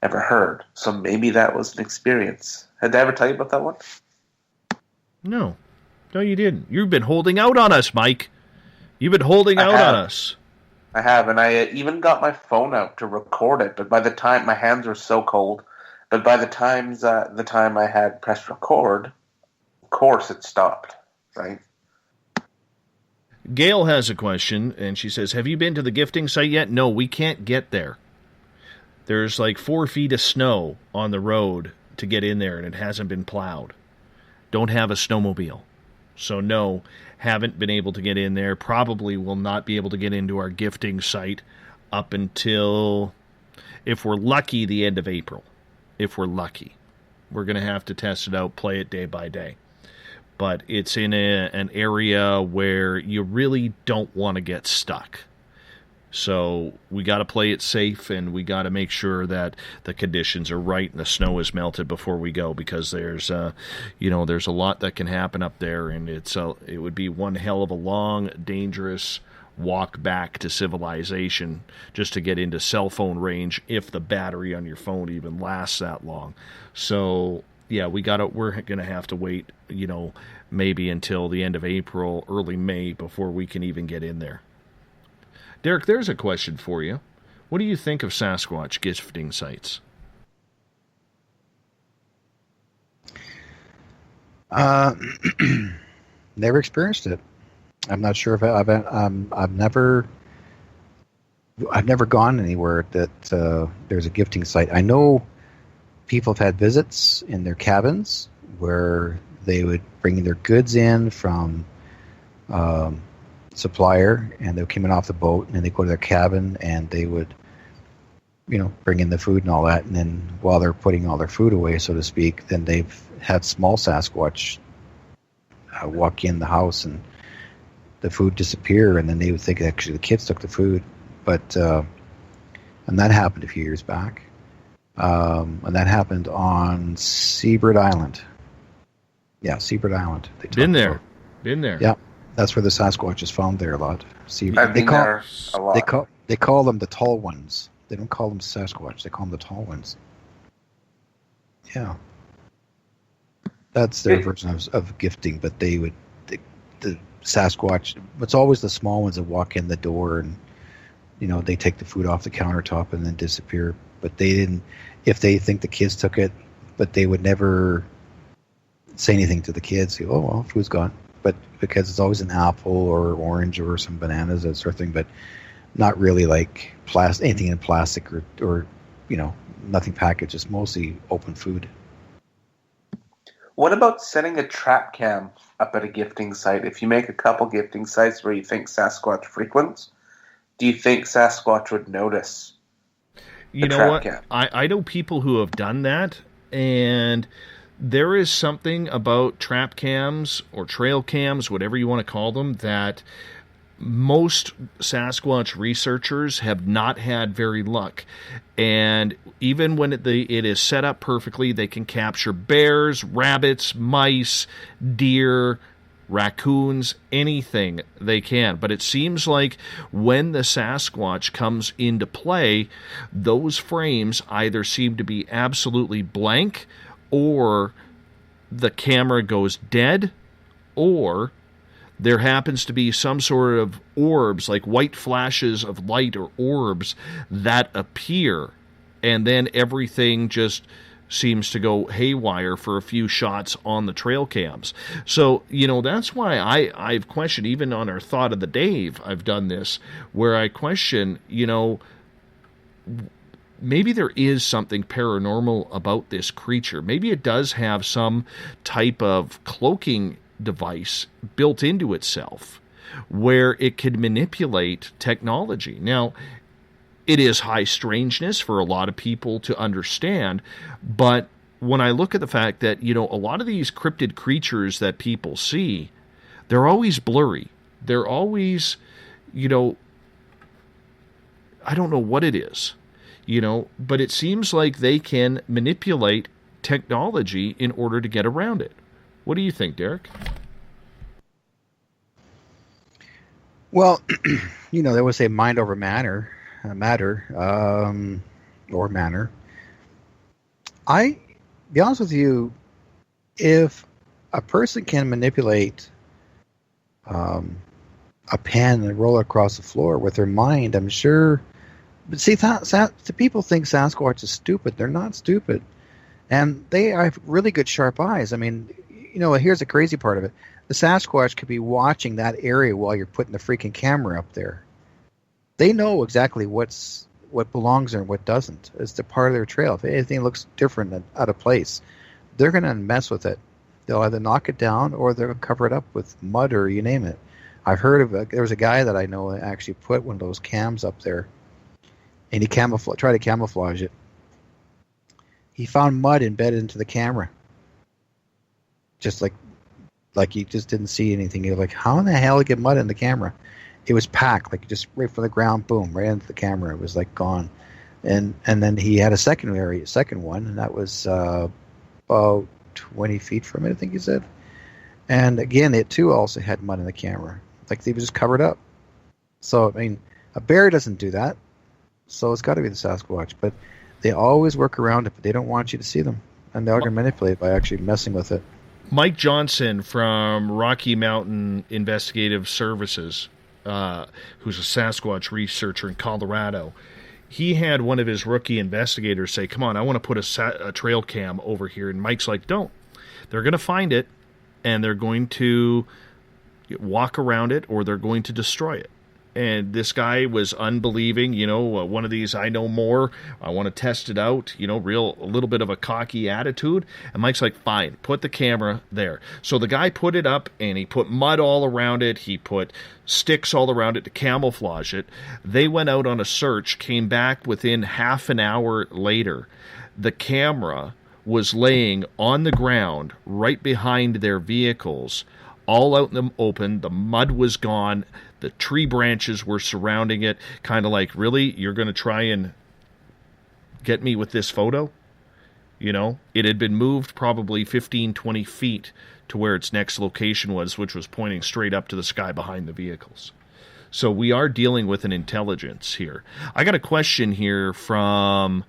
Speaker 4: heard. So maybe that was an experience. Did I ever tell you about that one?
Speaker 3: No, you didn't. You've been holding out on us, Mike. You've been holding out on us.
Speaker 4: I have, and I even got my phone out to record it. But by the time my hands were so cold, but by the time I had pressed record, of course it stopped. Right.
Speaker 3: Gail has a question, and she says, have you been to the gifting site yet? No, we can't get there. There's like 4 feet of snow on the road to get in there, and it hasn't been plowed. Don't have a snowmobile. So no, haven't been able to get in there. Probably will not be able to get into our gifting site up until, if we're lucky, the end of April. If we're lucky. We're going to have to test it out, play it day by day. But it's in an area where you really don't want to get stuck. So we got to play it safe, and we got to make sure that the conditions are right and the snow is melted before we go, because there's a lot that can happen up there, and it would be one hell of a long, dangerous walk back to civilization just to get into cell phone range, if the battery on your phone even lasts that long. So yeah, we're going to have to wait, maybe until the end of April, early May, before we can even get in there. Derek, there's a question for you. What do you think of Sasquatch gifting sites?
Speaker 18: Never experienced it. I'm not sure if I've never gone anywhere that there's a gifting site. I know people have had visits in their cabins where they would bring their goods in from supplier, and they came in off the boat, and then they go to their cabin, and they would, bring in the food and all that, and then while they're putting all their food away, so to speak, then they've had small Sasquatch walk in the house, and the food disappear, and then they would think actually the kids took the food, but and that happened a few years back. And that happened on Seabird Island. Yeah, Seabird Island.
Speaker 3: Been there.
Speaker 18: Yeah, that's where the Sasquatch is found there a lot.
Speaker 4: I've been there a lot.
Speaker 18: They call them the tall ones. They don't call them Sasquatch. They call them the tall ones. Yeah. That's their version of gifting, but the Sasquatch, it's always the small ones that walk in the door and, they take the food off the countertop and then disappear. But they didn't, if they think the kids took it, but they would never say anything to the kids. Oh, well, food's gone. But because it's always an apple or orange or some bananas, that sort of thing, but not really like anything in plastic or nothing packaged. It's mostly open food.
Speaker 4: What about setting a trap cam up at a gifting site? If you make a couple gifting sites where you think Sasquatch frequents, do you think Sasquatch would notice?
Speaker 3: You know what? I know people who have done that, and there is something about trap cams or trail cams, whatever you want to call them, that most Sasquatch researchers have not had very luck. And even when it is set up perfectly, they can capture bears, rabbits, mice, deer, raccoons, anything they can. But it seems like when the Sasquatch comes into play, those frames either seem to be absolutely blank, or the camera goes dead, or there happens to be some sort of orbs, like white flashes of light or orbs that appear, and then everything just seems to go haywire for a few shots on the trail cams. So, that's why I've questioned, even on our Thought of the Dave, I've done this, where I question, maybe there is something paranormal about this creature. Maybe it does have some type of cloaking device built into itself where it could manipulate technology. Now, it is high strangeness for a lot of people to understand, but when I look at the fact that, a lot of these cryptid creatures that people see, they're always blurry. They're always, I don't know what it is, but it seems like they can manipulate technology in order to get around it. What do you think, Derek?
Speaker 18: Well, they would say mind over matter. I, be honest with you, if a person can manipulate a pen and roll it across the floor with their mind, I'm sure. But see, people think Sasquatch is stupid. They're not stupid, and they have really good sharp eyes. I mean, here's the crazy part of it: the Sasquatch could be watching that area while you're putting the freaking camera up there. They know exactly what belongs there and what doesn't. It's the part of their trail. If anything looks different and out of place, they're going to mess with it. They'll either knock it down or they'll cover it up with mud or you name it. I've heard of there was a guy that I know that actually put one of those cams up there, and he tried to camouflage it. He found mud embedded into the camera, just like he just didn't see anything. He was like, "How in the hell did he get mud in the camera?" It was packed, like just right from the ground, boom, right into the camera. It was like gone. And then he had a second one, and that was about 20 feet from it, I think he said. And again, it too also had mud in the camera. Like they were just covered up. So, I mean, a bear doesn't do that. So it's got to be the Sasquatch. But they always work around it, but they don't want you to see them. And they're going to manipulate it by actually messing with it.
Speaker 3: Mike Johnson from Rocky Mountain Investigative Services, who's a Sasquatch researcher in Colorado, he had one of his rookie investigators say, "Come on, I want to put a trail cam over here." And Mike's like, "Don't. They're going to find it, and they're going to walk around it, or they're going to destroy it." And this guy was unbelieving, one of these, I know more, I want to test it out, a little bit of a cocky attitude. And Mike's like, "Fine, put the camera there." So the guy put it up, and he put mud all around it. He put sticks all around it to camouflage it. They went out on a search, came back within half an hour later. The camera was laying on the ground right behind their vehicles, all out in the open. The mud was gone. The tree branches were surrounding it, kind of like, "Really? You're going to try and get me with this photo?" It had been moved probably 15, 20 feet to where its next location was, which was pointing straight up to the sky behind the vehicles. So we are dealing with an intelligence here. I got a question here from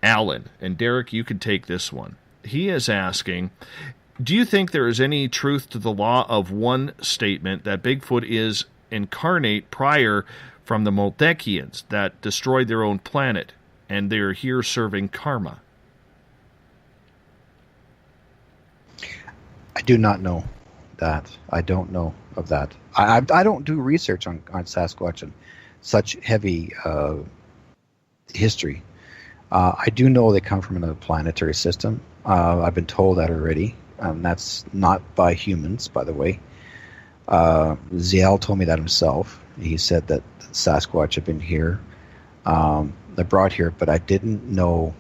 Speaker 3: Alan, and Derek, you can take this one. He is asking, do you think there is any truth to the law of one statement that Bigfoot is incarnate prior from the Moldekians that destroyed their own planet, and they're here serving karma?
Speaker 18: I do not know that. I don't know of that. I don't do research on Sasquatch and such heavy history. I do know they come from another planetary system. I've been told that already. That's not by humans, by the way. ZL told me that himself. He said that Sasquatch had been here. They brought here, but I didn't know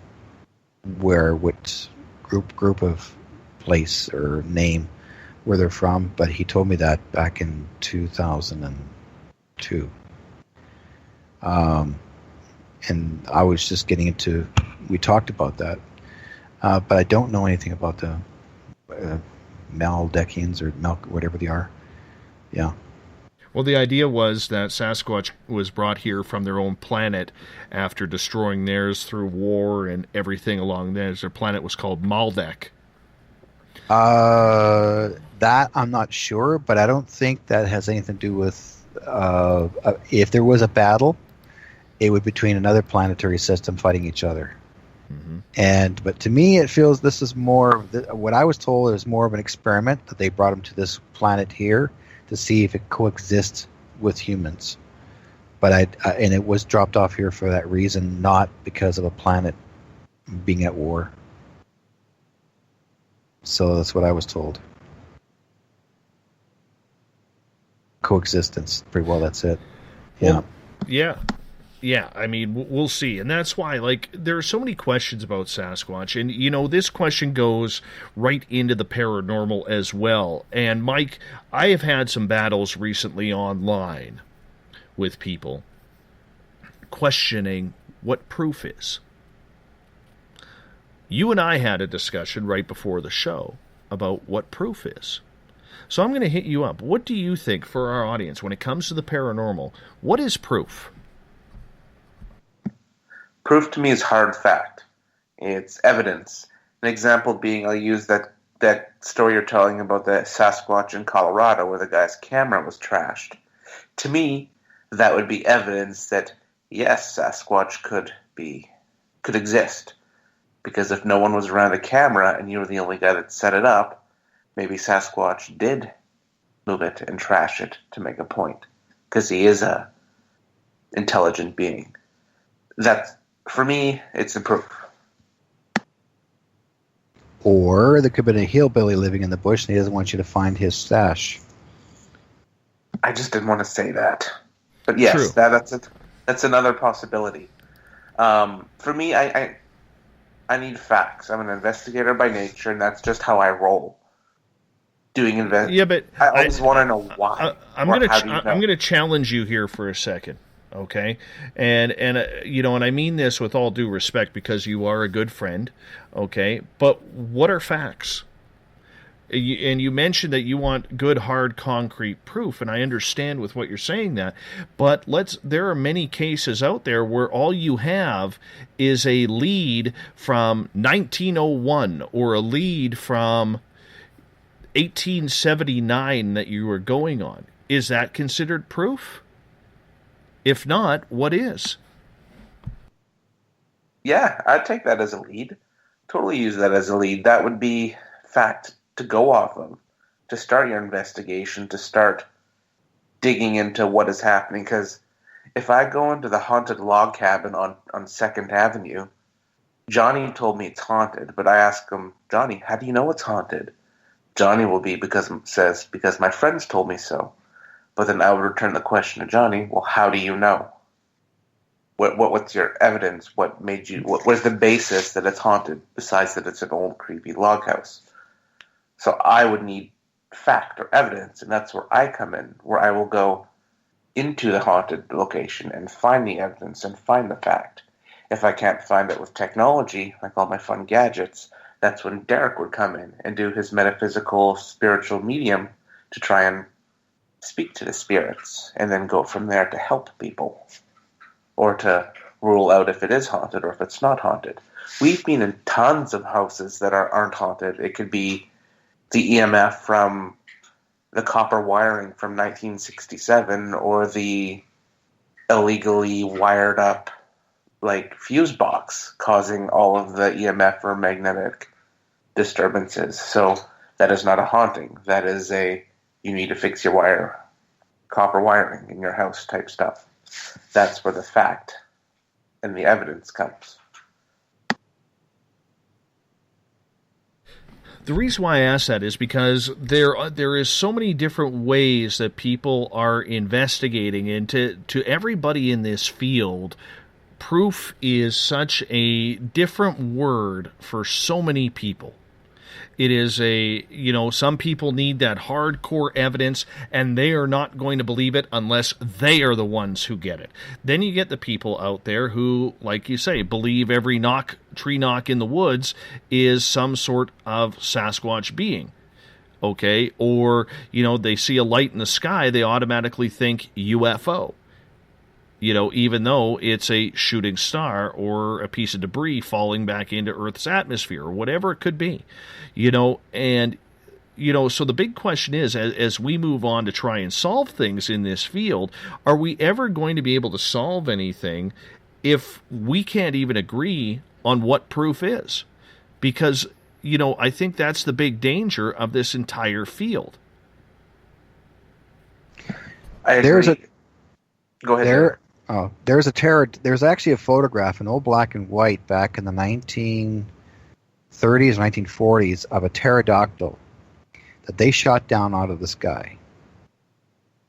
Speaker 18: what group of place or name where they're from. But he told me that back in 2002. And I was just getting into. We talked about that, but I don't know anything about the Maldekians or whatever they are. Yeah.
Speaker 3: Well, the idea was that Sasquatch was brought here from their own planet after destroying theirs through war and everything along there. Their planet was called Maldek.
Speaker 18: That I'm not sure, but I don't think that has anything to do with if there was a battle, it would be between another planetary system fighting each other. Mm-hmm. But to me, it feels this is more what I was told is more of an experiment that they brought them to this planet here to see if it coexists with humans. But and it was dropped off here for that reason, not because of a planet being at war. So that's what I was told. Coexistence. Pretty well, that's it. Yeah.
Speaker 3: Well, yeah. I mean, we'll see. And that's why, like, there are so many questions about Sasquatch. And, you know, this question goes right into the paranormal as well. And, Mike, I have had some battles recently online with people questioning what proof is. You and I had a discussion right before the show about what proof is. So I'm going to hit you up. What do you think, for our audience, when it comes to the paranormal, what is proof?
Speaker 4: Proof to me is hard fact. It's evidence. An example being, I'll use that story you're telling about the Sasquatch in Colorado where the guy's camera was trashed. To me, that would be evidence that, yes, Sasquatch could exist. Because if no one was around the camera and you were the only guy that set it up, maybe Sasquatch did move it and trash it to make a point. Because he is a intelligent being. That's, for me, it's a proof.
Speaker 18: Or there could have been a hillbilly living in the bush and he doesn't want you to find his stash.
Speaker 4: I just didn't want to say that. But yes, that's another possibility. For me, I need facts. I'm an investigator by nature, and that's just how I roll.
Speaker 3: Yeah, but
Speaker 4: I always want to know why.
Speaker 3: I'm going to challenge you here for a second, okay? And you know, and I mean this with all due respect because you are a good friend, okay? But what are facts? And you mentioned that you want good, hard, concrete proof, and I understand with what you're saying that. But there are many cases out there where all you have is a lead from 1901 or a lead from 1879 that you were going on. Is that considered proof? If not, what is?
Speaker 4: Yeah, I'd take that as a lead. Totally use that as a lead. That would be fact to go off of, to start your investigation, to start digging into what is happening. Because if I go into the haunted log cabin on 2nd Avenue, Johnny told me it's haunted, but I ask him, Johnny, how do you know it's haunted? Johnny will be because my friends told me so. But then I would return the question to Johnny, well, how do you know? What's your evidence? What was the basis that it's haunted, besides that it's an old, creepy log house? So I would need fact or evidence, and that's where I come in, where I will go into the haunted location and find the evidence and find the fact. If I can't find it with technology, like all my fun gadgets, that's when Derek would come in and do his metaphysical, spiritual medium to try and speak to the spirits, and then go from there to help people, or to rule out if it is haunted or if it's not haunted. We've been in tons of houses that aren't haunted. It could be the EMF from the copper wiring from 1967, or the illegally wired up fuse box causing all of the EMF or magnetic disturbances. So that is not a haunting. That is you need to fix your copper wiring in your house type stuff. That's where the fact and the evidence comes.
Speaker 3: The reason why I ask that is because there is so many different ways that people are investigating, and to everybody in this field, proof is such a different word for so many people. It is some people need that hardcore evidence, and they are not going to believe it unless they are the ones who get it. Then you get the people out there who, like you say, believe every tree knock in the woods is some sort of Sasquatch being. okay? Or, they see a light in the sky, they automatically think UFO. Even though it's a shooting star or a piece of debris falling back into Earth's atmosphere or whatever it could be, and so the big question is, as we move on to try and solve things in this field, are we ever going to be able to solve anything if we can't even agree on what proof is? Because, I think that's the big danger of this entire field.
Speaker 4: Go ahead.
Speaker 18: There's actually a photograph, an old black and white, back in the 1930s, 1940s, of a pterodactyl that they shot down out of the sky.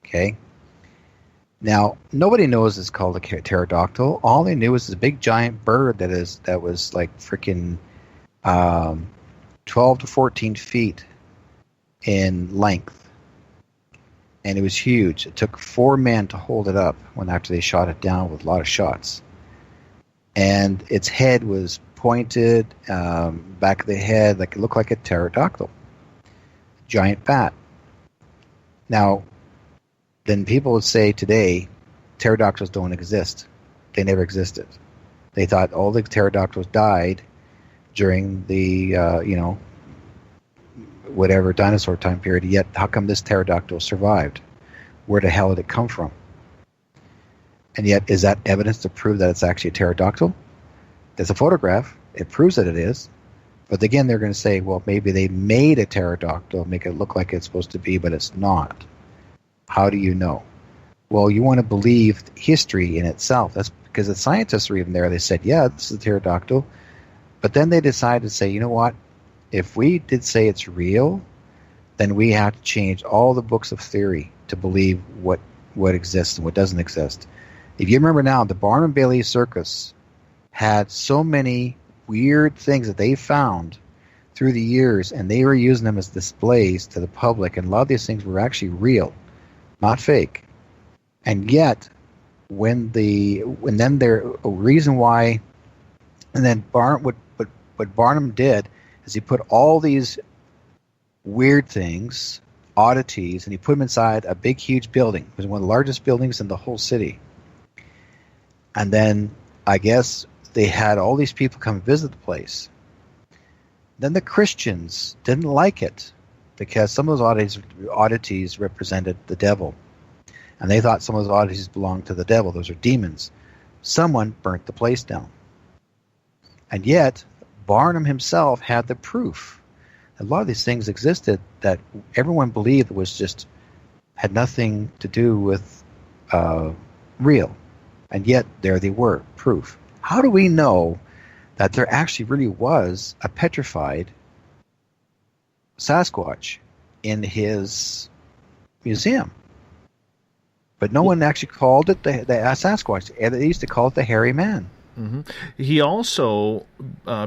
Speaker 18: Okay? Now, nobody knows it's called a pterodactyl. All they knew was this big giant bird that was like freaking 12 to 14 feet in length. And it was huge. It took 4 men to hold it up after they shot it down with a lot of shots. And its head was pointed, back of the head, like it looked like a pterodactyl. Giant bat. Now, then people would say today, pterodactyls don't exist. They never existed. They thought all the pterodactyls died during the, whatever dinosaur time period, yet how come this pterodactyl survived? Where the hell did it come from? And yet, is that evidence to prove that it's actually a pterodactyl? There's a photograph. It proves that it is. But again, they're going to say, well, maybe they made a pterodactyl, make it look like it's supposed to be, but it's not. How do you know? Well, you want to believe history in itself. That's because the scientists were even there. They said, yeah, this is a pterodactyl. But then they decided to say, you know what? If we did say it's real, then we have to change all the books of theory to believe what exists and what doesn't exist. If you remember now, the Barnum Bailey Circus had so many weird things that they found through the years, and they were using them as displays to the public, and a lot of these things were actually real, not fake. And yet, what Barnum did is he put all these weird things, oddities, and he put them inside a big, huge building. It was one of the largest buildings in the whole city. And then, I guess, they had all these people come visit the place. Then the Christians didn't like it because some of those oddities represented the devil. And they thought some of those oddities belonged to the devil. Those are demons. Someone burnt the place down. And yet, Barnum himself had the proof. A lot of these things existed that everyone believed had nothing to do with real. And yet, there they were, proof. How do we know that there actually really was a petrified Sasquatch in his museum? But no one actually called it the Sasquatch. They used to call it the hairy man.
Speaker 3: Mm-hmm. He also,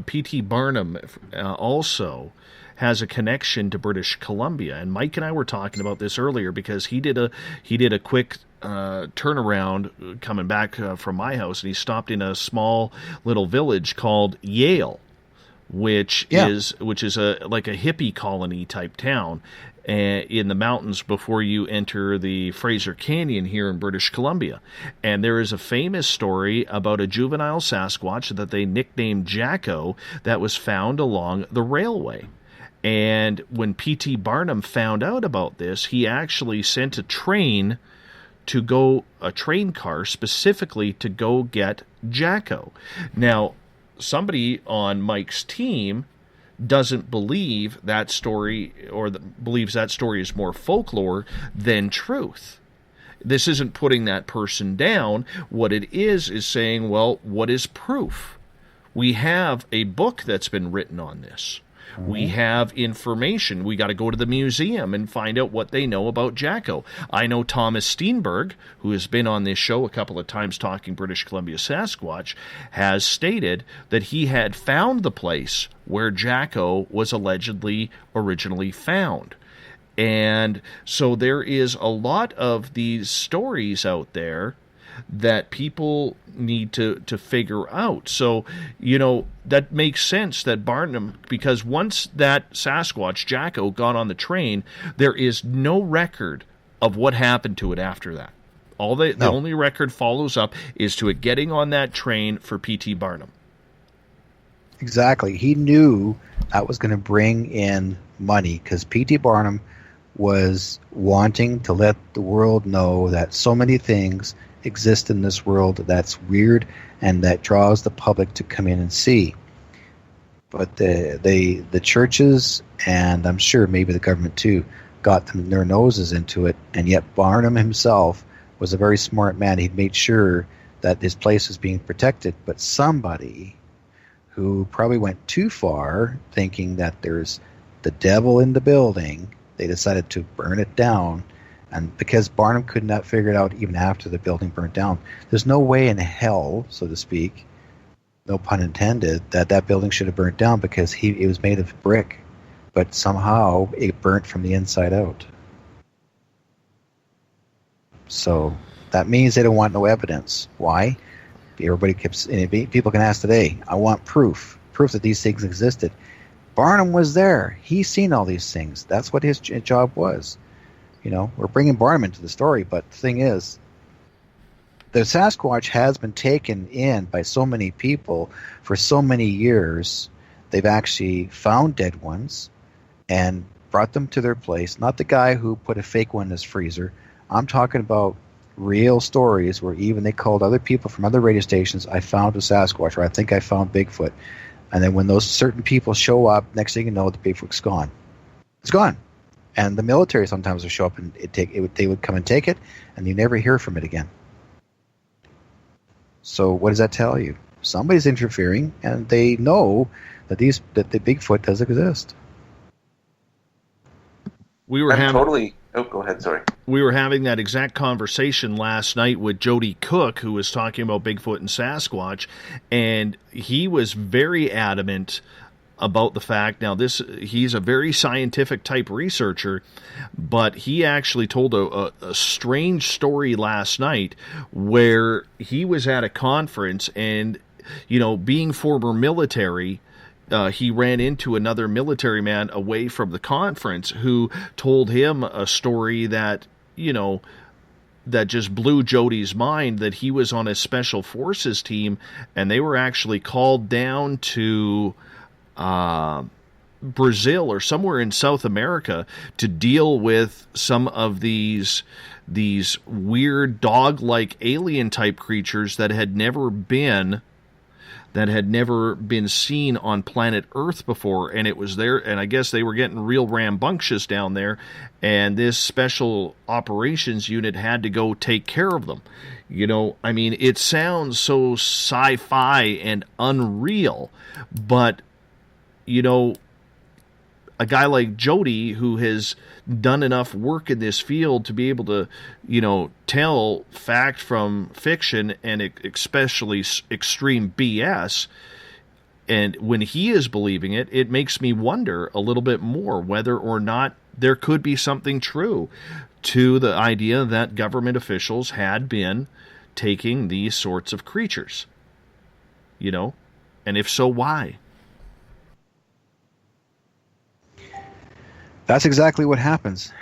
Speaker 3: P.T. Barnum, also has a connection to British Columbia, and Mike and I were talking about this earlier because he did a quick turnaround coming back from my house, and he stopped in a small little village called Yale, which is like a hippie colony type town in the mountains before you enter the Fraser Canyon here in British Columbia. And there is a famous story about a juvenile Sasquatch that they nicknamed Jacko that was found along the railway. And when P.T. Barnum found out about this, he actually sent a train car specifically to go get Jacko. Now, somebody on Mike's team doesn't believe that story, or believes that story is more folklore than truth. This isn't putting that person down. What it is saying, well, what is proof? We have a book that's been written on this. We have information. We got to go to the museum and find out what they know about Jacko. I know Thomas Steenberg, who has been on this show a couple of times talking British Columbia Sasquatch, has stated that he had found the place where Jacko was allegedly originally found. And so there is a lot of these stories out there that people need to figure out. So, that makes sense that Barnum, because once that Sasquatch, Jacko, got on the train, there is no record of what happened to it after that. The only record follows up is to it getting on that train for P.T. Barnum.
Speaker 18: Exactly. He knew that was going to bring in money because P.T. Barnum was wanting to let the world know that so many things exist in this world that's weird and that draws the public to come in and see. But the churches, and I'm sure maybe the government too, got their noses into it, and yet Barnum himself was a very smart man. He made sure that his place was being protected, but somebody who probably went too far, thinking that there's the devil in the building, they decided to burn it down. And because Barnum could not figure it out even after the building burnt down, there's no way in hell, so to speak, no pun intended, that building should have burnt down because it was made of brick. But somehow it burnt from the inside out. So that means they don't want no evidence. Why? People can ask today, I want proof that these things existed. Barnum was there. He's seen all these things. That's what his job was. We're bringing Barnum into the story, but the thing is, the Sasquatch has been taken in by so many people for so many years. They've actually found dead ones and brought them to their place. Not the guy who put a fake one in his freezer. I'm talking about real stories where even they called other people from other radio stations, I found a Sasquatch, or I think I found Bigfoot. And then when those certain people show up, next thing you know, the Bigfoot's gone. It's gone. And the military sometimes would show up and they would come and take it, and you never hear from it again. So what does that tell you? Somebody's interfering, and they know that the Bigfoot does exist.
Speaker 3: We were
Speaker 4: go ahead, sorry.
Speaker 3: We were having that exact conversation last night with Jody Cook, who was talking about Bigfoot and Sasquatch, and he was very adamant about the fact, he's a very scientific type researcher, but he actually told a strange story last night where he was at a conference and, being former military, he ran into another military man away from the conference who told him a story that, that just blew Jody's mind, that he was on a special forces team and they were actually called down to Brazil or somewhere in South America to deal with some of these weird dog-like alien type creatures that had never been seen on planet Earth before. And it was there, and I guess they were getting real rambunctious down there, and this special operations unit had to go take care of them. It sounds so sci-fi and unreal, but a guy like Jody, who has done enough work in this field to be able to, tell fact from fiction and especially extreme BS, and when he is believing it, it makes me wonder a little bit more whether or not there could be something true to the idea that government officials had been taking these sorts of creatures. And if so, why?
Speaker 18: That's exactly what happens.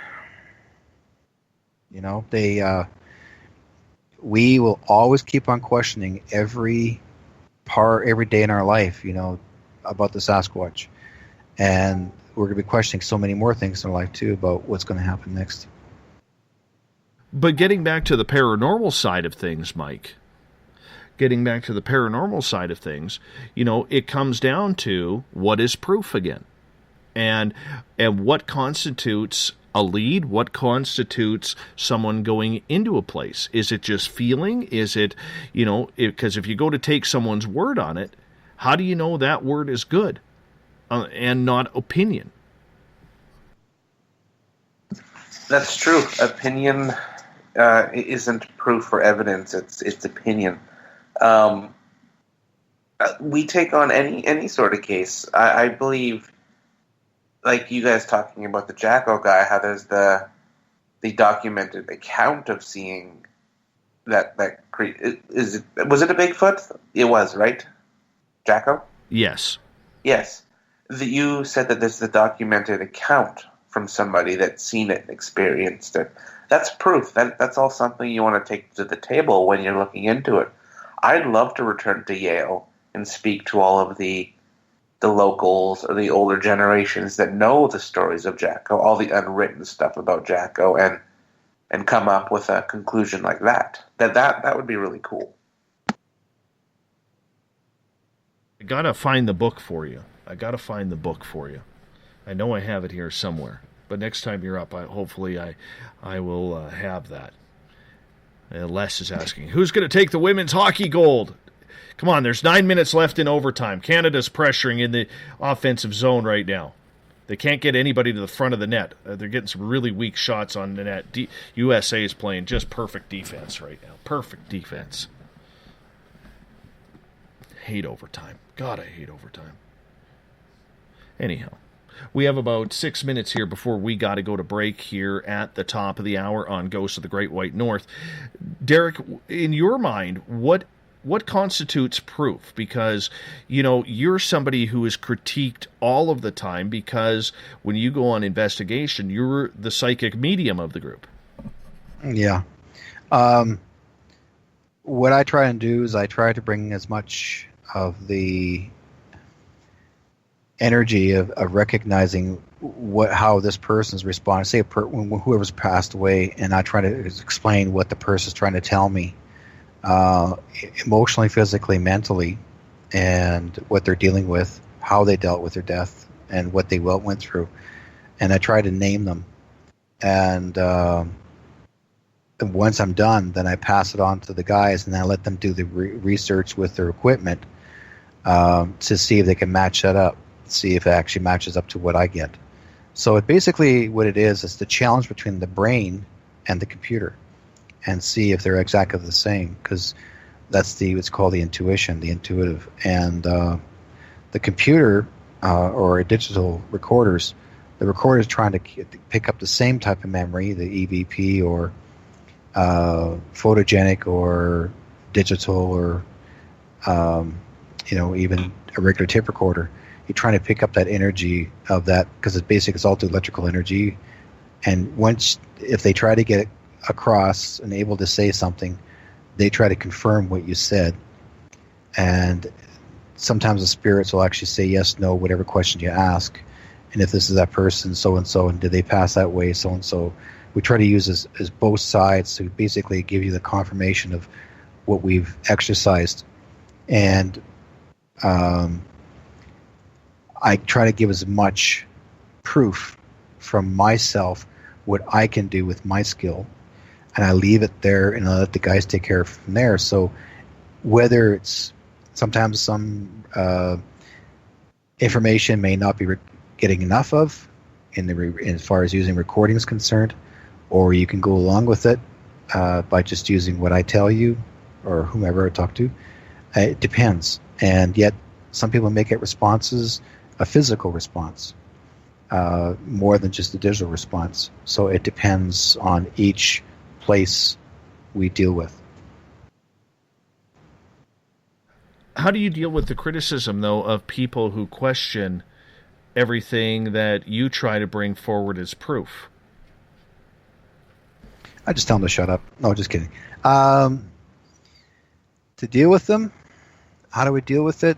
Speaker 18: We will always keep on questioning every day in our life, about the Sasquatch. And we're going to be questioning so many more things in our life, too, about what's going to happen next.
Speaker 3: But getting back to the paranormal side of things, Mike, it comes down to what is proof again. And what constitutes a lead? What constitutes someone going into a place? Is it just feeling? Is it, because if you go to take someone's word on it, how do you know that word is good and not opinion?
Speaker 4: That's true. Opinion isn't proof or evidence. It's opinion. We take on any sort of case. I believe, like you guys talking about the Jacko guy, how there's the documented account of seeing Was it a Bigfoot? It was, right? Jacko?
Speaker 3: Yes.
Speaker 4: Yes. You said that this is a documented account from somebody that's seen it and experienced it. That's proof. That's all something you want to take to the table when you're looking into it. I'd love to return to Yale and speak to all of the locals or the older generations that know the stories of Jacko, all the unwritten stuff about Jacko, and come up with a conclusion like that. That would be really cool.
Speaker 3: I gotta find the book for you. I know I have it here somewhere. But next time you're up, hopefully I will have that. Les is asking, who's going to take the women's hockey gold? Come on, there's 9 minutes left in overtime. Canada's pressuring in the offensive zone right now. They can't get anybody to the front of the net. They're getting some really weak shots on the net. USA is playing just perfect defense right now. Perfect defense. Hate overtime. God, I hate overtime. Anyhow, we have about 6 minutes here before we got to go to break here at the top of the hour on Ghosts of the Great White North. Derek, in your mind, what constitutes proof? Because, you're somebody who is critiqued all of the time because when you go on investigation, you're the psychic medium of the group.
Speaker 18: Yeah. What I try and do is I try to bring as much of the energy of recognizing how this person's responding. Say whoever's passed away, and I try to explain what the person's trying to tell me, emotionally, physically, mentally, and what they're dealing with, how they dealt with their death, and what they went through. And I try to name them. And once I'm done, then I pass it on to the guys, and I let them do the research with their equipment to see if they can match that up. See if it actually matches up to what I get. So basically what it is the challenge between the brain and the computer, and see if they're exactly the same, because that's what's called the intuition, the intuitive. And the computer or digital recorders, the recorder is trying to pick up the same type of memory, the EVP or photogenic or digital or even a regular tape recorder. You're trying to pick up that energy of that, because it's all electrical energy. And if they try to get across and able to say something, they try to confirm what you said. And sometimes the spirits will actually say yes, no, whatever question you ask. And if this is that person, so-and-so, and did they pass that way, so-and-so. We try to use as both sides to basically give you the confirmation of what we've exercised. And I try to give as much proof from myself, what I can do with my skill, and I leave it there and I let the guys take care of it from there. So whether it's sometimes some information may not be getting enough of as far as using recording is concerned, or you can go along with it by just using what I tell you or whomever I talk to. It depends. And yet some people may get responses, a physical response, more than just a digital response. So it depends on each place we deal with.
Speaker 3: How do you deal with the criticism, though, of people who question everything that you try to bring forward as proof?
Speaker 18: I just tell them to shut up. No, just kidding. To deal with them, how do we deal with it?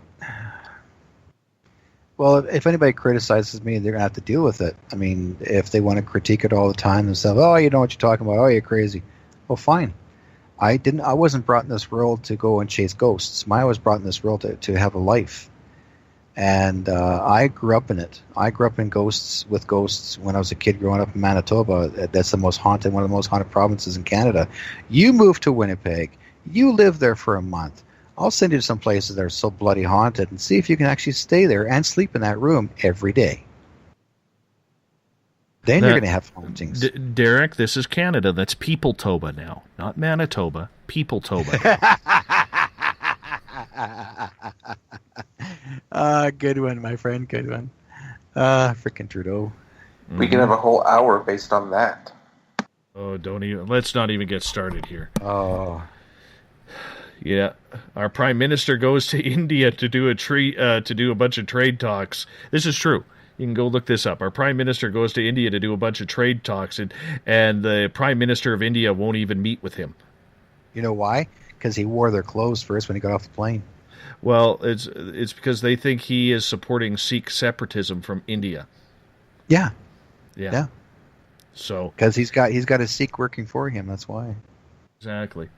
Speaker 18: Well, if anybody criticizes me, they're going to have to deal with it. I mean, if they want to critique it all the time and say, oh, you know what you're talking about, oh, you're crazy. Well, fine. I wasn't brought in this world to go and chase ghosts. I was brought in this world to have a life. And I grew up in it. I grew up in ghosts when I was a kid growing up in Manitoba. That's one of the most haunted provinces in Canada. You moved to Winnipeg. You lived there for a month. I'll send you to some places that are so bloody haunted and see if you can actually stay there and sleep in that room every day. Then you're going to have hauntings.
Speaker 3: Derek, this is Canada. That's Peopletoba now. Not Manitoba. Peopletoba.
Speaker 18: Good one, my friend. Good one. Frickin' Trudeau.
Speaker 4: We can have a whole hour based on that.
Speaker 3: Oh, let's not even get started here.
Speaker 18: Oh.
Speaker 3: Yeah, our prime minister goes to India to do a bunch of trade talks. This is true. You can go look this up. Our prime minister goes to India to do a bunch of trade talks, and the prime minister of India won't even meet with him.
Speaker 18: You know why? Because he wore their clothes first when he got off the plane.
Speaker 3: Well, it's because they think he is supporting Sikh separatism from India.
Speaker 18: Yeah.
Speaker 3: So
Speaker 18: because he's got a Sikh working for him. That's why.
Speaker 3: Exactly.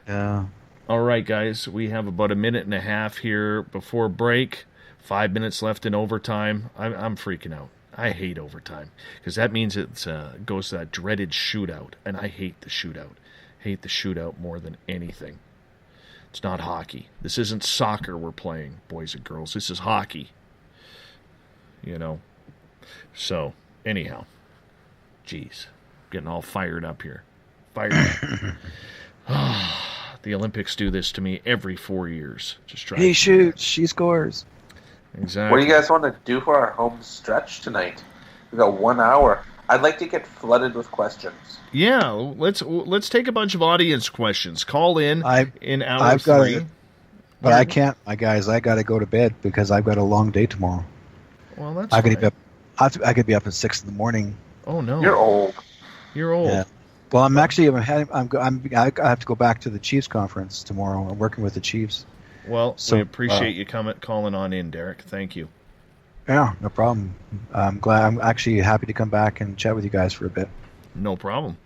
Speaker 18: Yeah.
Speaker 3: All right, guys. We have about a minute and a half here before break. 5 minutes left in overtime. I'm freaking out. I hate overtime because that means it goes to that dreaded shootout, and I hate the shootout. Hate the shootout more than anything. It's not hockey. This isn't soccer we're playing, boys and girls. This is hockey. You know. So, anyhow. Jeez. Getting all fired up here. Fired up. The Olympics do this to me every 4 years. Just try.
Speaker 18: He shoots, she scores.
Speaker 3: Exactly.
Speaker 4: What do you guys want to do for our home stretch tonight? We got 1 hour. I'd like to get flooded with questions.
Speaker 3: Yeah, let's take a bunch of audience questions. Call in hour
Speaker 18: I've
Speaker 3: 3.
Speaker 18: But I can't, my guys. I got to go to bed because I've got a long day tomorrow.
Speaker 3: Well, that's
Speaker 18: I could be up. I could be up at 6 in the morning.
Speaker 3: Oh no,
Speaker 4: you're old.
Speaker 3: You're old. Yeah.
Speaker 18: Well, I have to go back to the Chiefs conference tomorrow. I'm working with the Chiefs.
Speaker 3: Well, we appreciate you calling on in, Derek. Thank you.
Speaker 18: Yeah, no problem. I'm glad. I'm actually happy to come back and chat with you guys for a bit.
Speaker 3: No problem.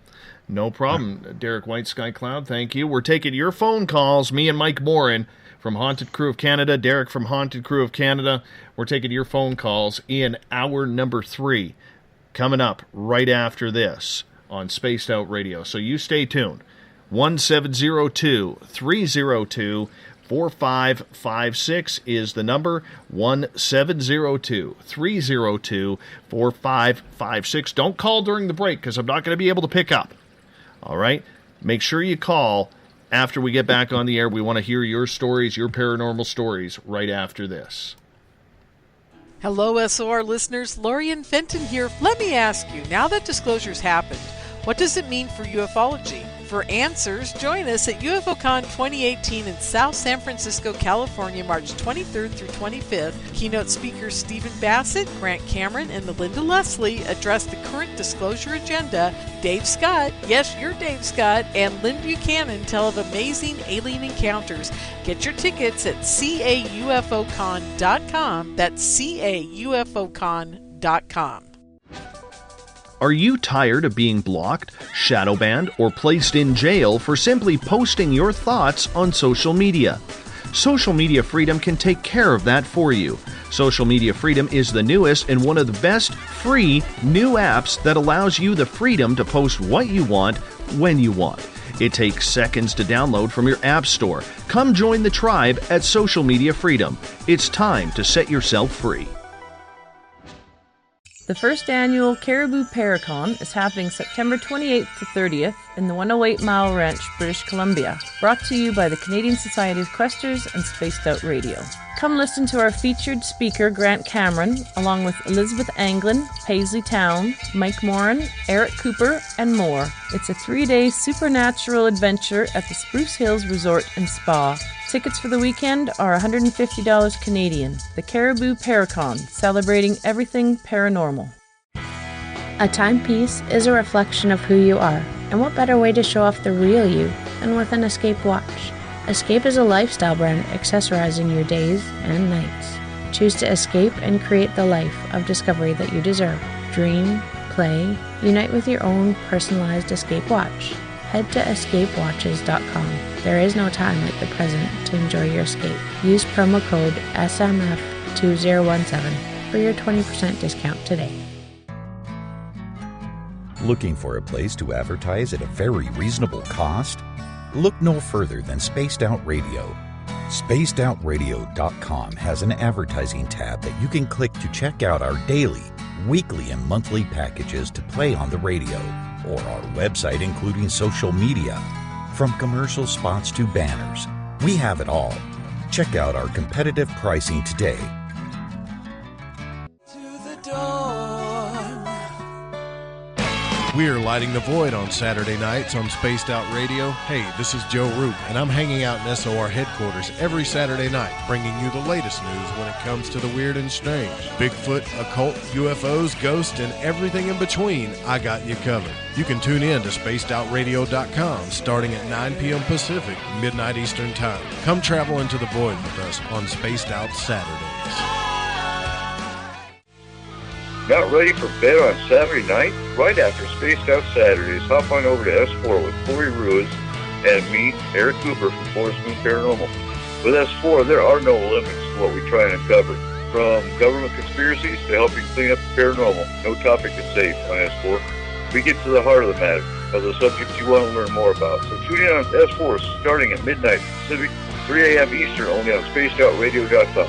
Speaker 3: No problem. Derek White, Sky Cloud, thank you. We're taking your phone calls, me and Mike Morin from Haunted Crew of Canada, Derek from Haunted Crew of Canada. We're taking your phone calls in hour number 3, coming up right after this on Spaced Out Radio. So you stay tuned. 1702-302-4556 is the number. 1702-302-4556. Don't call during the break because I'm not going to be able to pick up. All right? Make sure you call after we get back on the air. We want to hear your stories, your paranormal stories, right after this.
Speaker 7: Hello, SOR listeners. Lorian Fenton here. Let me ask you, now that disclosure's happened, what does it mean for ufology? For answers, join us at UFOCon 2018 in South San Francisco, California, March 23rd through 25th. Keynote speakers Stephen Bassett, Grant Cameron, and Melinda Leslie address the current disclosure agenda. Dave Scott, yes, you're Dave Scott, and Lynn Buchanan tell of amazing alien encounters. Get your tickets at caufocon.com. That's caufocon.com.
Speaker 3: Are you tired of being blocked, shadow banned, or placed in jail for simply posting your thoughts on social media? Social Media Freedom can take care of that for you. Social Media Freedom is the newest and one of the best free new apps that allows you the freedom to post what you want, when you want. It takes seconds to download from your app store. Come join the tribe at Social Media Freedom. It's time to set yourself free.
Speaker 8: The first annual Caribou Paracon is happening September 28th to 30th in the 108 Mile Ranch, British Columbia. Brought to you by the Canadian Society of Questers and Spaced Out Radio. Come listen to our featured speaker, Grant Cameron, along with Elizabeth Anglin, Paisley Town, Mike Morin, Eric Cooper, and more. It's a 3-day supernatural adventure at the Spruce Hills Resort and Spa. Tickets for the weekend are $150 Canadian. The Caribou Paracon, celebrating everything paranormal.
Speaker 6: A timepiece is a reflection of who you are, and what better way to show off the real you than with an Escape watch? Escape is a lifestyle brand accessorizing your days and nights. Choose to escape and create the life of discovery that you deserve. Dream, play, unite with your own personalized Escape watch. Head to escapewatches.com. There is no time like the present to enjoy your escape. Use promo code SMF2017 for your 20% discount today.
Speaker 15: Looking for a place to advertise at a very reasonable cost? Look no further than Spaced Out Radio. SpacedOutRadio.com has an advertising tab that you can click to check out our daily, weekly, and monthly packages to play on the radio, or our website including social media. From commercial spots to banners, we have it all. Check out our competitive pricing today.
Speaker 9: We're lighting the void on Saturday nights on Spaced Out Radio. Hey, this is Joe Roop, and I'm hanging out in SOR headquarters every Saturday night, bringing you the latest news when it comes to the weird and strange. Bigfoot, occult, UFOs, ghosts, and everything in between, I got you covered. You can tune in to spacedoutradio.com starting at 9 p.m. Pacific, midnight Eastern Time. Come travel into the void with us on Spaced Out Saturdays.
Speaker 14: Not ready for bed on Saturday night? Right after Spaced Out Saturdays, hop on over to S4 with Corey Ruiz and me, Eric Cooper from Forest Moon Paranormal. With S4, there are no limits to what we try and uncover. From government conspiracies to helping clean up the paranormal, no topic is safe on S4. We get to the heart of the matter, of the subjects you want to learn more about. So tune in on S4 starting at midnight Pacific, 3 a.m. Eastern, only on spacedoutradio.com.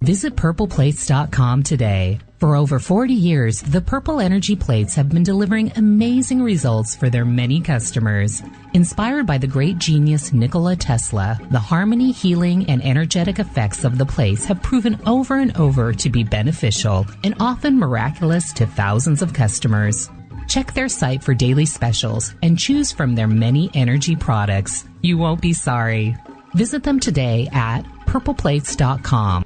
Speaker 19: Visit purpleplates.com today. For over 40 years, the Purple Energy Plates have been delivering amazing results for their many customers. Inspired by the great genius Nikola Tesla, the harmony, healing, and energetic effects of the plates have proven over and over to be beneficial and often miraculous to thousands of customers. Check their site for daily specials and choose from their many energy products. You won't be sorry. Visit them today at purpleplates.com.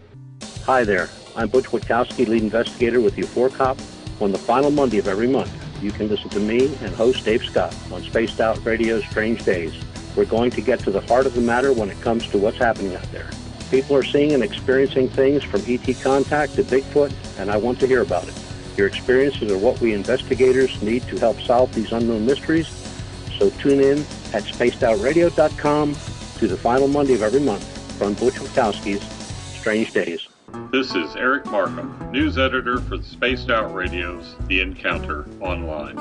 Speaker 20: Hi there, I'm Butch Witkowski, lead investigator with U4COP. On the final Monday of every month, you can listen to me and host Dave Scott on Spaced Out Radio's Strange Days. We're going to get to the heart of the matter when it comes to what's happening out there. People are seeing and experiencing things from ET contact to Bigfoot, and I want to hear about it. Your experiences are what we investigators need to help solve these unknown mysteries. So tune in at spacedoutradio.com to the final Monday of every month from Butch Witkowski's Strange Days.
Speaker 13: This is Eric Markham, news editor for the Spaced Out Radio's The Encounter Online.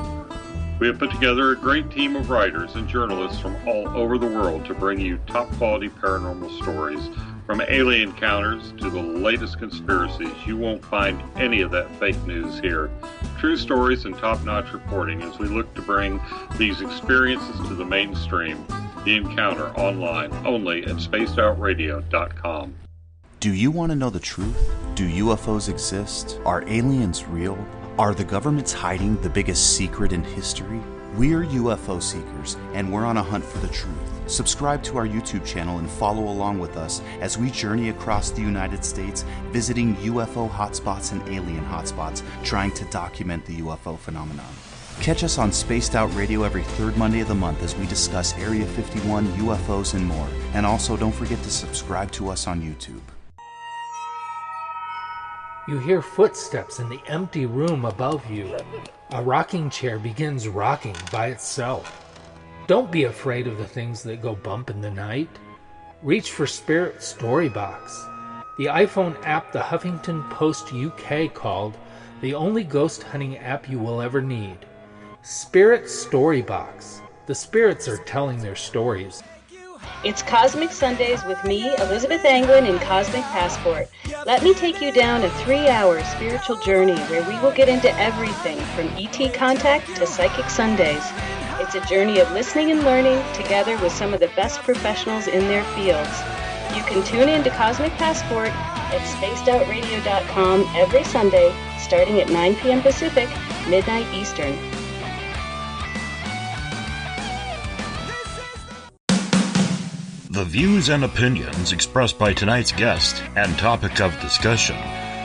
Speaker 13: We have put together a great team of writers and journalists from all over the world to bring you top-quality paranormal stories, from alien encounters to the latest conspiracies. You won't find any of that fake news here. True stories and top-notch reporting as we look to bring these experiences to the mainstream. The Encounter Online, only at spacedoutradio.com.
Speaker 11: Do you want to know the truth? Do UFOs exist? Are aliens real? Are the governments hiding the biggest secret in history? We're UFO seekers, and we're on a hunt for the truth. Subscribe to our YouTube channel and follow along with us as we journey across the United States, visiting UFO hotspots and alien hotspots, trying to document the UFO phenomenon. Catch us on Spaced Out Radio every third Monday of the month as we discuss Area 51, UFOs, and more. And also, don't forget to subscribe to us on YouTube.
Speaker 21: You hear footsteps in the empty room above you. A rocking chair begins rocking by itself. Don't be afraid of the things that go bump in the night. Reach for Spirit Storybox, the iPhone app the Huffington Post UK called the only ghost hunting app you will ever need. Spirit Storybox. The spirits are telling their stories.
Speaker 10: It's Cosmic Sundays with me, Elizabeth Anglin, in Cosmic Passport. Let me take you down a 3-hour spiritual journey where we will get into everything from ET contact to Psychic Sundays. It's a journey of listening and learning together with some of the best professionals in their fields. You can tune in to Cosmic Passport at spacedoutradio.com every Sunday, starting at 9 p.m. Pacific, midnight Eastern.
Speaker 1: The views and opinions expressed by tonight's guest and topic of discussion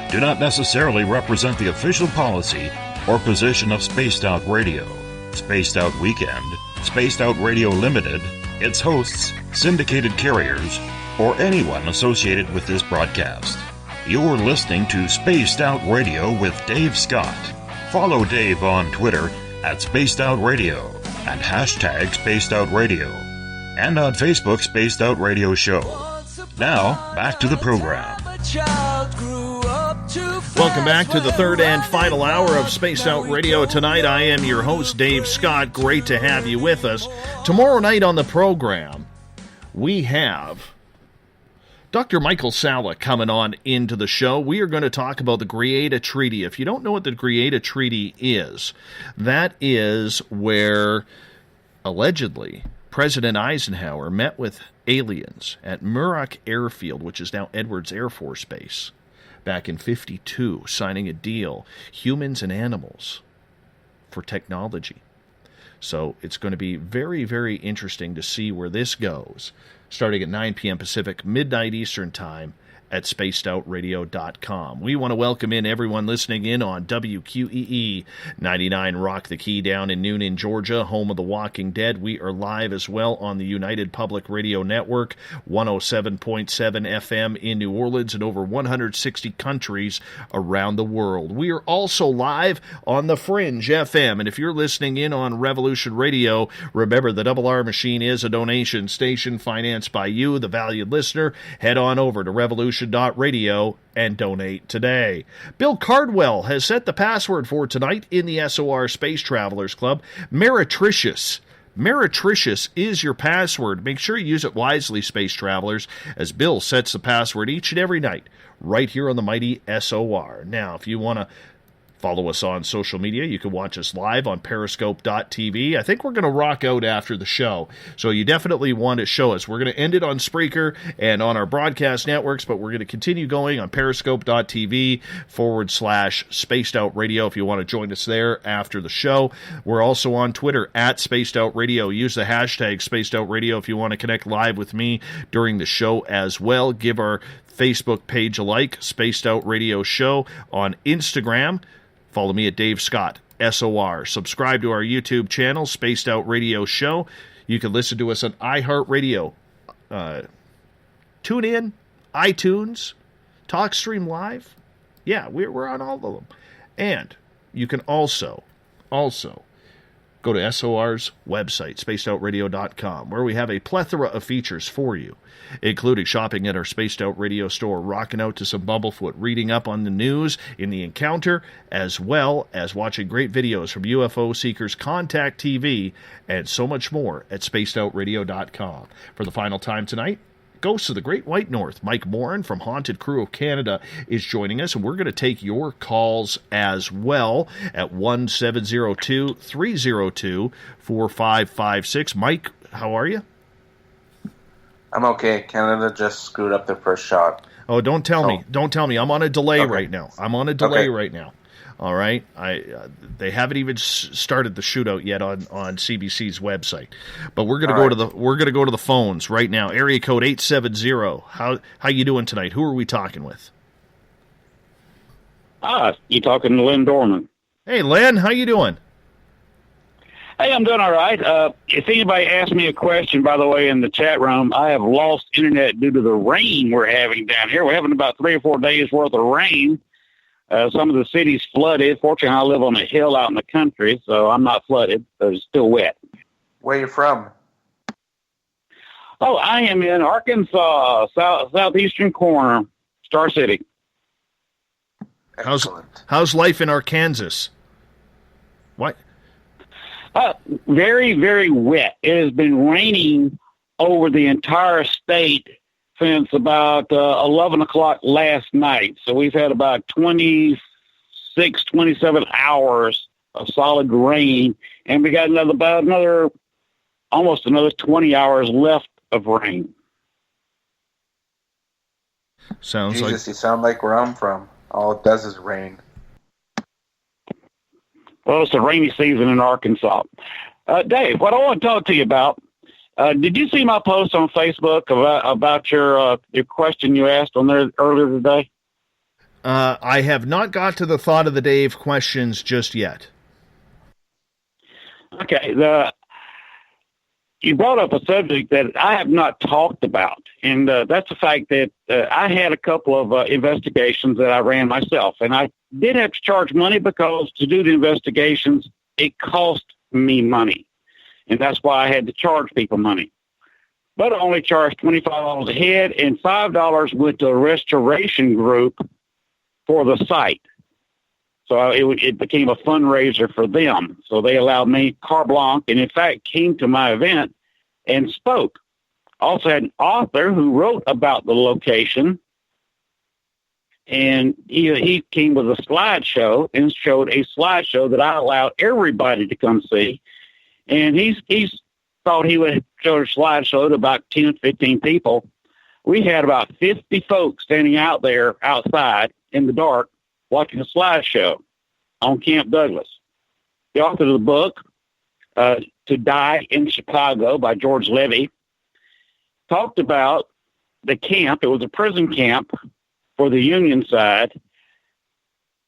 Speaker 1: do not necessarily represent the official policy or position of Spaced Out Radio, Spaced Out Weekend, Spaced Out Radio Limited, its hosts, syndicated carriers, or anyone associated with this broadcast. You're listening to Spaced Out Radio with Dave Scott. Follow Dave on Twitter at Spaced Out Radio and hashtag Spaced Out Radio, and on Facebook, Spaced Out Radio Show. Now, back to the program.
Speaker 3: Welcome back to the third and final hour of Spaced Out Radio. Tonight, I am your host, Dave Scott. Great to have you with us. Tomorrow night on the program, we have Dr. Michael Salla coming on into the show. We are going to talk about the Greada Treaty. If you don't know what the Greada Treaty is, that is where, allegedly, President Eisenhower met with aliens at Muroc Airfield, which is now Edwards Air Force Base, back in 1952, signing a deal, humans and animals, for technology. So it's going to be very, very interesting to see where this goes, starting at 9 p.m. Pacific, midnight Eastern Time, at spacedoutradio.com. We want to welcome in everyone listening in on WQEE 99 Rock the Key down in Noonan, Georgia, home of The Walking Dead. We are live as well on the United Public Radio Network, 107.7 FM in New Orleans and over 160 countries around the world. We are also live on The Fringe FM, and if you're listening in on Revolution Radio, remember the Double R Machine is a donation station financed by you, the valued listener. Head on over to revolution.radio and donate today. Bill Cardwell has set the password for tonight in the SOR Space Travelers Club. Meretricious. Meretricious is your password. Make sure you use it wisely, Space Travelers, as Bill sets the password each and every night right here on the mighty SOR. Now, if you want to follow us on social media, you can watch us live on periscope.tv. I think we're going to rock out after the show, so you definitely want to show us. We're going to end it on Spreaker and on our broadcast networks, but we're going to continue going on periscope.tv/Spaced Out Radio if you want to join us there after the show. We're also on Twitter at Spaced Out Radio. Use the hashtag Spaced Out Radio if you want to connect live with me during the show as well. Give our Facebook page a like, Spaced Out Radio Show. On Instagram, follow me at Dave Scott, SOR. Subscribe to our YouTube channel, Spaced Out Radio Show. You can listen to us on iHeartRadio, TuneIn, iTunes, TalkStream Live. Yeah, we're on all of them. And you can also go to SOR's website, spacedoutradio.com, where we have a plethora of features for you, including shopping at our Spaced Out Radio store, rocking out to some Bumblefoot, reading up on the news in the encounter, as well as watching great videos from UFO Seekers, Contact TV, and so much more at spacedoutradio.com. For the final time tonight, Ghosts of the Great White North, Mike Morin from Haunted Crew of Canada is joining us, and we're going to take your calls as well at 1-702-302-4556. Mike, how are you?
Speaker 4: I'm okay. Canada just screwed up their first shot.
Speaker 3: Oh, don't tell me. Don't tell me. I'm on a delay right now. Right now. All right, they haven't even started the shootout yet on CBC's website, but we're going to go to the phones right now. Area code 870. How you doing tonight? Who are we talking with?
Speaker 2: You talking to Len Dorman?
Speaker 3: Hey, Len, how you doing?
Speaker 2: Hey, I'm doing all right. If anybody asks me a question, by the way, in the chat room, I have lost internet due to the rain we're having down here. We're having about 3 or 4 days worth of rain. Some of the cities flooded. Fortunately, I live on a hill out in the country, so I'm not flooded, but it's still wet.
Speaker 4: Where are you from?
Speaker 2: Oh, I am in Arkansas, southeastern corner, Star City.
Speaker 3: How's life in Arkansas? What?
Speaker 2: Very, very wet. It has been raining over the entire state since about 11 o'clock last night. So we've had about 26, 27 hours of solid rain, and we got almost another 20 hours left of rain.
Speaker 3: Sounds
Speaker 4: Jesus, you sound like where I'm from. All it does is rain.
Speaker 2: Well, it's a rainy season in Arkansas. Dave, what I want to talk to you about, did you see my post on Facebook about your question you asked on there earlier today?
Speaker 3: I have not got to the thought of the Dave questions just yet.
Speaker 2: Okay, you brought up a subject that I have not talked about, and that's the fact that I had a couple of investigations that I ran myself, and I did have to charge money because to do the investigations, it cost me money. And that's why I had to charge people money. But I only charged $25 a head, and $5 went to a restoration group for the site. So it became a fundraiser for them. So they allowed me carte blanche, and in fact came to my event and spoke. Also had an author who wrote about the location, and he came with a slideshow and showed a slideshow that I allowed everybody to come see. And he's thought he would show a slideshow to about 10, 15 people. we had about 50 folks standing out there outside in the dark watching a slideshow on Camp Douglas. The author of the book, To Die in Chicago by George Levy, talked about the camp. It was a prison camp for the Union side,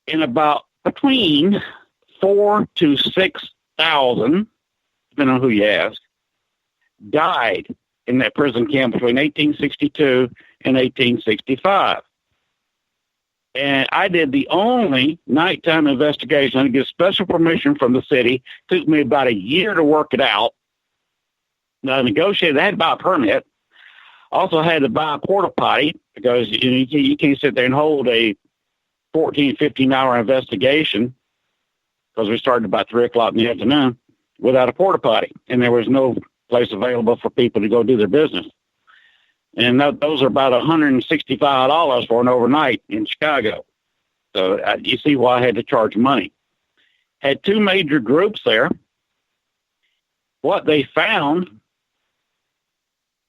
Speaker 2: and about between 4,000 to 6,000, depending on who you ask, died in that prison camp between 1862 and 1865. And I did the only nighttime investigation. I had to get special permission from the city. It took me about a year to work it out. I negotiated. I had to buy a permit. Also had to buy a porta potty because you can't sit there and hold a 14, 15-hour investigation, because we started about 3 o'clock in the afternoon, without a porta potty. And there was no place available for people to go do their business. And those are about $165 for an overnight in Chicago. So you see why I had to charge money. Had 2 major groups there. What they found,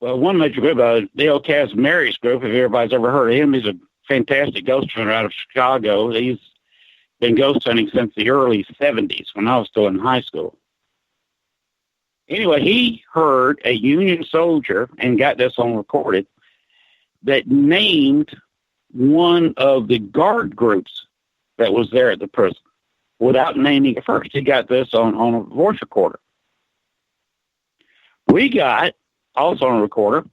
Speaker 2: well, one major group, Dale Casmary's group, if everybody's ever heard of him, he's a fantastic ghost hunter out of Chicago. He's been ghost hunting since the early 70s when I was still in high school. Anyway, he heard a Union soldier, and got this on recorded, that named one of the guard groups that was there at the prison without naming it first. He got this on a voice recorder. We got, also on a recorder,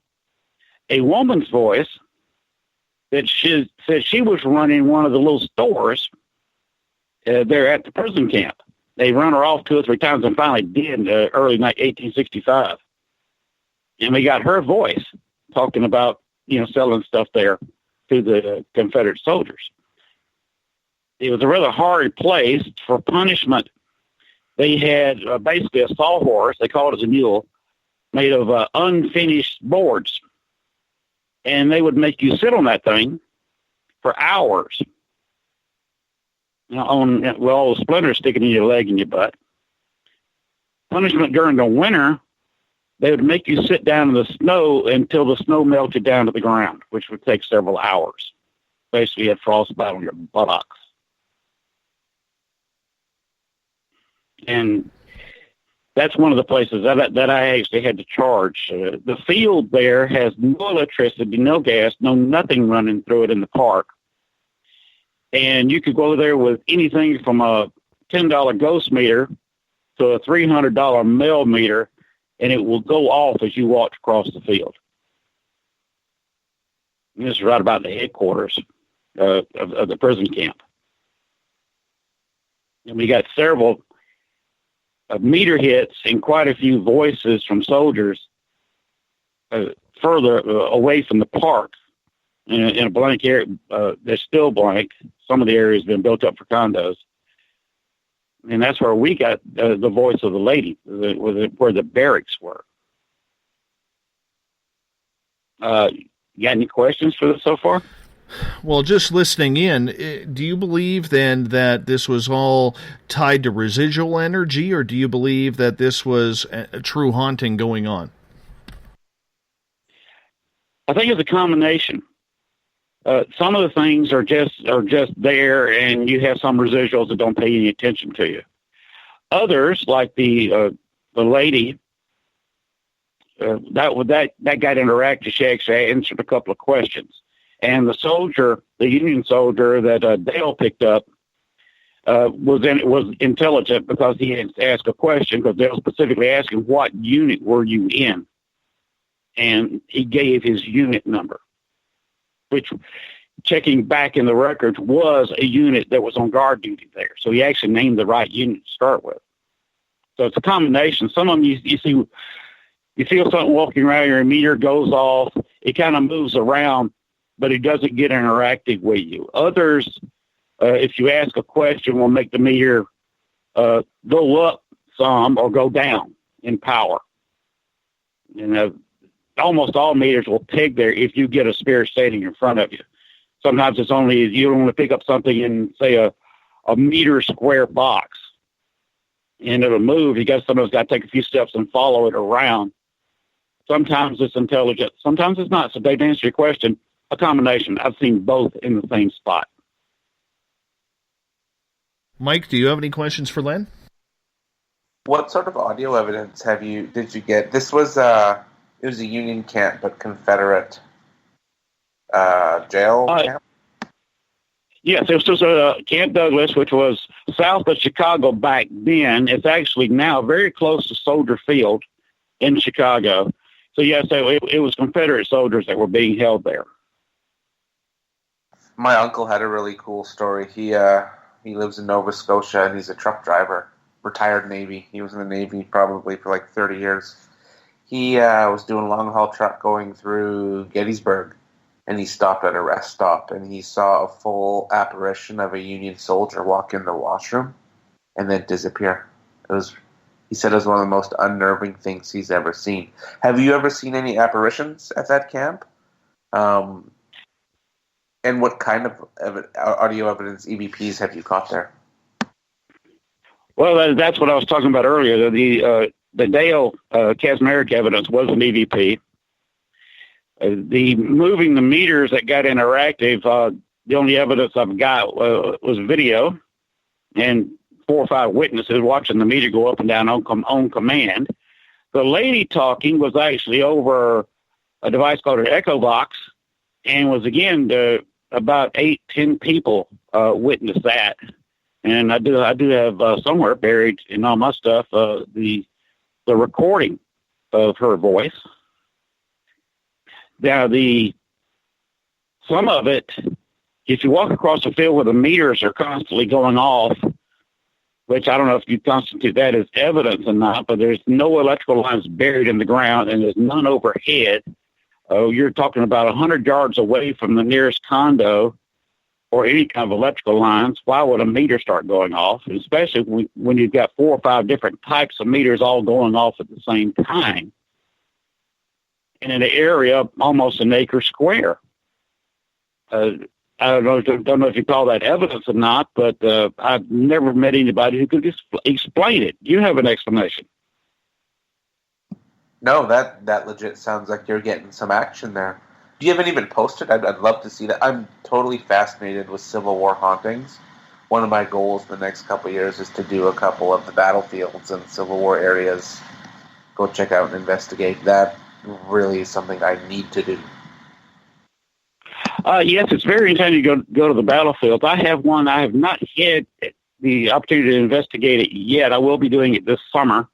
Speaker 2: a woman's voice that she said she was running one of the little stores there at the prison camp. They run her off 2 or 3 times and finally did in early 1865. And we got her voice talking about, selling stuff there to the Confederate soldiers. It was a rather hard place for punishment. They had basically a sawhorse, they called it a mule, made of unfinished boards. And they would make you sit on that thing for hours. All the splinters sticking in your leg and your butt. Punishment during the winter, they would make you sit down in the snow until the snow melted down to the ground, which would take several hours. Basically, you had frostbite on your buttocks. And that's one of the places that I actually had to charge. The field there has no electricity, no gas, nothing running through it in the park. And you could go there with anything from a $10 ghost meter to a $300 Mel meter, and it will go off as you walk across the field. And this is right about the headquarters of the prison camp. And we got several meter hits and quite a few voices from soldiers further away from the park in a blank area. They're still blank. Some of the area has been built up for condos. And that's where we got the voice of the lady, where the barracks were. You got any questions for this so far?
Speaker 3: Well, just listening in, do you believe then that this was all tied to residual energy, or do you believe that this was a true haunting going on?
Speaker 2: I think it's a combination. Some of the things are just there, and you have some residuals that don't pay any attention to you. Others, like the lady, that got interactive. She actually answered a couple of questions, and the soldier, the Union soldier that Dale picked up, was intelligent because he had asked a question, because Dale specifically asked him, "What unit were you in?" And he gave his unit number, which, checking back in the records, was a unit that was on guard duty there. So he actually named the right unit to start with. So it's a combination. Some of them you see, you feel something walking around, your meter goes off, it kind of moves around, but it doesn't get interactive with you. Others, if you ask a question, will make the meter go up some or go down in power. Almost all meters will peg there if you get a spirit standing in front of you. Sometimes it's only, you only pick up something in, say, a meter square box, and it'll move. You got somebody's got to take a few steps and follow it around Sometimes it's intelligent. Sometimes it's not. So to answer your question, a combination. I've seen both in the same spot.
Speaker 3: Mike, do you have any questions for Len?
Speaker 4: What sort of audio evidence did you get? This was it was a Union camp, but Confederate jail camp?
Speaker 2: Yes, this was Camp Douglas, which was south of Chicago back then. It's actually now very close to Soldier Field in Chicago. So, yes, it was Confederate soldiers that were being held there.
Speaker 4: My uncle had a really cool story. He lives in Nova Scotia, and he's a truck driver, retired Navy. He was in the Navy probably for like 30 years. He was doing long-haul truck going through Gettysburg, and he stopped at a rest stop, and he saw a full apparition of a Union soldier walk in the washroom and then disappear. He said it was one of the most unnerving things he's ever seen. Have you ever seen any apparitions at that camp? And what kind of audio evidence, EVPs, have you caught there?
Speaker 2: Well, that's what I was talking about earlier. The Dale Kaczmarek evidence was an EVP. The moving the meters that got interactive, the only evidence I've got was video and 4 or 5 witnesses watching the meter go up and down on command. The lady talking was actually over a device called an Echo Box, and was again about 8-10 people witnessed that. And I do have somewhere buried in all my stuff the recording of her voice. Now, some of it, if you walk across the field where the meters are constantly going off, which I don't know if you constitute that as evidence or not, but there's no electrical lines buried in the ground and there's none overhead. Oh, you're talking about 100 yards away from the nearest condo or any kind of electrical lines. Why would a meter start going off? Especially when you've got 4 or 5 different types of meters all going off at the same time. And in an area almost an acre square. I don't know if you call that evidence or not, but I've never met anybody who could explain it. Do you have an explanation?
Speaker 4: No, that legit sounds like you're getting some action there. Do you have any been posted? I'd love to see that. I'm totally fascinated with Civil War hauntings. One of my goals the next couple of years is to do a couple of the battlefields and Civil War areas. Go check out and investigate that. Really is something I need to do.
Speaker 2: Yes, it's very interesting to go to the battlefield. I have one. I have not had the opportunity to investigate it yet. I will be doing it this summer.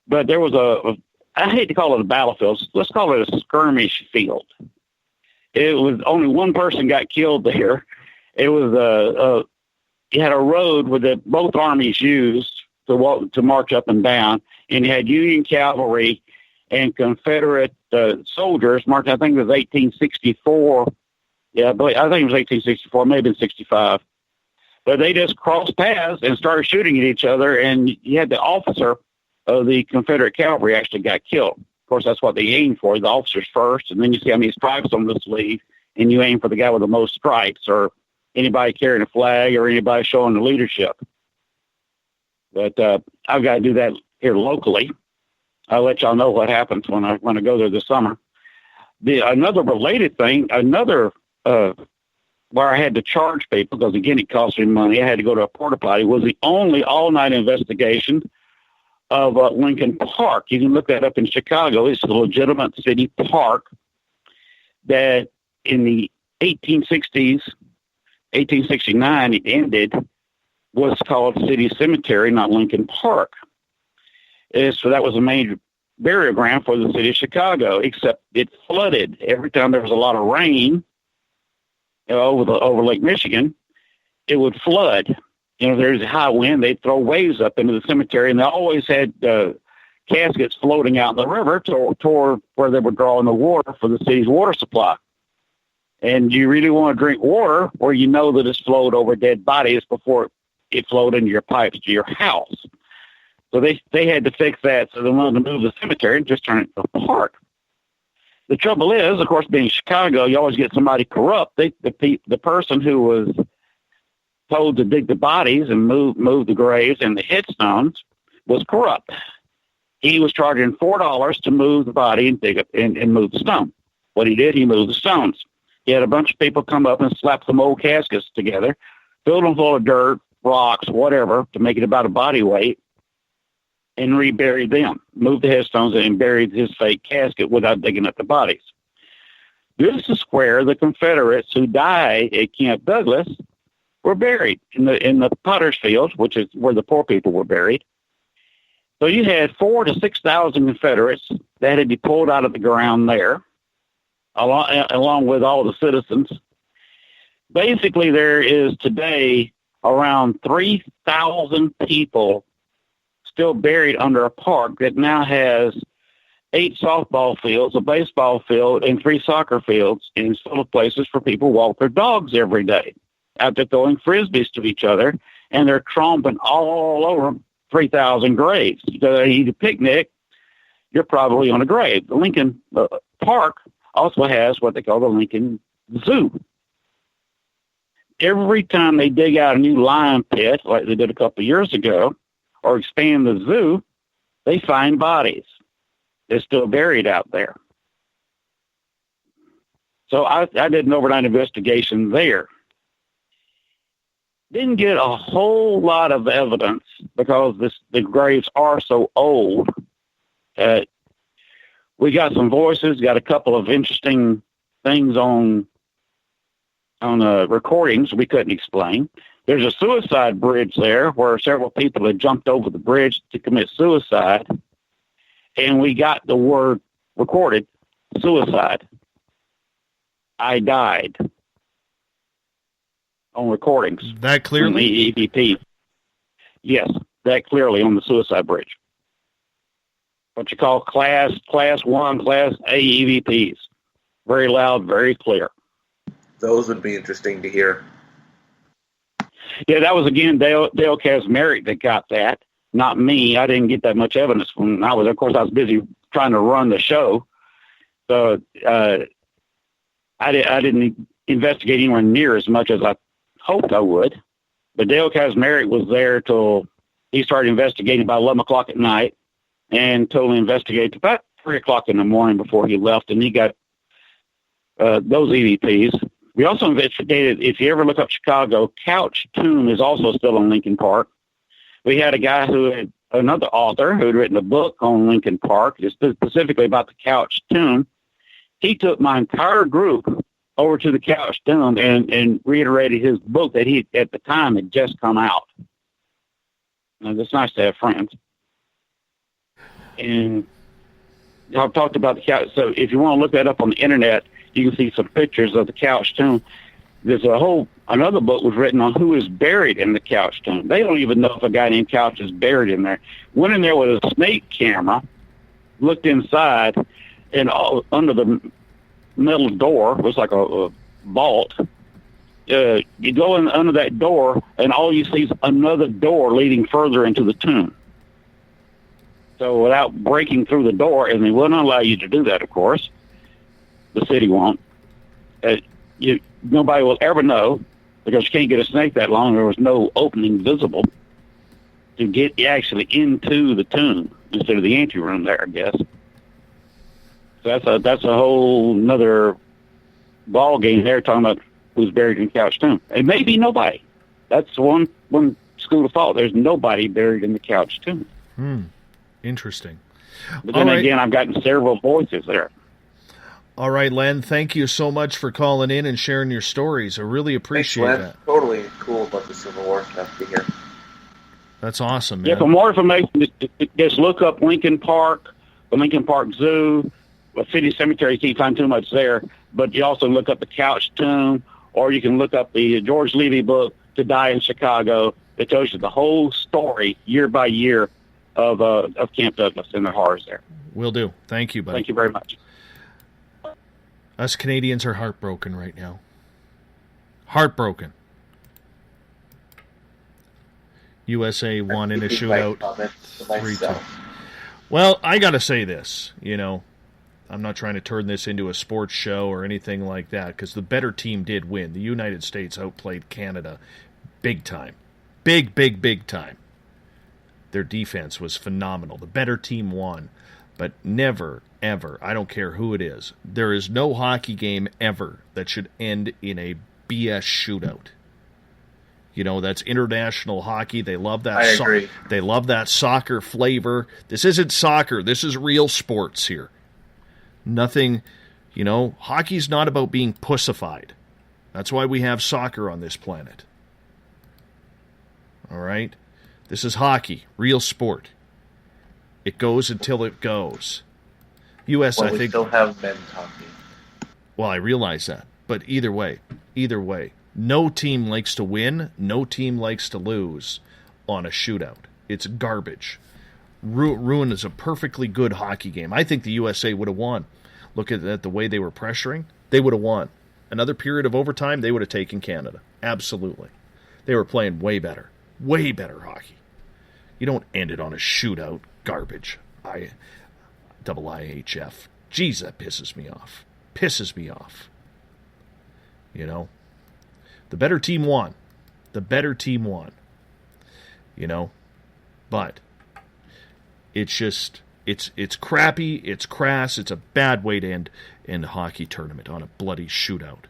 Speaker 2: But there was I hate to call it a battlefield. Let's call it a skirmish field. It was only one person got killed there. It was you had a road where both armies used to march up and down, and you had Union cavalry and Confederate soldiers marching. I think it was 1864. Yeah, I think it was 1864, maybe in 65. But they just crossed paths and started shooting at each other, and you had the officer of the Confederate cavalry actually got killed. Of course, that's what they aim for, the officers first, and then you see how many stripes on the sleeve, and you aim for the guy with the most stripes or anybody carrying a flag or anybody showing the leadership. But I've got to do that here locally. I'll let y'all know what happens when I go there this summer. Another related thing, where I had to charge people, because again, it cost me money. I had to go to a porta potty, was the only all-night investigation of Lincoln Park. You can look that up in Chicago. It's a legitimate city park that in the 1860s, 1869, it ended, was called City Cemetery, not Lincoln Park. So that was a major burial ground for the city of Chicago, except it flooded. Every time there was a lot of rain over Lake Michigan, it would flood. There's a high wind, they'd throw waves up into the cemetery, and they always had caskets floating out in the river toward where they were drawing the water for the city's water supply. And you really want to drink water where you know that it's flowed over dead bodies before it flowed into your pipes to your house. So they had to fix that, so they wanted to move the cemetery and just turn it into a park. The trouble is, of course, being Chicago, you always get somebody corrupt. The person who was told to dig the bodies and move the graves and the headstones was corrupt. he was charging $4 to move the body and dig up and move the stone. What he did, he moved the stones. He had a bunch of people come up and slap some old caskets together, filled them full of dirt, rocks, whatever, to make it about a body weight, and reburied them. Moved the headstones and buried his fake casket without digging up the bodies. This is where the Confederates who died at Camp Douglas were buried, in the Potter's Field, which is where the poor people were buried. So you had 4,000 to 6,000 Confederates that had to be pulled out of the ground there, along with all the citizens. Basically, there is today around 3,000 people still buried under a park that now has 8 softball fields, a baseball field, and 3 soccer fields, and full of places for people to walk their dogs every day. Out there throwing frisbees to each other, and they're tromping all over 3,000 graves. So they eat a picnic, you're probably on a grave. The Lincoln Park also has what they call the Lincoln Zoo. Every time they dig out a new lion pit, like they did a couple of years ago, or expand the zoo, they find bodies. They're still buried out there. So I did an overnight investigation there. Didn't get a whole lot of evidence because the graves are so old. We got some voices, got a couple of interesting things on recordings we couldn't explain. There's a suicide bridge there where several people had jumped over the bridge to commit suicide, and we got the word recorded, suicide. I died. On recordings.
Speaker 3: That clearly?
Speaker 2: The EVP. Yes, that clearly on the suicide bridge. What you call class 1, class A EVPs. Very loud, very clear.
Speaker 4: Those would be interesting to hear.
Speaker 2: Yeah, that was, again, Dale Kazmarek that got that, not me. I didn't get that much evidence when I was busy trying to run the show. So I didn't investigate anywhere near as much as I hoped I would. But Dale Kazmarek was there till he started investigating about 11 o'clock at night and totally investigated about 3 o'clock in the morning before he left, and he got those EVPs. We also investigated, if you ever look up Chicago, Couch Tomb is also still in Lincoln Park. We had a guy another author who had written a book on Lincoln Park, specifically about the Couch Tomb. He took my entire group over to the Couch Tomb and reiterated his book that he, at the time, had just come out. Now, it's nice to have friends. And I've talked about the couch. So if you want to look that up on the internet, you can see some pictures of the Couch Tomb. There's another book was written on who is buried in the Couch Tomb. They don't even know if a guy named Couch is buried in there. Went in there with a snake camera, looked inside, and under the metal door was like a vault. You go in under that door, and all you see is another door leading further into the tomb. So without breaking through the door, and they wouldn't allow you to do that, of course. The city won't. Nobody will ever know, because you can't get a snake that long. There was no opening visible to get actually into the tomb instead of the anteroom there, I guess. So that's a whole another ball game there, talking about who's buried in Couch Tomb. It may be nobody. That's one school of thought. There's nobody buried in the Couch Tomb.
Speaker 3: Interesting.
Speaker 2: But then again, I've gotten several voices there.
Speaker 3: All right, Len, thank you so much for calling in and sharing your stories. I really appreciate that.
Speaker 4: Totally cool about the Civil War stuff to hear.
Speaker 3: That's awesome, man.
Speaker 2: Yeah, for more information, just look up Lincoln Park, the Lincoln Park Zoo, the city cemetery. You can't find too much there, but you also look up the Couch Tomb, or you can look up the George Levy book, To Die in Chicago. It tells you the whole story, year by year, of Camp Douglas and the horrors there.
Speaker 3: Will do. Thank you, buddy.
Speaker 2: Thank you very much.
Speaker 3: Us Canadians are heartbroken right now. Heartbroken. USA won in a shootout 3-2. Well, I got to say this, I'm not trying to turn this into a sports show or anything like that, because the better team did win. The United States outplayed Canada big time. Big time. Their defense was phenomenal. The better team won. But never, ever, I don't care who it is, there is no hockey game ever that should end in a BS shootout. You know, that's international hockey. They love that.
Speaker 4: I agree.
Speaker 3: They love that soccer flavor. This isn't soccer. This is real sports here. Nothing, you know, hockey's not about being pussified. That's why we have soccer on this planet. All right? This is hockey, real sport. It goes until it goes. U.S.,
Speaker 4: well,
Speaker 3: I think...
Speaker 4: we still have men's hockey.
Speaker 3: Well, I realize that. But either way, no team likes to win, no team likes to lose on a shootout. It's garbage. Ruin is a perfectly good hockey game. I think the USA would have won. Look at the way they were pressuring. They would have won. Another period of overtime, they would have taken Canada. Absolutely. They were playing way better hockey. You don't end it on a shootout. Garbage. IIHF. Jeez, that pisses me off. You know? The better team won. You know? But it's just, it's crappy, it's crass, it's a bad way to end a hockey tournament on a bloody shootout.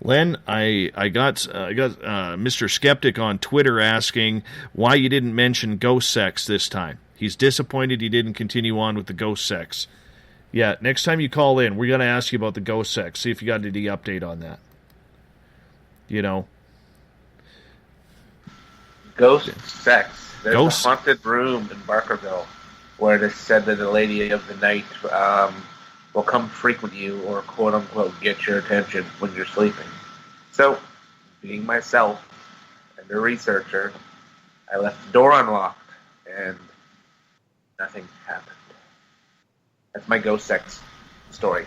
Speaker 3: Len, I got Mr. Skeptic on Twitter asking why you didn't mention ghost sex this time. He's disappointed you didn't continue on with the ghost sex. Yeah, next time you call in, we're going to ask you about the ghost sex. See if you got any update on that. You know.
Speaker 4: Ghost sex. There's a haunted room in Barkerville where it is said that the lady of the night will come frequent you or quote-unquote get your attention when you're sleeping. So, being myself and a researcher, I left the door unlocked and nothing happened. That's my ghost sex story.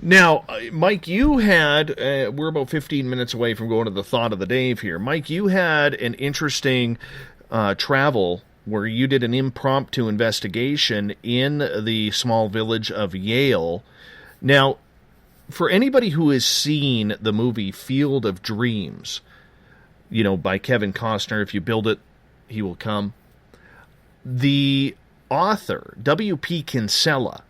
Speaker 3: Now, Mike, you had, we're about 15 minutes away from going to the thought of the day here. Mike, you had an interesting travel where you did an impromptu investigation in the small village of Yale. Now, for anybody who has seen the movie Field of Dreams, you know, by Kevin Costner, if you build it, he will come. The author, W.P. Kinsella,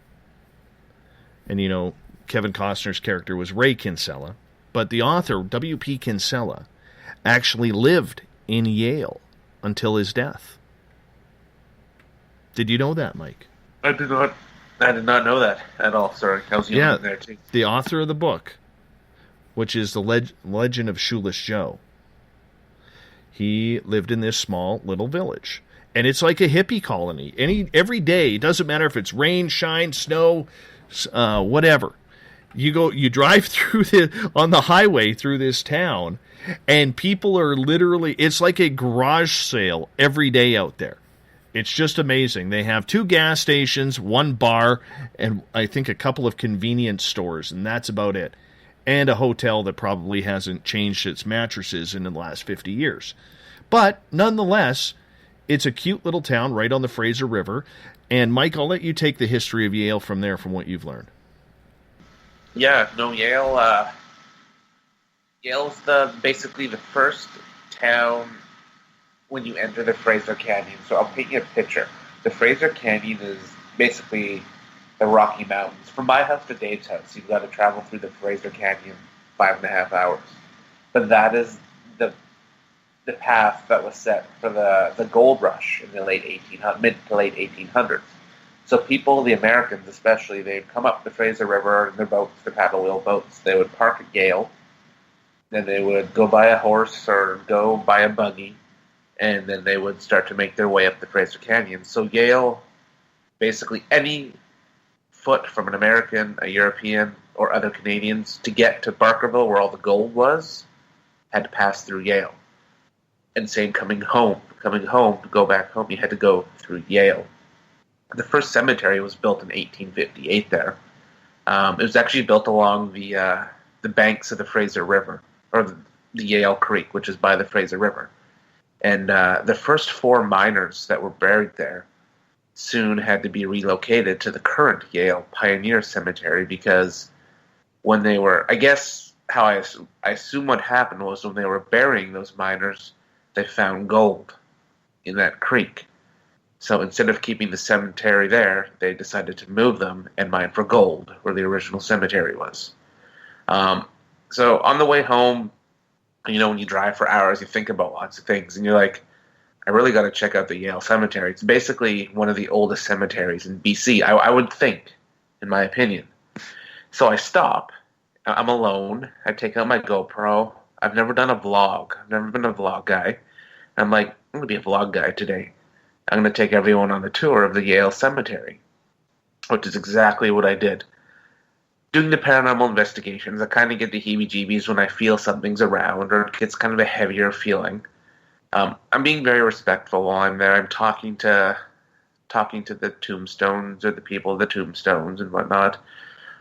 Speaker 3: and you know, Kevin Costner's character was Ray Kinsella, but the author, W.P. Kinsella, actually lived in Yale until his death. Did you know that, Mike?
Speaker 4: I did not know that at all. Sorry, I was in there too.
Speaker 3: The author of the book, which is the Legend of Shoeless Joe, he lived in this small little village, and it's like a hippie colony. Every day, it doesn't matter if it's rain, shine, snow, whatever. You drive through on the highway through this town, and people are literally, it's like a garage sale every day out there. It's just amazing. They have 2 gas stations, 1 bar, and I think a couple of convenience stores, and that's about it. And a hotel that probably hasn't changed its mattresses in the last 50 years. But nonetheless, it's a cute little town right on the Fraser River. And Mike, I'll let you take the history of Yale from there, from what you've learned.
Speaker 4: Yeah, no, Yale's basically the first town when you enter the Fraser Canyon. So I'll paint you a picture. The Fraser Canyon is basically the Rocky Mountains. From my house to Dave's house, you've got to travel through the Fraser Canyon 5.5 hours. But that is the path that was set for the gold rush in the mid to late 1800s. So people, the Americans especially, they'd come up the Fraser River in their boats, their paddle wheel boats. They would park at Yale. Then they would go buy a horse or go buy a buggy. And then they would start to make their way up the Fraser Canyon. So Yale, basically any foot from an American, a European, or other Canadians to get to Barkerville, where all the gold was, had to pass through Yale. And same coming home, to go back home, you had to go through Yale. The first cemetery was built in 1858 there. It was actually built along the banks of the Fraser River, or the Yale Creek, which is by the Fraser River. And the first 4 miners that were buried there soon had to be relocated to the current Yale Pioneer Cemetery because when they were, I guess how I assume what happened was when they were burying those miners, they found gold in that creek. So instead of keeping the cemetery there, they decided to move them and mine for gold where the original cemetery was. So on the way home, when you drive for hours, you think about lots of things, and you're like, I really got to check out the Yale Cemetery. It's basically one of the oldest cemeteries in BC, I would think, in my opinion. So I stop. I'm alone. I take out my GoPro. I've never done a vlog. I've never been a vlog guy. I'm like, I'm going to be a vlog guy today. I'm going to take everyone on the tour of the Yale Cemetery, which is exactly what I did. Doing the paranormal investigations, I kind of get the heebie-jeebies when I feel something's around or it gets kind of a heavier feeling. I'm being very respectful while I'm there. I'm talking to the tombstones or the people of the tombstones and whatnot.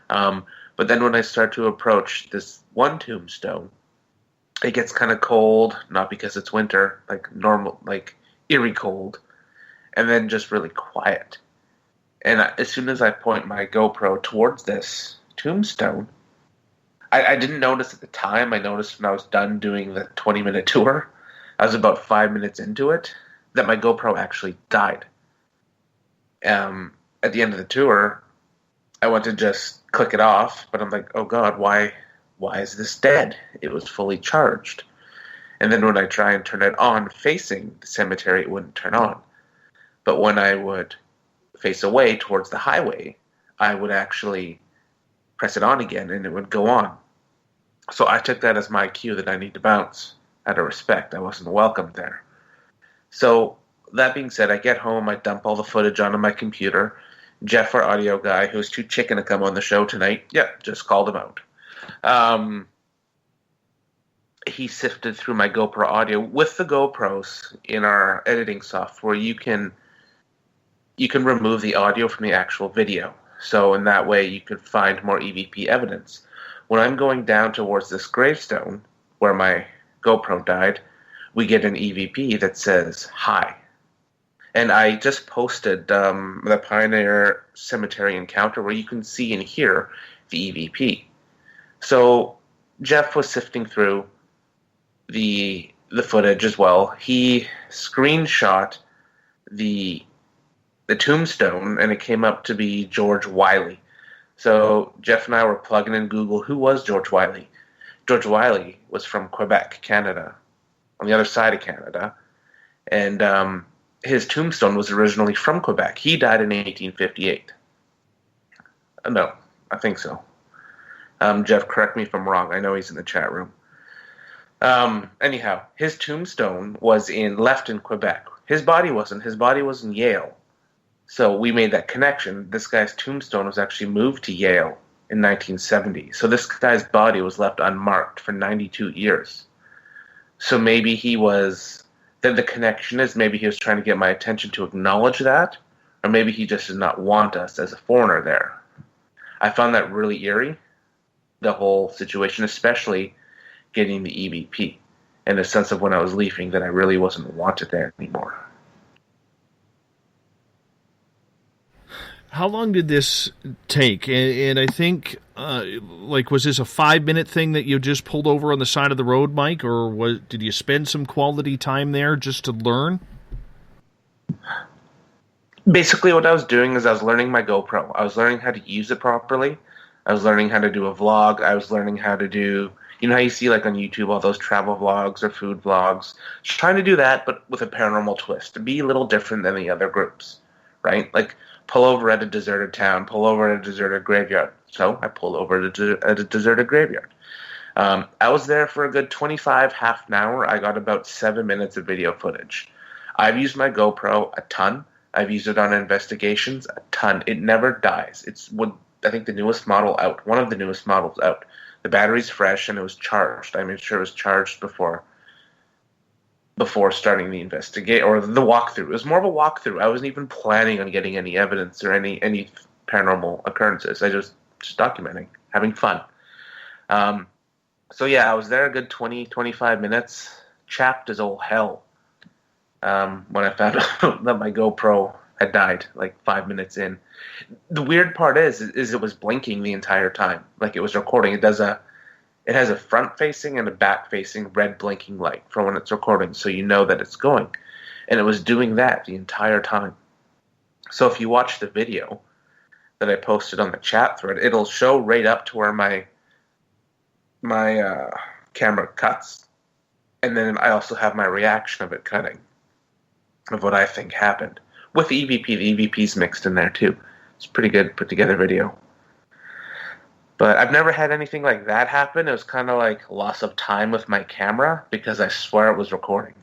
Speaker 4: But then when I start to approach this one tombstone, it gets kind of cold, not because it's winter, like normal, like eerie cold, and then just really quiet. And as soon as I point my GoPro towards this tombstone, I didn't notice at the time. I noticed when I was done doing the 20-minute tour, I was about 5 minutes into it, that my GoPro actually died. At the end of the tour, I went to just click it off, but I'm like, oh God, why is this dead? It was fully charged. And then when I try and turn it on facing the cemetery, it wouldn't turn on. But when I would face away towards the highway, I would actually press it on again and it would go on. So I took that as my cue that I need to bounce out of respect. I wasn't welcomed there. So that being said, I get home, I dump all the footage onto my computer. Jeff, our audio guy, who's too chicken to come on the show tonight, just called him out. He sifted through my GoPro audio. With the GoPros in our editing software, you can remove the audio from the actual video. So in that way, you could find more EVP evidence. When I'm going down towards this gravestone where my GoPro died, we get an EVP that says, hi. And I just posted the Pioneer Cemetery encounter where you can see and hear the EVP. So Jeff was sifting through the footage as well. He screenshot the tombstone, and it came up to be George Wiley. So Jeff and I were plugging in Google, who was George Wiley? George Wiley was from Quebec, Canada, on the other side of Canada. And his tombstone was originally from Quebec. He died in 1858. No, I think so. Jeff, correct me if I'm wrong. I know he's in the chat room. Anyhow, his tombstone was left in Quebec. His body wasn't. His body was in Yale. So we made that connection. This guy's tombstone was actually moved to Yale in 1970. So this guy's body was left unmarked for 92 years. So maybe he was... the connection is maybe he was trying to get my attention to acknowledge that, or maybe he just did not want us as a foreigner there. I found that really eerie, the whole situation, especially getting the EVP, and the sense of when I was leaving that I really wasn't wanted there anymore.
Speaker 3: How long did this take? And I think, was this a 5-minute thing that you just pulled over on the side of the road, Mike? Or did you spend some quality time there just to learn?
Speaker 4: Basically, what I was doing is I was learning my GoPro. I was learning how to use it properly. I was learning how to do a vlog. I was learning how to do, how you see like on YouTube, all those travel vlogs or food vlogs. Just trying to do that, but with a paranormal twist. To be a little different than the other groups, right? Like, pull over at a deserted town, pull over at a deserted graveyard. So I pulled over at a deserted graveyard. I was there for a good 25, half an hour. I got about 7 minutes of video footage. I've used my GoPro a ton. I've used it on investigations a ton. It never dies. It's I think the newest model out, one of the newest models out. The battery's fresh and it was charged. I made sure it was charged before starting the investigate or the walkthrough. It was more of a walkthrough. I wasn't even planning on getting any evidence or any paranormal occurrences. I just documenting, having fun. So yeah, I was there a good 20, 25 minutes, chapped as all hell. When I found out that my GoPro had died like 5 minutes in. The weird part is it was blinking the entire time, like it was recording. It does It has a front-facing and a back-facing red blinking light for when it's recording, so you know that it's going. And it was doing that the entire time. So if you watch the video that I posted on the chat thread, it'll show right up to where my camera cuts. And then I also have my reaction of it cutting, of what I think happened. With the EVP. The EVP's mixed in there too. It's a pretty good put-together video. But I've never had anything like that happen. It was kind of like loss of time with my camera because I swear it was recording.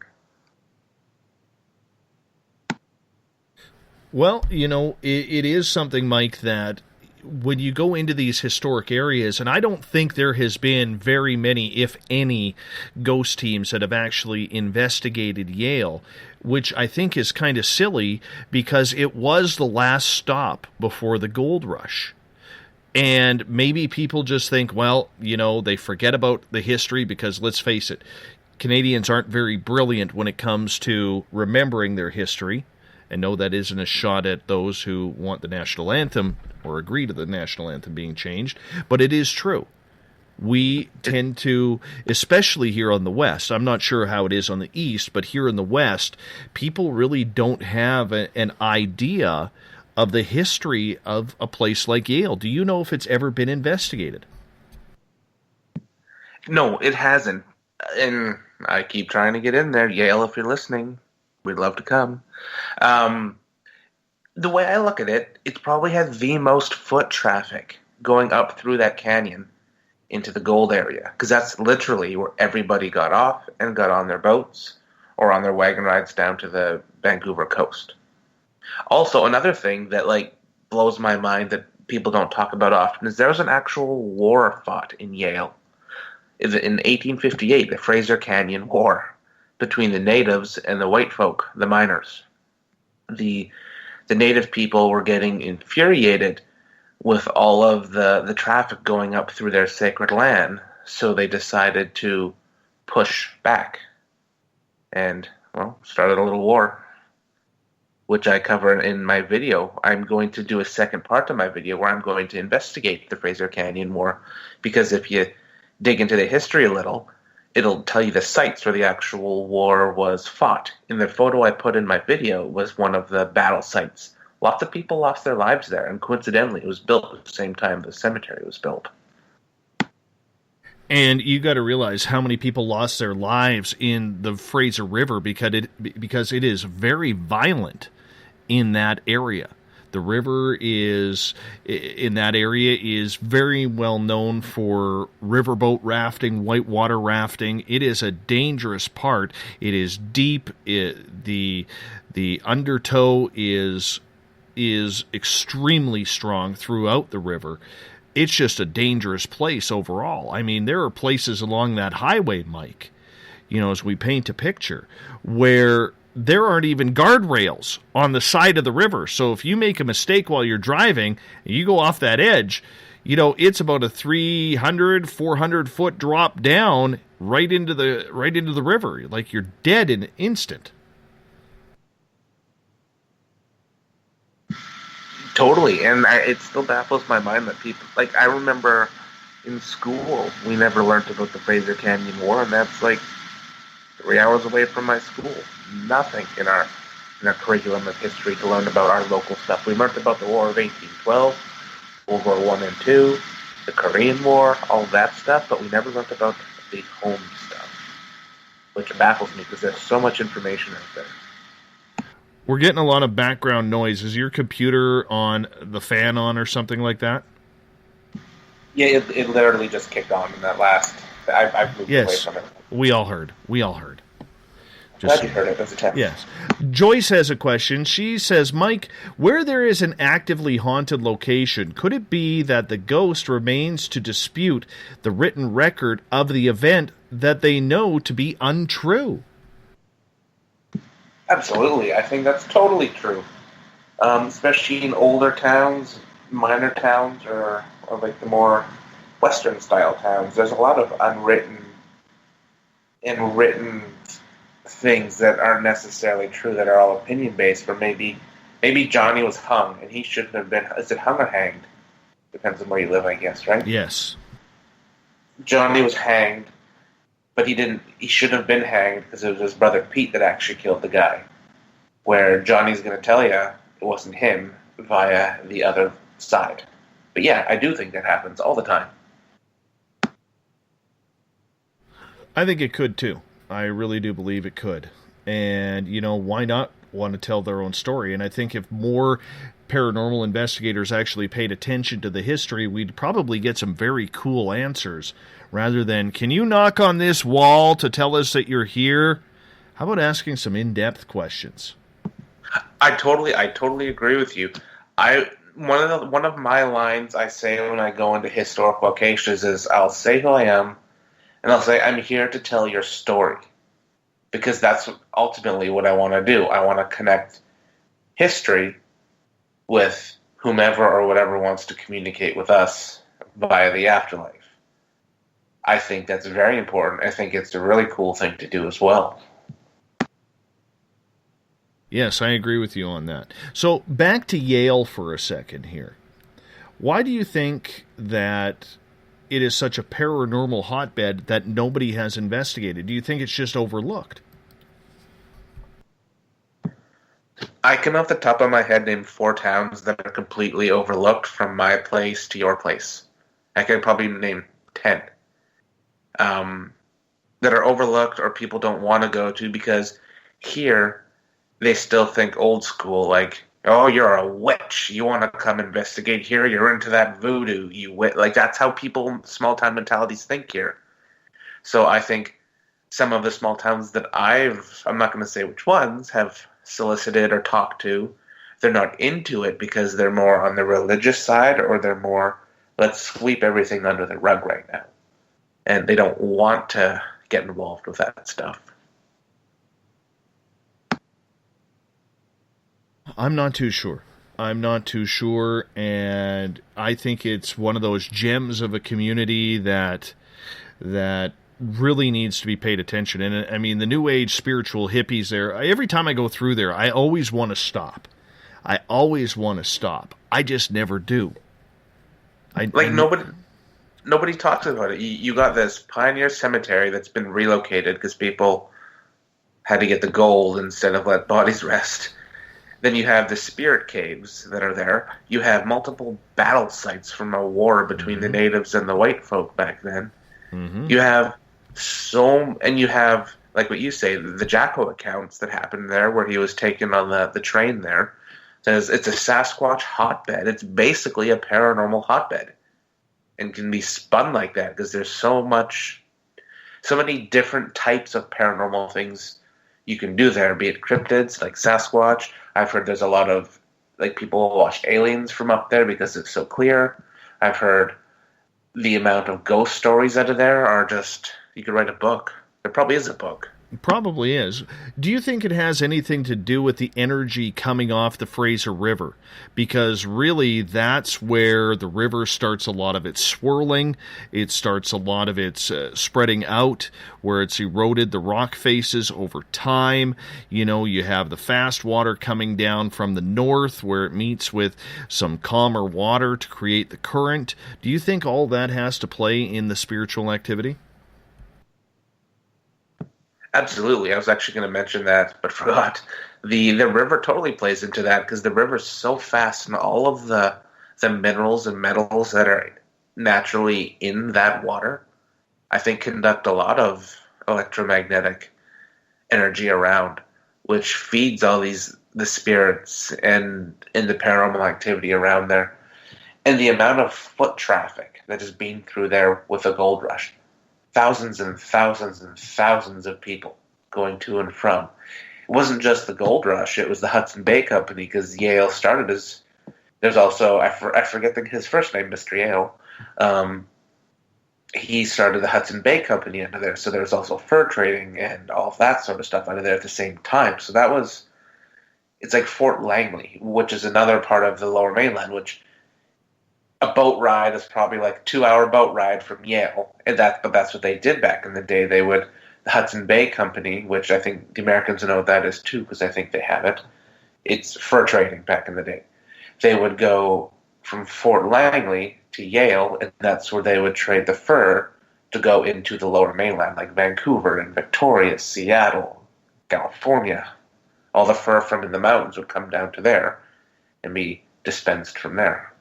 Speaker 3: Well, you know, it is something, Mike, that when you go into these historic areas, and I don't think there has been very many, if any, ghost teams that have actually investigated Yale, which I think is kind of silly because it was the last stop before the gold rush. And maybe people just think, well, you know, they forget about the history because, let's face it, Canadians aren't very brilliant when it comes to remembering their history. And no, that isn't a shot at those who want the national anthem or agree to the national anthem being changed, but it is true. We tend to, especially here on the West, I'm not sure how it is on the East, but here in the West, people really don't have an idea of the history of a place like Yale. Do you know if it's ever been investigated?
Speaker 4: No, it hasn't. And I keep trying to get in there. Yale, if you're listening, we'd love to come. The way I look at it, it probably has the most foot traffic going up through that canyon into the gold area, because that's literally where everybody got off and got on their boats or on their wagon rides down to the Vancouver coast. Also, another thing that blows my mind that people don't talk about often is there was an actual war fought in Yale. In 1858, the Fraser Canyon War between the natives and the white folk, the miners. The native people were getting infuriated with all of the traffic going up through their sacred land, so they decided to push back and, started a little war, which I cover in my video. I'm going to do a second part of my video where I'm going to investigate the Fraser Canyon War, because if you dig into the history a little, it'll tell you the sites where the actual war was fought. In the photo I put in my video was one of the battle sites. Lots of people lost their lives there, and coincidentally, it was built at the same time the cemetery was built.
Speaker 3: And you got to realize how many people lost their lives in the Fraser River because it is very violent in that area. The river in that area is very well known for riverboat rafting, whitewater rafting. It is a dangerous part. It is deep. The undertow is extremely strong throughout the river. It's just a dangerous place overall. I mean, there are places along that highway, Mike, as we paint a picture, where there aren't even guardrails on the side of the river. So if you make a mistake while you're driving and you go off that edge, it's about a 300, 400 foot drop down right into the river. Like, you're dead in an instant.
Speaker 4: Totally, and it still baffles my mind that people, I remember in school, we never learned about the Fraser Canyon War, and that's 3 hours away from my school. Nothing in our curriculum of history to learn about our local stuff. We learned about the War of 1812, World War I and II, the Korean War, all that stuff, but we never learned about the home stuff, which baffles me because there's so much information out there.
Speaker 3: We're getting a lot of background noise. Is your computer on the fan on or something like that?
Speaker 4: Yeah, it literally just kicked on in that last... I've moved away from it.
Speaker 3: We all heard.
Speaker 4: Glad you heard it. That's a test.
Speaker 3: Yes. Joyce has a question. She says, Mike, where there is an actively haunted location, could it be that the ghost remains to dispute the written record of the event that they know to be untrue?
Speaker 4: Absolutely. I think that's totally true. Especially in older towns, minor towns, or the more Western-style towns. There's a lot of unwritten and written things that aren't necessarily true, that are all opinion-based, or maybe Johnny was hung, and he shouldn't have been. Is it hung or hanged? Depends on where you live, I guess, right?
Speaker 3: Yes.
Speaker 4: Johnny was hanged, but he shouldn't have been hanged because it was his brother Pete that actually killed the guy. Where Johnny's going to tell you it wasn't him via the other side. But yeah, I do think that happens all the time.
Speaker 3: I think it could too. I really do believe it could. And, why not want to tell their own story? And I think if more paranormal investigators actually paid attention to the history, we'd probably get some very cool answers rather than, can you knock on this wall to tell us that you're here? How about asking some in-depth questions?
Speaker 4: I totally agree with you. One of my lines I say when I go into historical locations is I'll say who I am, and I'll say I'm here to tell your story, because that's ultimately what I want to do. I want to connect history with whomever or whatever wants to communicate with us via the afterlife. I think that's very important. I think it's a really cool thing to do as well.
Speaker 3: Yes, I agree with you on that. So back to Yale for a second here. Why do you think that it is such a paranormal hotbed that nobody has investigated? Do you think it's just overlooked?
Speaker 4: I can off the top of my head name 4 towns that are completely overlooked from my place to your place. I can probably name 10 that are overlooked or people don't want to go to because here they still think old school, like, oh, you're a witch. You want to come investigate here? You're into that voodoo. Like, that's how people, small-town mentalities think here. So I think some of the small towns that I'm not going to say which ones, have solicited or talked to, they're not into it because they're more on the religious side, or they're more, let's sweep everything under the rug right now. And they don't want to get involved with that stuff.
Speaker 3: I'm not too sure, and I think it's one of those gems of a community that really needs to be paid attention. And I mean, the New Age spiritual hippies there, every time I go through there, I always want to stop. I just never do.
Speaker 4: Nobody talks about it. You got this Pioneer Cemetery that's been relocated because people had to get the gold instead of let bodies rest. Then you have the spirit caves that are there. You have multiple battle sites from a war between the natives and the white folk back then. Mm-hmm. You have and you have, like what you say, the Jacko accounts that happened there where he was taken on the train there. Says it's a Sasquatch hotbed. It's basically a paranormal hotbed and can be spun like that because there's so many different types of paranormal things you can do there, be it cryptids like Sasquatch. I've heard there's a lot of people watch aliens from up there because it's so clear. I've heard the amount of ghost stories out of there are just, you could write a book. There probably is a book.
Speaker 3: It probably is. Do you think it has anything to do with the energy coming off the Fraser River? Because really, that's where the river starts a lot of its swirling. It starts a lot of its spreading out, where it's eroded the rock faces over time. You have the fast water coming down from the north, where it meets with some calmer water to create the current. Do you think all that has to play in the spiritual activity?
Speaker 4: Absolutely. I was actually going to mention that, but forgot. The river totally plays into that because the river's so fast, and all of the minerals and metals that are naturally in that water, I think, conduct a lot of electromagnetic energy around, which feeds all the spirits and the paranormal activity around there. And the amount of foot traffic that has been through there with the gold rush. Thousands and thousands and thousands of people going to and from. It wasn't just the gold rush, it was the Hudson Bay Company, because Yale started as, there's also, I forget his first name, Mr. Yale. He started the Hudson Bay Company under there, so there was also fur trading and all of that sort of stuff under there at the same time. So it's like Fort Langley, which is another part of the Lower Mainland, which a boat ride is probably like a 2-hour boat ride from Yale, but that's what they did back in the day. The Hudson Bay Company, which I think the Americans know what that is too, because I think they have it. It's fur trading back in the day. They would go from Fort Langley to Yale, and that's where they would trade the fur to go into the lower mainland, like Vancouver and Victoria, Seattle, California. All the fur from in the mountains would come down to there and be dispensed from there.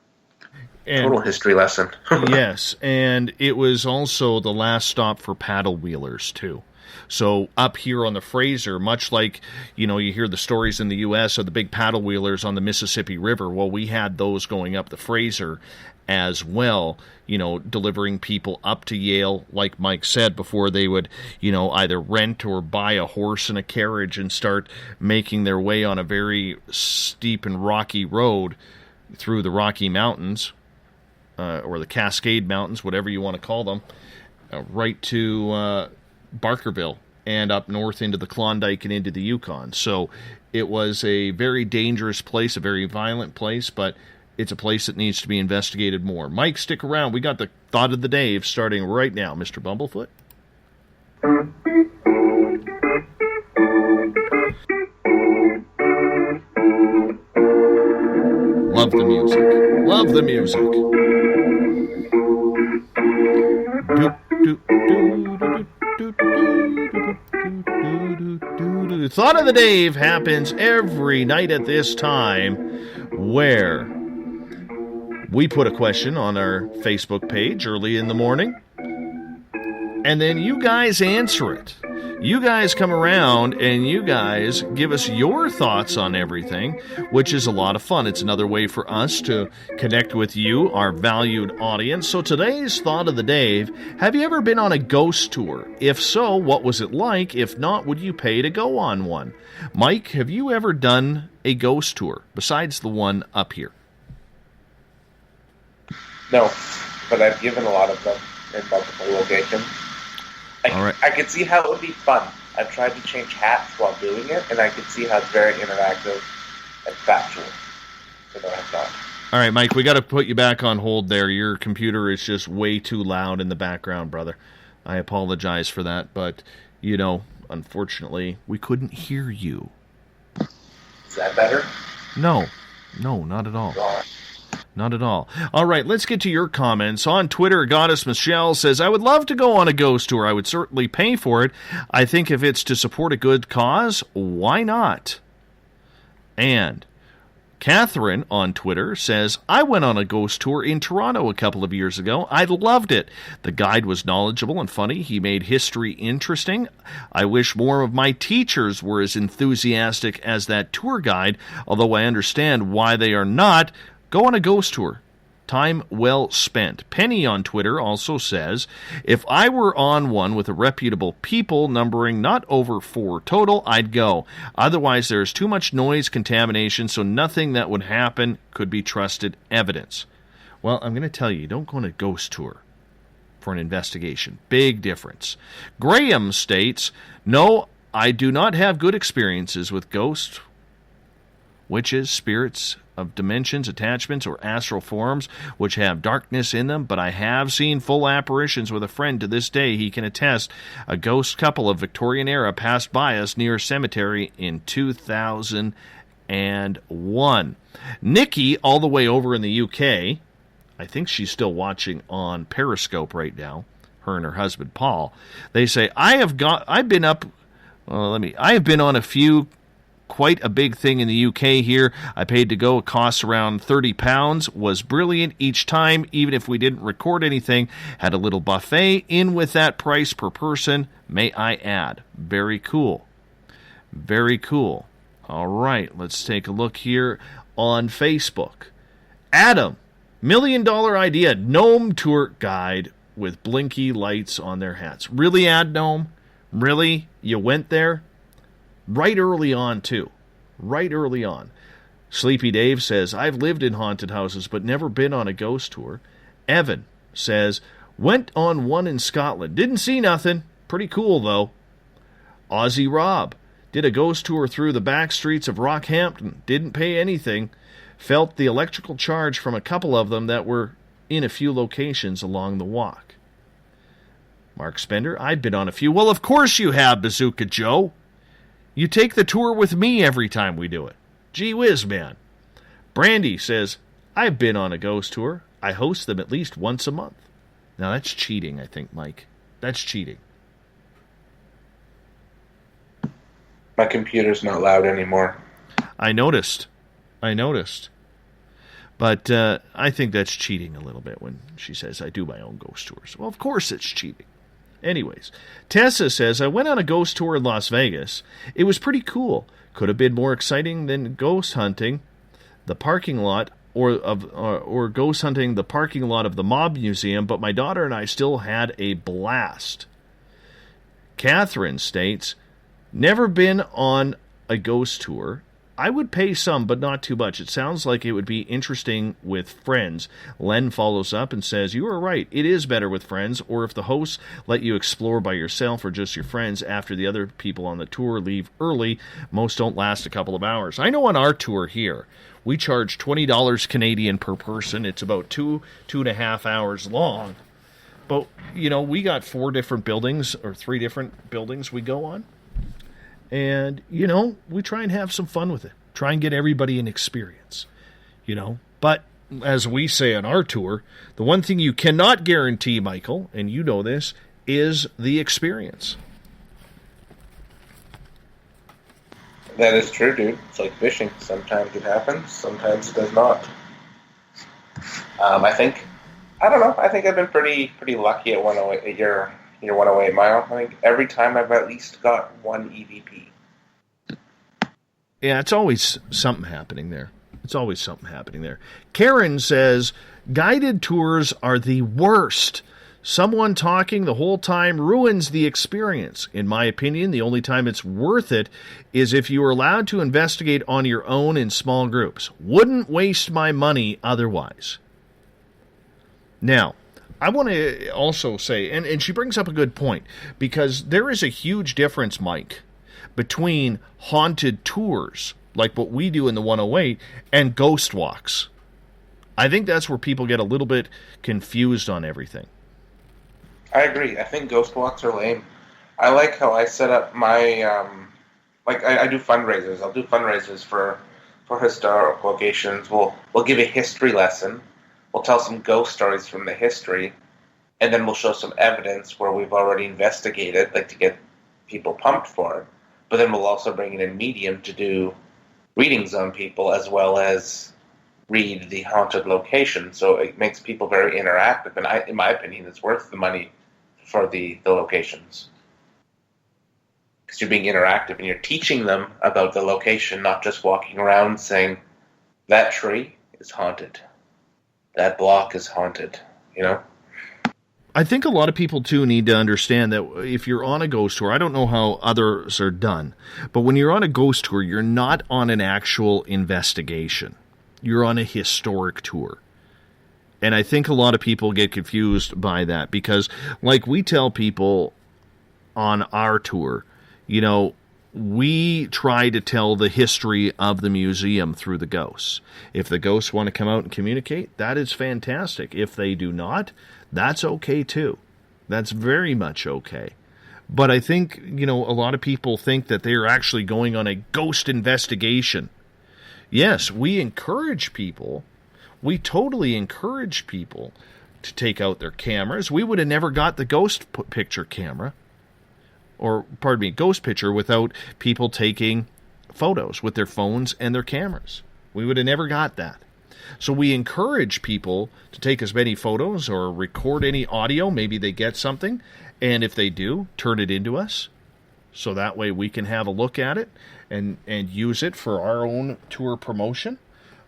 Speaker 4: Total history lesson.
Speaker 3: Yes, and it was also the last stop for paddle wheelers, too. So up here on the Fraser, much like, you hear the stories in the U.S. of the big paddle wheelers on the Mississippi River, well, we had those going up the Fraser as well, delivering people up to Yale, like Mike said, before they would, either rent or buy a horse and a carriage and start making their way on a very steep and rocky road through the Rocky Mountains, or the Cascade Mountains, whatever you want to call them, right to Barkerville and up north into the Klondike and into the Yukon. So it was a very dangerous place, a very violent place, but it's a place that needs to be investigated more. Mike, stick around. We got the Thought of the Dave starting right now, Mr. Bumblefoot. Love the music. Love the music. Thought of the Dave happens every night at this time, where we put a question on our Facebook page early in the morning, and then you guys answer it. You guys come around and you guys give us your thoughts on everything, which is a lot of fun. It's another way for us to connect with you, our valued audience. So today's Thought of the Dave: have you ever been on a ghost tour? If so, what was it like? If not, would you pay to go on one? Mike, have you ever done a ghost tour besides the one up here?
Speaker 4: No, but I've given a lot of them in multiple locations. I could see how it would be fun. I've tried to change hats while doing it, and I could see how it's very interactive and factual. So no, I've not.
Speaker 3: All right, Mike, we got to put you back on hold there. Your computer is just way too loud in the background, brother. I apologize for that, but, unfortunately, we couldn't hear you.
Speaker 4: Is that better?
Speaker 3: No, not at all. Not at all. All right, let's get to your comments. On Twitter, Goddess Michelle says, I would love to go on a ghost tour. I would certainly pay for it. I think if it's to support a good cause, why not? And Catherine on Twitter says, I went on a ghost tour in Toronto a couple of years ago. I loved it. The guide was knowledgeable and funny. He made history interesting. I wish more of my teachers were as enthusiastic as that tour guide, although I understand why they are not. Go on a ghost tour. Time well spent. Penny on Twitter also says, if I were on one with a reputable people numbering not over 4 total, I'd go. Otherwise, there's too much noise contamination, so nothing that would happen could be trusted evidence. Well, I'm going to tell you, don't go on a ghost tour for an investigation. Big difference. Graham states, no, I do not have good experiences with ghosts, witches, spirits of dimensions, attachments, or astral forms which have darkness in them, but I have seen full apparitions with a friend to this day. He can attest a ghost couple of Victorian era passed by us near a cemetery in 2001. Nikki, all the way over in the UK, I think she's still watching on Periscope right now, her and her husband Paul. They say, I have been on a few. Quite a big thing in the UK here. I paid to go. It costs around £30. Was brilliant each time, even if we didn't record anything. Had a little buffet in with that price per person, may I add. Very cool. Very cool. All right, let's take a look here on Facebook. Adam, $1 million idea, gnome tour guide with blinky lights on their hats. Really, Ad Gnome? Really? You went there? Right early on, too. Right early on. Sleepy Dave says, I've lived in haunted houses, but never been on a ghost tour. Evan says, went on one in Scotland. Didn't see nothing. Pretty cool, though. Aussie Rob did a ghost tour through the back streets of Rockhampton. Didn't pay anything. Felt the electrical charge from a couple of them that were in a few locations along the walk. Mark Spender, I've been on a few. Well, of course you have, Bazooka Joe. You take the tour with me every time we do it. Gee whiz, man. Brandy says, I've been on a ghost tour. I host them at least once a month. Now, that's cheating, I think, Mike. That's cheating.
Speaker 4: My computer's not loud anymore.
Speaker 3: I noticed. But I think that's cheating a little bit when she says, I do my own ghost tours. Well, of course it's cheating. Anyways, Tessa says, I went on a ghost tour in Las Vegas. It was pretty cool. Could have been more exciting than ghost hunting the parking lot or ghost hunting the parking lot of the Mob Museum, but my daughter and I still had a blast. Catherine states, never been on a ghost tour. I would pay some, but not too much. It sounds like it would be interesting with friends. Len follows up and says, you are right. It is better with friends, or if the hosts let you explore by yourself or just your friends after the other people on the tour leave early. Most don't last a couple of hours. I know on our tour here, we charge $20 Canadian per person. It's about 2.5 hours long. But, we got 4 different buildings or 3 different buildings we go on. And, we try and have some fun with it. Try and get everybody an experience, But, as we say on our tour, the one thing you cannot guarantee, Michael, and you know this, is the experience.
Speaker 4: That is true, dude. It's like fishing. Sometimes it happens, sometimes it does not. I think I've been pretty lucky at 108, your 108 mile. I think every time I've at least got one EVP.
Speaker 3: Yeah, it's always something happening there. Karen says, guided tours are the worst. Someone talking the whole time ruins the experience. In my opinion, the only time it's worth it is if you are allowed to investigate on your own in small groups. Wouldn't waste my money otherwise. Now, I want to also say, and she brings up a good point, because there is a huge difference, Mike, between haunted tours, like what we do in the 108, and ghost walks. I think that's where people get a little bit confused on everything.
Speaker 4: I agree. I think ghost walks are lame. I like how I set up my, I do fundraisers. I'll do fundraisers for historic locations. We'll give a history lesson. We'll tell some ghost stories from the history, and then we'll show some evidence where we've already investigated, like to get people pumped for it. But then we'll also bring in a medium to do readings on people as well as read the haunted location. So it makes people very interactive, and in my opinion, it's worth the money for the locations. Because you're being interactive and you're teaching them about the location, not just walking around saying, that tree is haunted. That block is haunted,
Speaker 3: I think a lot of people, too, need to understand that if you're on a ghost tour, I don't know how others are done, but when you're on a ghost tour, you're not on an actual investigation. You're on a historic tour. And I think a lot of people get confused by that because, like we tell people on our tour, we try to tell the history of the museum through the ghosts. If the ghosts want to come out and communicate, that is fantastic. If they do not, that's okay too. That's very much okay. But I think, a lot of people think that they're actually going on a ghost investigation. Yes, we encourage people. We totally encourage people to take out their cameras. We would have never got the ghost picture camera. Ghost picture without people taking photos with their phones and their cameras. We would have never got that. So we encourage people to take as many photos or record any audio. Maybe they get something. And if they do, turn it into us. So that way we can have a look at it and use it for our own tour promotion.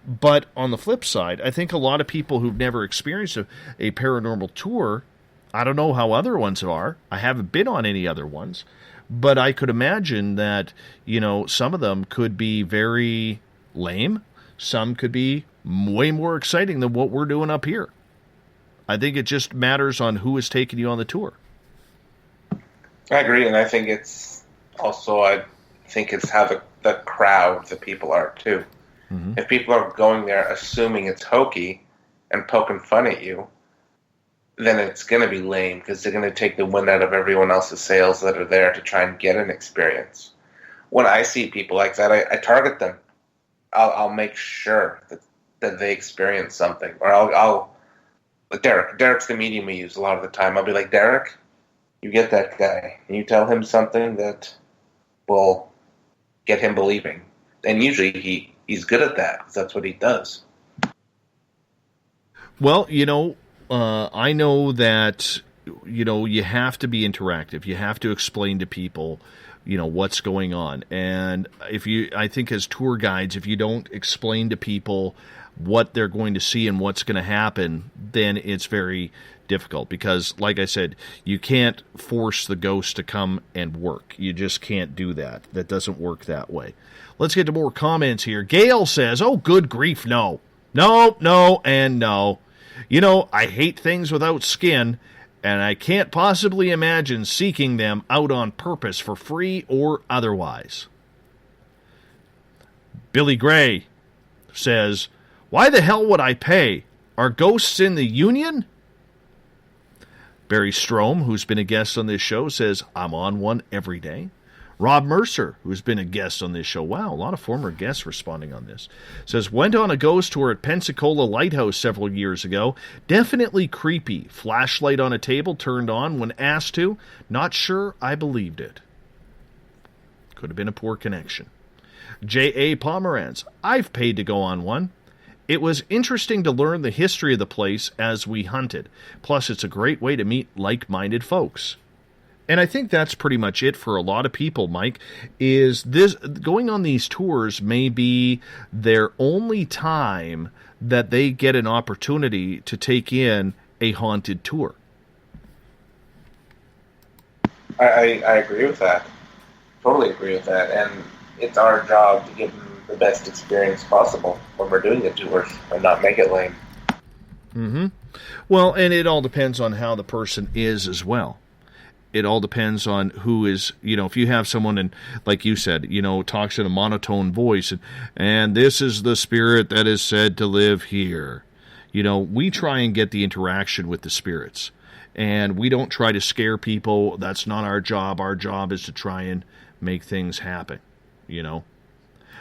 Speaker 3: But on the flip side, I think a lot of people who've never experienced a paranormal tour, I don't know how other ones are. I haven't been on any other ones. But I could imagine that, some of them could be very lame. Some could be way more exciting than what we're doing up here. I think it just matters on who is taking you on the tour.
Speaker 4: I agree, and I think it's also, how the crowd, the people are, too. Mm-hmm. If people are going there assuming it's hokey and poking fun at you, then it's going to be lame because they're going to take the wind out of everyone else's sails that are there to try and get an experience. When I see people like that, I target them. I'll make sure that they experience something. Or I'll Derek's the medium we use a lot of the time. I'll be like, Derek, You get that guy, and you tell him something that will get him believing. And usually he's good at that, because that's what he does.
Speaker 3: Well, I know that, you have to be interactive. You have to explain to people, what's going on. And I think as tour guides, if you don't explain to people what they're going to see and what's going to happen, then it's very difficult. Because, like I said, you can't force the ghost to come and work. You just can't do that. That doesn't work that way. Let's get to more comments here. Gail says, oh, good grief, no. No, and no. I hate things without skin, and I can't possibly imagine seeking them out on purpose for free or otherwise. Billy Gray says, why the hell would I pay? Are ghosts in the union? Barry Strom, who's been a guest on this show, says, I'm on one every day. Rob Mercer, who's been a guest on this show, wow, a lot of former guests responding on this, says, went on a ghost tour at Pensacola Lighthouse several years ago. Definitely creepy. Flashlight on a table turned on when asked to. Not sure I believed it. Could have been a poor connection. J.A. Pomerantz, I've paid to go on one. It was interesting to learn the history of the place as we hunted. Plus, it's a great way to meet like-minded folks. And I think that's pretty much it for a lot of people, Mike, is this going on these tours may be their only time that they get an opportunity to take in a haunted tour.
Speaker 4: I agree with that. Totally agree with that. And it's our job to give them the best experience possible when we're doing the tours and not make it lame.
Speaker 3: Mm-hmm. Well, and it all depends on how the person is as well. It all depends on who is, if you have someone, and like you said, talks in a monotone voice, and this is the spirit that is said to live here. We try and get the interaction with the spirits, and we don't try to scare people. That's not our job. Our job is to try and make things happen,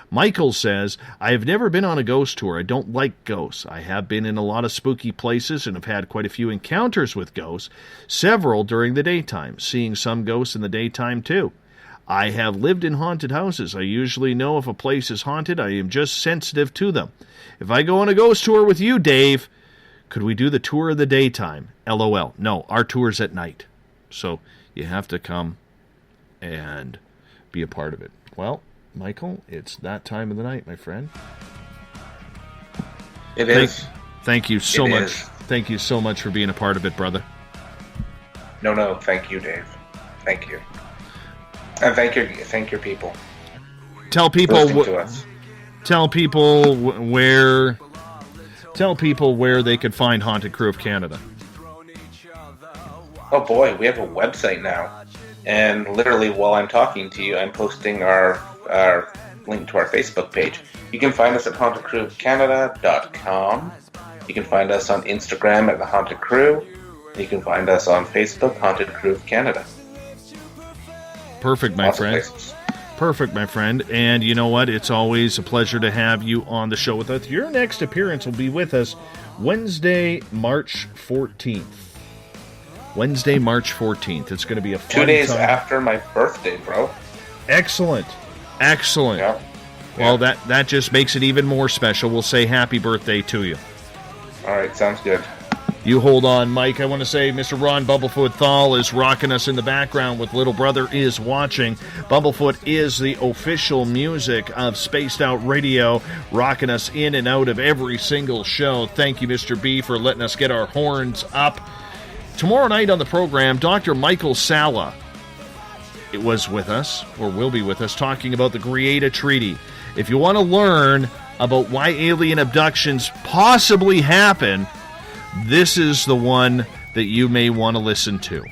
Speaker 3: Michael says, I have never been on a ghost tour. I don't like ghosts. I have been in a lot of spooky places and have had quite a few encounters with ghosts, several during the daytime, seeing some ghosts in the daytime too. I have lived in haunted houses. I usually know if a place is haunted. I am just sensitive to them. If I go on a ghost tour with you, Dave, could we do the tour of the daytime? LOL. No, our tour's at night. So you have to come and be a part of it. Well, Michael, it's that time of the night, my friend.
Speaker 4: It is.
Speaker 3: Thank you so much. Thank you so much for being a part of it, brother.
Speaker 4: No, thank you, Dave. Thank you. And thank your people.
Speaker 3: Tell people where they could find Haunted Crew of Canada.
Speaker 4: Oh boy, we have a website now. And literally while I'm talking to you, I'm posting our link to our Facebook page. You can find us at hauntedcrewofcanada.com. You can find us on Instagram at The Haunted Crew. You can find us on Facebook, Haunted Crew of Canada.
Speaker 3: Perfect, my friend. Perfect, my friend. And you know what? It's always a pleasure to have you on the show with us. Your next appearance will be with us Wednesday, March 14th. Wednesday, March 14th. It's going to be a fun
Speaker 4: 2 days
Speaker 3: time.
Speaker 4: After my birthday, bro.
Speaker 3: Excellent.
Speaker 4: Yeah.
Speaker 3: Well, that just makes it even more special. We'll say happy birthday to you.
Speaker 4: All right, sounds good.
Speaker 3: You hold on, Mike. I want to say Mr. Ron Bumblefoot THAL is rocking us in the background with Little Brother Is Watching. Bumblefoot is the official music of Spaced Out Radio, rocking us in and out of every single show. Thank you, Mr. B, for letting us get our horns up. Tomorrow night on the program, Dr. Michael Sala was with us, or will be with us, talking about the Greada Treaty. If you want to learn about why alien abductions possibly happen, this is the one that you may want to listen to.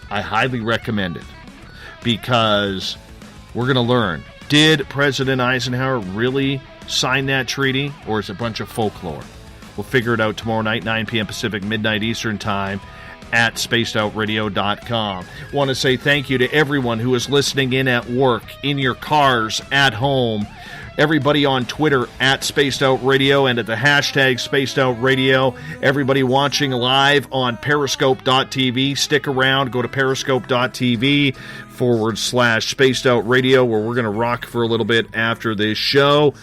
Speaker 3: I highly recommend it, because we're going to learn, did President Eisenhower really sign that treaty, or is it a bunch of folklore? We'll figure it out tomorrow night, 9 p.m. Pacific, midnight Eastern Time, at spacedoutradio.com. Want to say thank you to everyone who is listening in at work, in your cars, at home, Everybody on Twitter at Spaced Out Radio and at the hashtag Spaced Out Radio. Everybody watching live on Periscope.tv. Stick around. Go to Periscope.tv/Spaced Out Radio, where we're going to rock for a little bit after this show.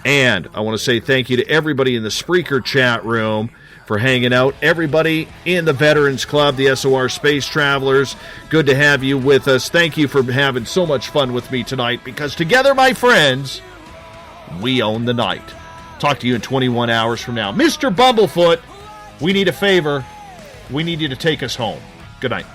Speaker 3: And I want to say thank you to everybody in the Spreaker chat room for hanging out. Everybody in the Veterans Club, the SOR Space Travelers, good to have you with us. Thank you for having so much fun with me tonight, because together, my friends, we own the night. Talk to you in 21 hours from now. Mr. Bumblefoot, we need a favor. We need you to take us home. Good night.